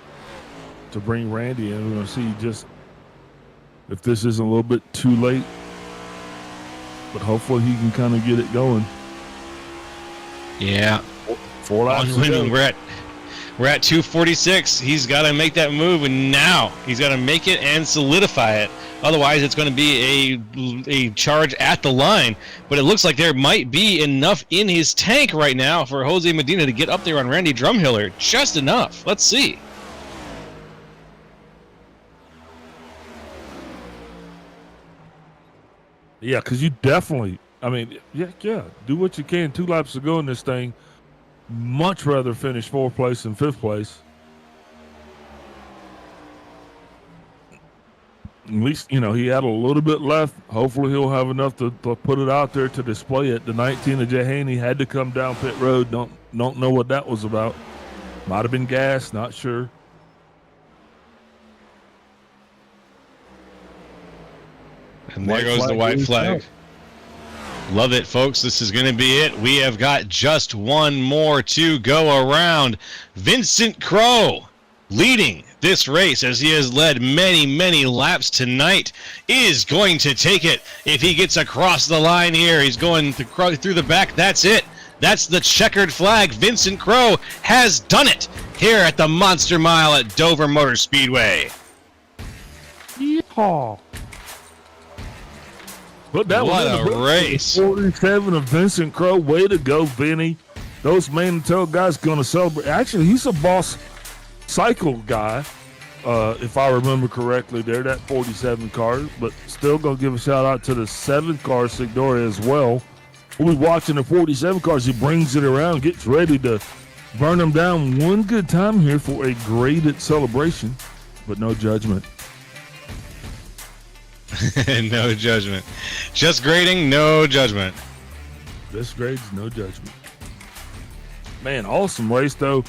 [SPEAKER 1] to bring Randy in. We're going to see just if this isn't a little bit too late, but hopefully he can kind of get it going.
[SPEAKER 4] Yeah.
[SPEAKER 1] 4 laps to go.
[SPEAKER 4] We're at 246. He's got to make that move, and now he's got to make it and solidify it. Otherwise, it's going to be a charge at the line. But it looks like there might be enough in his tank right now for Jose Medina to get up there on Randy Drumhiller. Just enough. Let's see.
[SPEAKER 1] Yeah, because you definitely, do what you can. 2 laps to go in this thing. Much rather finish 4th place than 5th place. At least, he had a little bit left. Hopefully he'll have enough to put it out there to display it. The 19 of Jay Haney had to come down pit road. Don't know what that was about. Might have been gas, not sure.
[SPEAKER 4] And there goes the white flag. Love it, folks. This is going to be it. We have got just one more to go around. Vincent Crow, leading this race as he has led many, many laps tonight, is going to take it. If he gets across the line here, he's going through the back. That's it. That's the checkered flag. Vincent Crow has done it here at the Monster Mile at Dover Motor Speedway.
[SPEAKER 1] Yeehaw. But that
[SPEAKER 4] What
[SPEAKER 1] was
[SPEAKER 4] a race.
[SPEAKER 1] 47 of Vincent Crow. Way to go, Vinny. Those main and tail guys going to celebrate. Actually, he's a boss cycle guy, if I remember correctly there, that 47 car. But still going to give a shout out to the 7 car, Signoria, as well. We'll be watching the 47 cars. He brings it around, gets ready to burn them down one good time here for a graded celebration, but no judgment.
[SPEAKER 4] No judgment. Just grading, no judgment.
[SPEAKER 1] Just grades, no judgment. Man, awesome race, though.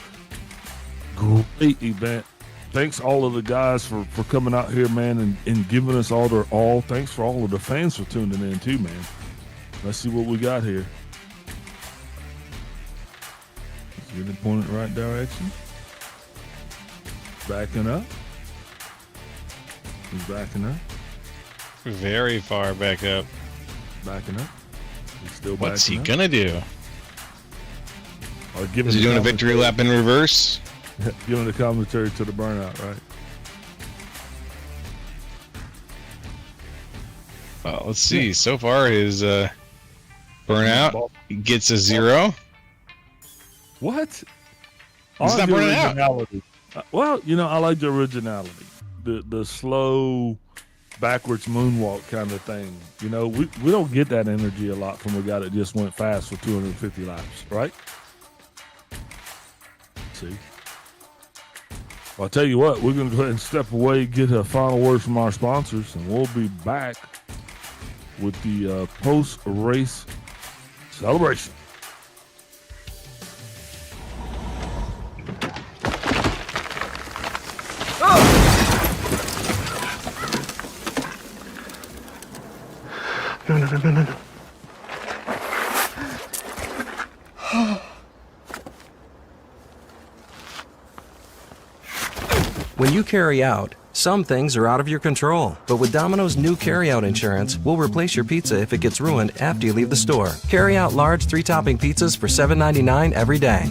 [SPEAKER 1] Great event. Thanks all of the guys for coming out here, man, and giving us all their all. Thanks for all of the fans for tuning in, too, man. Let's see what we got here. Let's get it pointed in the right direction. Backing up. He's backing up.
[SPEAKER 4] Very far back up.
[SPEAKER 1] Backing up. He's still backing up.
[SPEAKER 4] What's he gonna do?
[SPEAKER 1] Is
[SPEAKER 4] he doing a victory lap in reverse?
[SPEAKER 1] Giving the commentary to the burnout, right?
[SPEAKER 4] Well, let's see. So far, his burnout gets a 0.
[SPEAKER 1] What?
[SPEAKER 4] He's not burning out.
[SPEAKER 1] Well, I like the originality. The slow, backwards moonwalk kind of thing. We don't get that energy a lot from a guy that just went fast for 250 laps, right? See? Well, I'll tell you what, we're going to go ahead and step away, get a final word from our sponsors, and we'll be back with the post-race celebration.
[SPEAKER 9] No.
[SPEAKER 2] When you carry out, some things are out of your control. But with Domino's new carry-out insurance, we'll replace your pizza if it gets ruined after you leave the store. Carry out large 3-topping pizzas for $7.99 every day.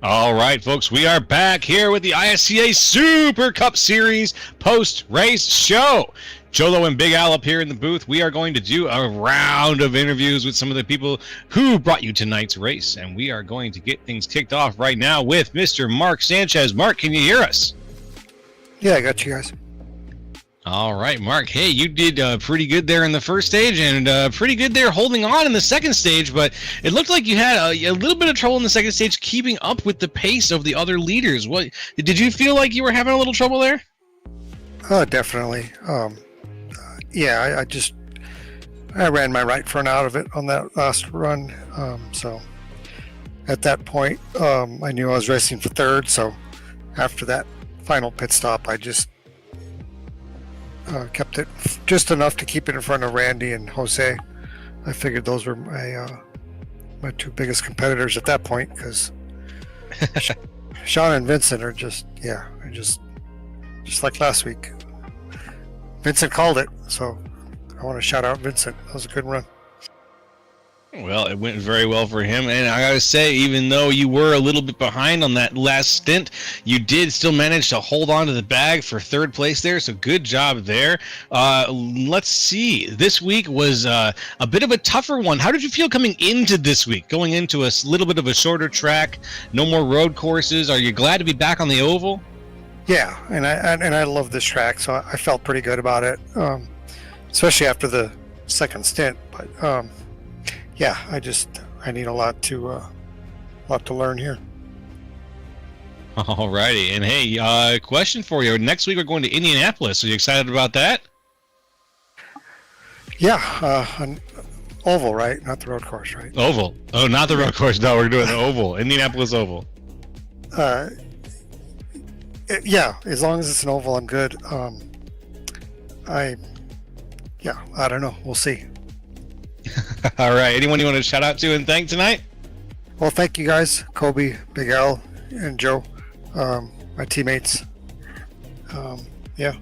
[SPEAKER 4] All right, folks, we are back here with the ISCA Super Cup Series post-race show. Cholo and Big Al up here in the booth. We are going to do a round of interviews with some of the people who brought you tonight's race, and we are going to get things kicked off right now with Mr. Mark Sanchez. Mark, can you hear us?
[SPEAKER 9] Yeah, I got you guys.
[SPEAKER 4] All right, Mark. Hey, you did pretty good there in the first stage and pretty good there holding on in the second stage, but it looked like you had a little bit of trouble in the second stage keeping up with the pace of the other leaders. What did you feel like you were having a little trouble there?
[SPEAKER 9] Definitely. Yeah, I ran my right front out of it on that last run. So at that point, I knew I was racing for third. So after that final pit stop, I just kept it just enough to keep it in front of Randy and Jose. I figured those were my two biggest competitors at that point, because Sean and Vincent are just like last week. Vincent called it, so I want to shout out Vincent. That was a good run.
[SPEAKER 4] Well, it went very well for him, and I gotta say, even though you were a little bit behind on that last stint, you did still manage to hold on to the bag for third place there, so good job there. Let's see. This week was a bit of a tougher one. How did you feel coming into this week, going into a little bit of a shorter track, no more road courses? Are you glad to be back on the oval?
[SPEAKER 9] Yeah, and I love this track, so I felt pretty good about it, especially after the second stint. But yeah, I need a lot to learn here.
[SPEAKER 4] Alrighty, and hey, question for you. Next week we're going to Indianapolis. Are you excited about that?
[SPEAKER 9] Yeah, an oval, right? Not the road course, right?
[SPEAKER 4] Oval. Oh, not the road course. No, we're doing the oval. Indianapolis Oval.
[SPEAKER 9] Yeah, as long as it's an oval, I'm good. I don't know. We'll see.
[SPEAKER 4] All right. Anyone you want to shout out to and thank tonight?
[SPEAKER 9] Well, thank you guys, Kobe, Big Al, and Joe, my teammates.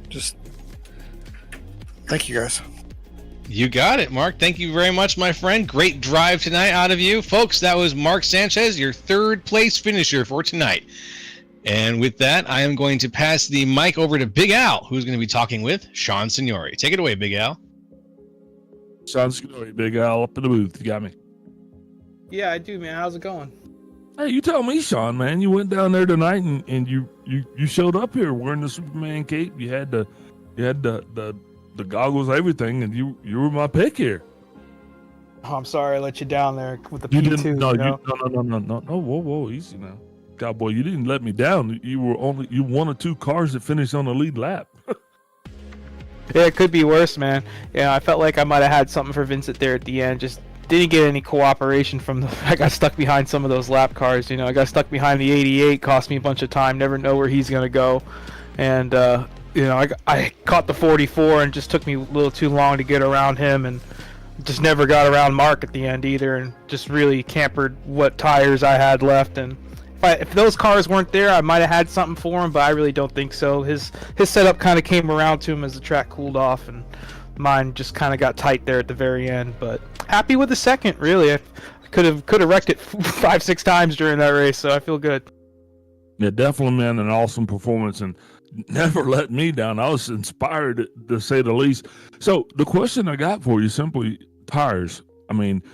[SPEAKER 9] Just thank you guys.
[SPEAKER 4] You got it, Mark. Thank you very much, my friend. Great drive tonight out of you. Folks, that was Mark Sanchez, your third place finisher for tonight. And with that, I am going to pass the mic over to Big Al, who's going to be talking with Sean Signori. Take it away, Big Al.
[SPEAKER 1] Sean Signori, Big Al, up in the booth. You got me?
[SPEAKER 10] Yeah, I do, man. How's it going?
[SPEAKER 1] Hey, you tell me, Sean, man. You went down there tonight and you showed up here wearing the Superman cape. You had the goggles, everything, and you were my pick here.
[SPEAKER 10] Oh, I'm sorry I let you down there with the
[SPEAKER 1] You
[SPEAKER 10] P2.
[SPEAKER 1] didn't. No,
[SPEAKER 10] know?
[SPEAKER 1] no. Whoa, easy now, cowboy. You didn't let me down. You were you one or two cars that finished on the lead lap.
[SPEAKER 10] Yeah, it could be worse, man. Yeah, I felt like I might have had something for Vincent there at the end. Just didn't get any cooperation from the. I got stuck behind some of those lap cars. I got stuck behind the 88. Cost me a bunch of time. Never know where he's gonna go, and I caught the 44 and just took me a little too long to get around him, and just never got around Mark at the end either, and just really campered what tires I had left. And if those cars weren't there, I might have had something for him, but I really don't think so. His setup kind of came around to him as the track cooled off, and mine just kind of got tight there at the very end. But happy with the second, really. I could have wrecked it 5-6 times during that race, so I feel good.
[SPEAKER 1] Yeah, definitely, man, an awesome performance and never let me down. I was inspired, to say the least. So the question I got for you, simply tires. I mean,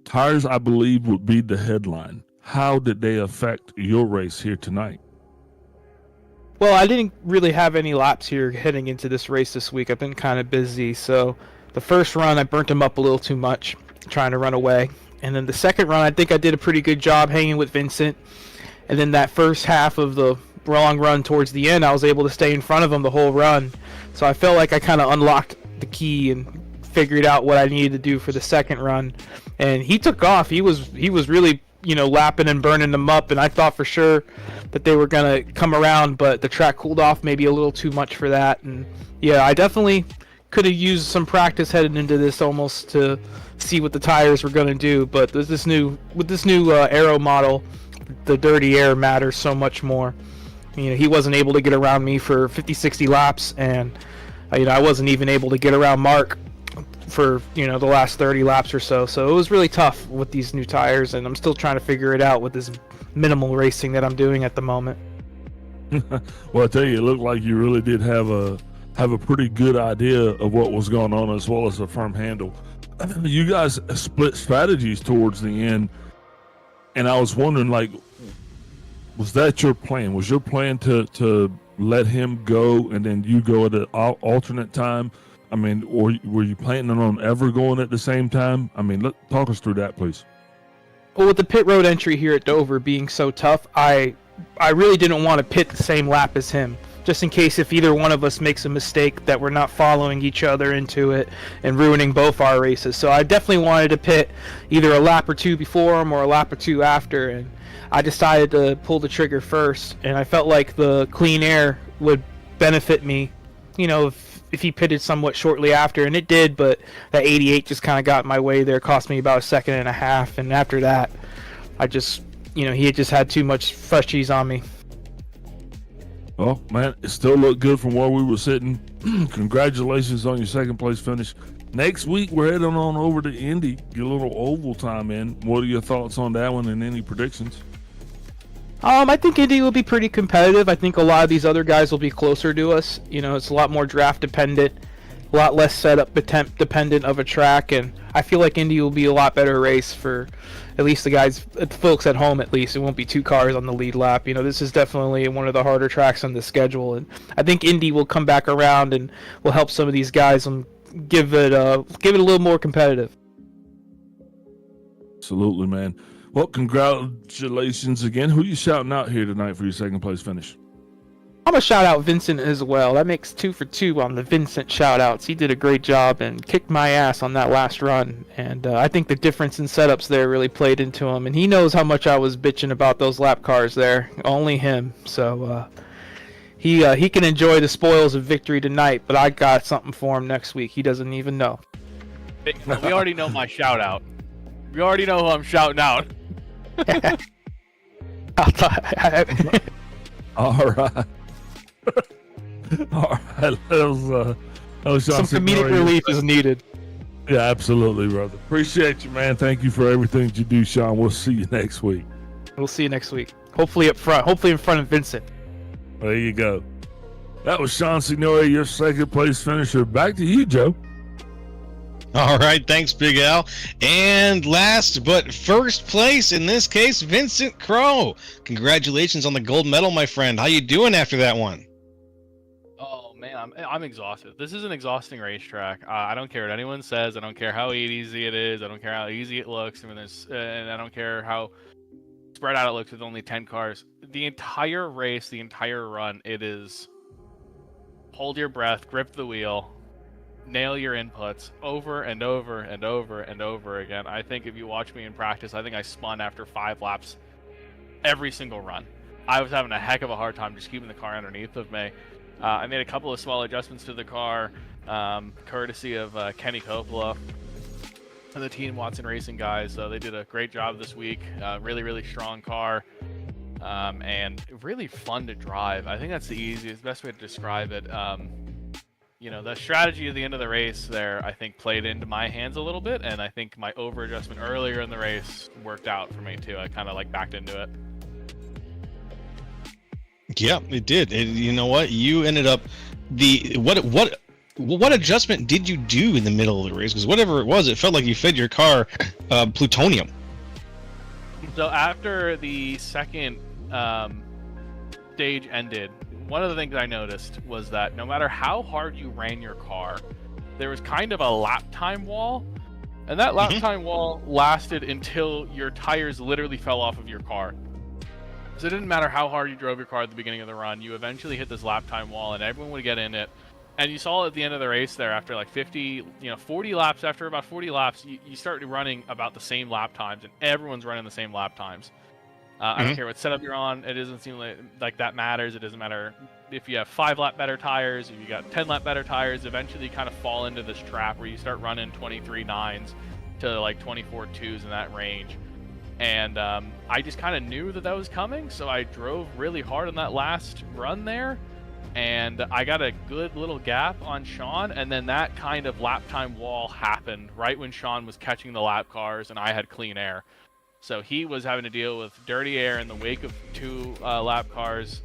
[SPEAKER 1] tires, I believe, would be the headline. How did they affect your race here tonight?
[SPEAKER 10] Well, I didn't really have any laps here heading into this race this week. I've been kind of busy, so the first run I burnt them up a little too much trying to run away. And then the second run, I think I did a pretty good job hanging with Vincent. And then that first half of the long run towards the end, I was able to stay in front of him the whole run. So I felt like I kind of unlocked the key and figured out what I needed to do for the second run. And he took off. He was really lapping and burning them up, and I thought for sure that they were gonna come around, but the track cooled off maybe a little too much for that. And yeah, I definitely could have used some practice heading into this almost to see what the tires were gonna do. But with this new aero model, the dirty air matters so much more. He wasn't able to get around me for 50-60 laps, and I wasn't even able to get around Mark for the last 30 laps or so. So it was really tough with these new tires, and I'm still trying to figure it out with this minimal racing that I'm doing at the moment.
[SPEAKER 1] Well, I tell you, it looked like you really did have a pretty good idea of what was going on, as well as a firm handle. You guys split strategies towards the end, and I was wondering, was that your plan? Was your plan to let him go and then you go at an alternate time? I mean, or were you planning on ever going at the same time? I mean, talk us through that, please.
[SPEAKER 10] Well, with the pit road entry here at Dover being so tough, I really didn't want to pit the same lap as him, just in case if either one of us makes a mistake that we're not following each other into it and ruining both our races. So I definitely wanted to pit either a lap or two before him or a lap or two after, and I decided to pull the trigger first, and I felt like the clean air would benefit me, if he pitted somewhat shortly after, and it did, but that 88 just kind of got in my way there, cost me about a second and a half, and after that, I just, he had just had too much fresh cheese on me.
[SPEAKER 1] Well, man, it still looked good from where we were sitting. Congratulations on your second place finish. Next week, we're heading on over to Indy, get a little oval time in. What are your thoughts on that one and any predictions?
[SPEAKER 10] I think Indy will be pretty competitive. I think a lot of these other guys will be closer to us. It's a lot more draft dependent, a lot less setup dependent of a track, and I feel like Indy will be a lot better race for at least the folks at home. At least it won't be 2 cars on the lead lap. This is definitely one of the harder tracks on the schedule, and I think Indy will come back around and will help some of these guys and give it a little more competitive.
[SPEAKER 1] Absolutely, man. Well, congratulations again. Who are you shouting out here tonight for your second place finish?
[SPEAKER 10] I'm going to shout out Vincent as well. That makes 2 for 2 on the Vincent shout outs. He did a great job and kicked my ass on that last run. And I think the difference in setups there really played into him. And he knows how much I was bitching about those lap cars there. Only him. So he can enjoy the spoils of victory tonight, but I got something for him next week. He doesn't even know.
[SPEAKER 11] We already know my shout out. We already know who I'm shouting out.
[SPEAKER 1] All right. All right. That was
[SPEAKER 10] some comedic relief is needed.
[SPEAKER 1] Yeah, absolutely, brother. Appreciate you, man. Thank you for everything you do, Sean. We'll see you next week.
[SPEAKER 10] We'll see you next week. Hopefully up front. Hopefully in front of Vincent.
[SPEAKER 1] There you go. That was Sean Signore, your second place finisher. Back to you, Joe.
[SPEAKER 4] All right, thanks, Big Al. And last but first place, in this case, Vincent Crow. Congratulations on the gold medal, my friend. How you doing after that one?
[SPEAKER 11] Oh man, I'm exhausted. This is an exhausting racetrack. I don't care what anyone says. I don't care how easy it is. I don't care how easy it looks. And I don't care how spread out it looks with only 10 cars. The entire race, the entire run, it is hold your breath, grip the wheel, nail your inputs over and over and over and over again. I think if you watch me in practice, I think I spun after 5 laps every single run. I was having a heck of a hard time just keeping the car underneath of me. I made a couple of small adjustments to the car, courtesy of Kenny Coppola and the Team Watson Racing guys. They did a great job this week. Really, really strong car, and really fun to drive. I think that's the best way to describe it. The strategy at the end of the race there, I think, played into my hands a little bit, and I think my over adjustment earlier in the race worked out for me too. I kind of backed into it.
[SPEAKER 4] Yeah, it did. You know what? You ended up what adjustment did you do in the middle of the race? Because whatever it was, it felt like you fed your car plutonium.
[SPEAKER 11] So after the second stage ended, one of the things I noticed was that no matter how hard you ran your car, there was kind of a lap time wall, and that lap time wall lasted until your tires literally fell off of your car. So it didn't matter how hard you drove your car at the beginning of the run, you eventually hit this lap time wall and everyone would get in it. And you saw at the end of the race there, after 40 laps, after about 40 laps, you start running about the same lap times, and everyone's running the same lap times. I don't care what setup you're on. It doesn't seem like that matters. It doesn't matter if you have 5 lap better tires, if you got 10 lap better tires. Eventually you kind of fall into this trap where you start running 23.9s to 24.2s in that range. And I just kind of knew that was coming, so I drove really hard on that last run there, and I got a good little gap on Sean, and then that kind of lap time wall happened right when Sean was catching the lap cars and I had clean air. So he was having to deal with dirty air in the wake of 2 lap cars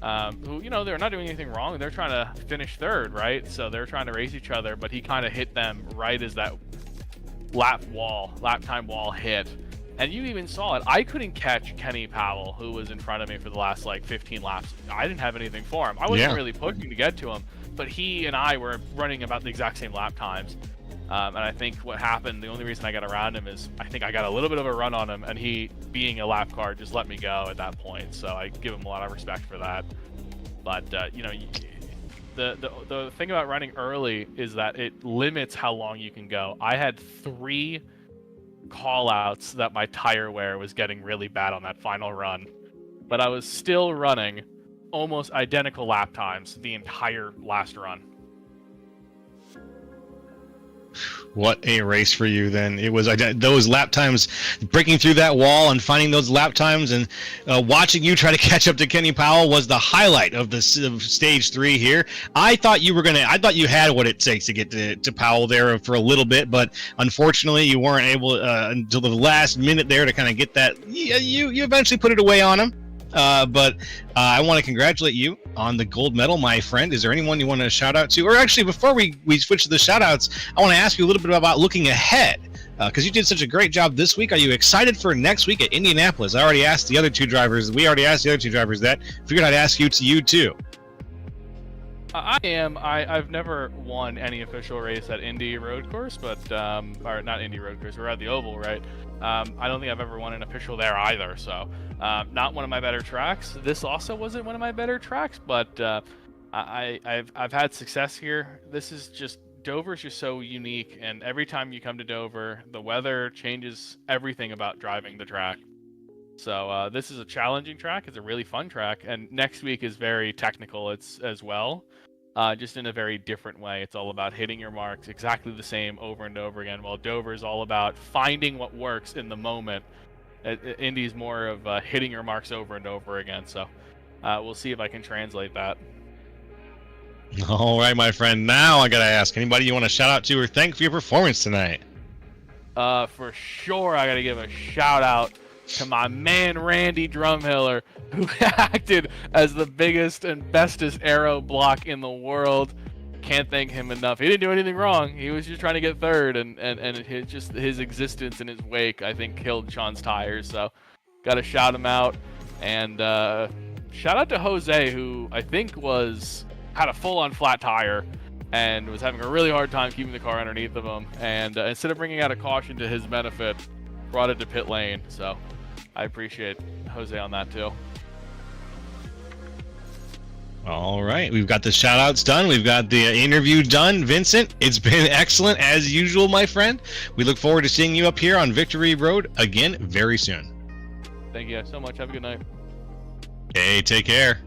[SPEAKER 11] who, they're not doing anything wrong. They're trying to finish third, right? So they're trying to race each other, but he kind of hit them right as that lap time wall hit. And you even saw it. I couldn't catch Kenny Powell, who was in front of me for the last 15 laps. I didn't have anything for him. I wasn't really pushing to get to him, but he and I were running about the exact same lap times. And I think what happened, the only reason I got around him is I think I got a little bit of a run on him, and he, being a lap car, just let me go at that point. So I give him a lot of respect for that. But the thing about running early is that it limits how long you can go. I had 3 call-outs that my tire wear was getting really bad on that final run, but I was still running almost identical lap times the entire last run.
[SPEAKER 4] What a race for you then. It was those lap times, breaking through that wall and finding those lap times, and watching you try to catch up to Kenny Powell was the highlight of the stage 3 here. I thought you had what it takes to get to Powell there for a little bit, but unfortunately you weren't able until the last minute there to kind of get that. You eventually put it away on him. But I want to congratulate you on the gold medal, my friend. Is there anyone you want to shout out to? Or actually, before we switch to the shout outs, I want to ask you a little bit about looking ahead, because you did such a great job this week. Are you excited for next week at Indianapolis? I already asked the other two drivers. We already asked the other two drivers that. Figured I'd ask you too.
[SPEAKER 11] I am. I've never won any official race at Indy Road Course, but or not Indy Road Course. We're at the Oval, right? I don't think I've ever won an official there either. So, not one of my better tracks. This also wasn't one of my better tracks, but I've had success here. This is just Dover's just so unique, and every time you come to Dover, the weather changes everything about driving the track. So this is a challenging track. It's a really fun track, and next week is very technical. It's as well. Just in a very different way. It's all about hitting your marks exactly the same over and over again, while Dover is all about finding what works in the moment. Indy's more of hitting your marks over and over again. So we'll see if I can translate that.
[SPEAKER 4] All right, my friend. Now I got to ask, anybody you want to shout out to or thank for your performance tonight?
[SPEAKER 11] For sure, I got to give a shout out to my man Randy Drumhiller, who acted as the biggest and bestest aero block in the world. Can't thank him enough. He didn't do anything wrong. He was just trying to get third, and his existence in his wake, I think, killed Sean's tires. So, got to shout him out, and shout out to Jose, who I think had a full-on flat tire and was having a really hard time keeping the car underneath of him. And instead of bringing out a caution to his benefit, brought it to pit lane. So I appreciate Jose on that too.
[SPEAKER 4] All right, we've got the shout outs done. We've got the interview done. Vincent, it's been excellent as usual, my friend. We look forward to seeing you up here on Victory Road again very soon.
[SPEAKER 11] Thank you guys so much. Have a good night.
[SPEAKER 4] Hey, take care.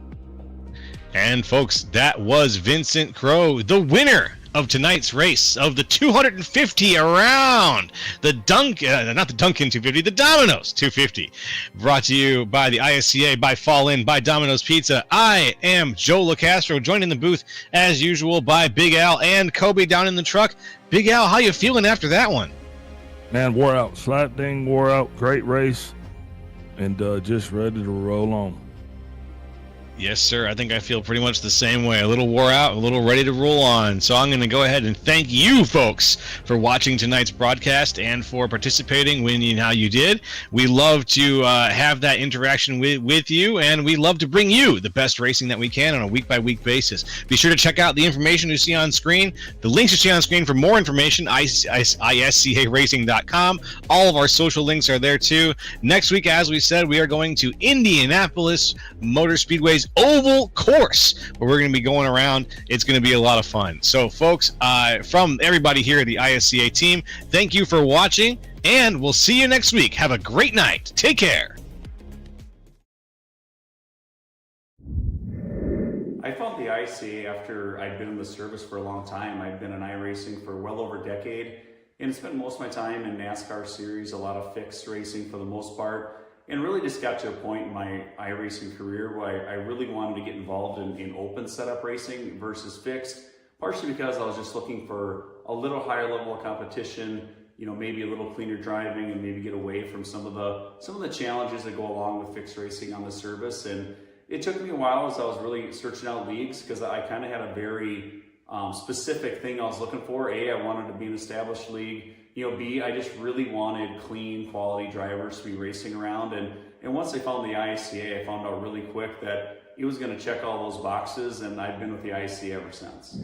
[SPEAKER 4] And folks, that was Vincent Crowe, the winner of tonight's race of the 250 around the not the Duncan 250, the Domino's 250, brought to you by the ISCA, by Fall In, by Domino's Pizza. I am Joe LaCastro, joined in the booth as usual by Big Al and Kobe down in the truck. Big Al, how you feeling after that one?
[SPEAKER 1] Man, wore out. Slap ding, wore out. Great race, and just ready to roll on.
[SPEAKER 4] Yes, sir. I think I feel pretty much the same way. A little wore out, a little ready to roll on. So I'm going to go ahead and thank you folks for watching tonight's broadcast and for participating when and how you did. We love to have that interaction with you, and we love to bring you the best racing that we can on a week-by-week basis. Be sure to check out the information you see on screen, the links you see on screen for more information, iscaracing.com. All of our social links are there too. Next week, as we said, we are going to Indianapolis Motor Speedway's Oval Course, where we're going to be going around. It's going to be a lot of fun. So folks, from everybody here at the ISCA team, thank you for watching, and we'll see you next week. Have a great night. Take care.
[SPEAKER 12] I found the ISCA after I'd been in the service for a long time. I'd been in iRacing for well over a decade, and spent most of my time in NASCAR series, a lot of fixed racing for the most part. And really just got to a point in my iRacing career where I really wanted to get involved in open setup racing versus fixed, partially because I was just looking for a little higher level of competition, you know, maybe a little cleaner driving, and maybe get away from some of the challenges that go along with fixed racing on the service. And it took me a while as I was really searching out leagues, because I kind of had a very specific thing I was looking for. A, I wanted to be an established league. You know, B, I just really wanted clean, quality drivers to be racing around. And once I found the ISCA, I found out really quick that it was going to check all those boxes, and I've been with the ISCA ever since.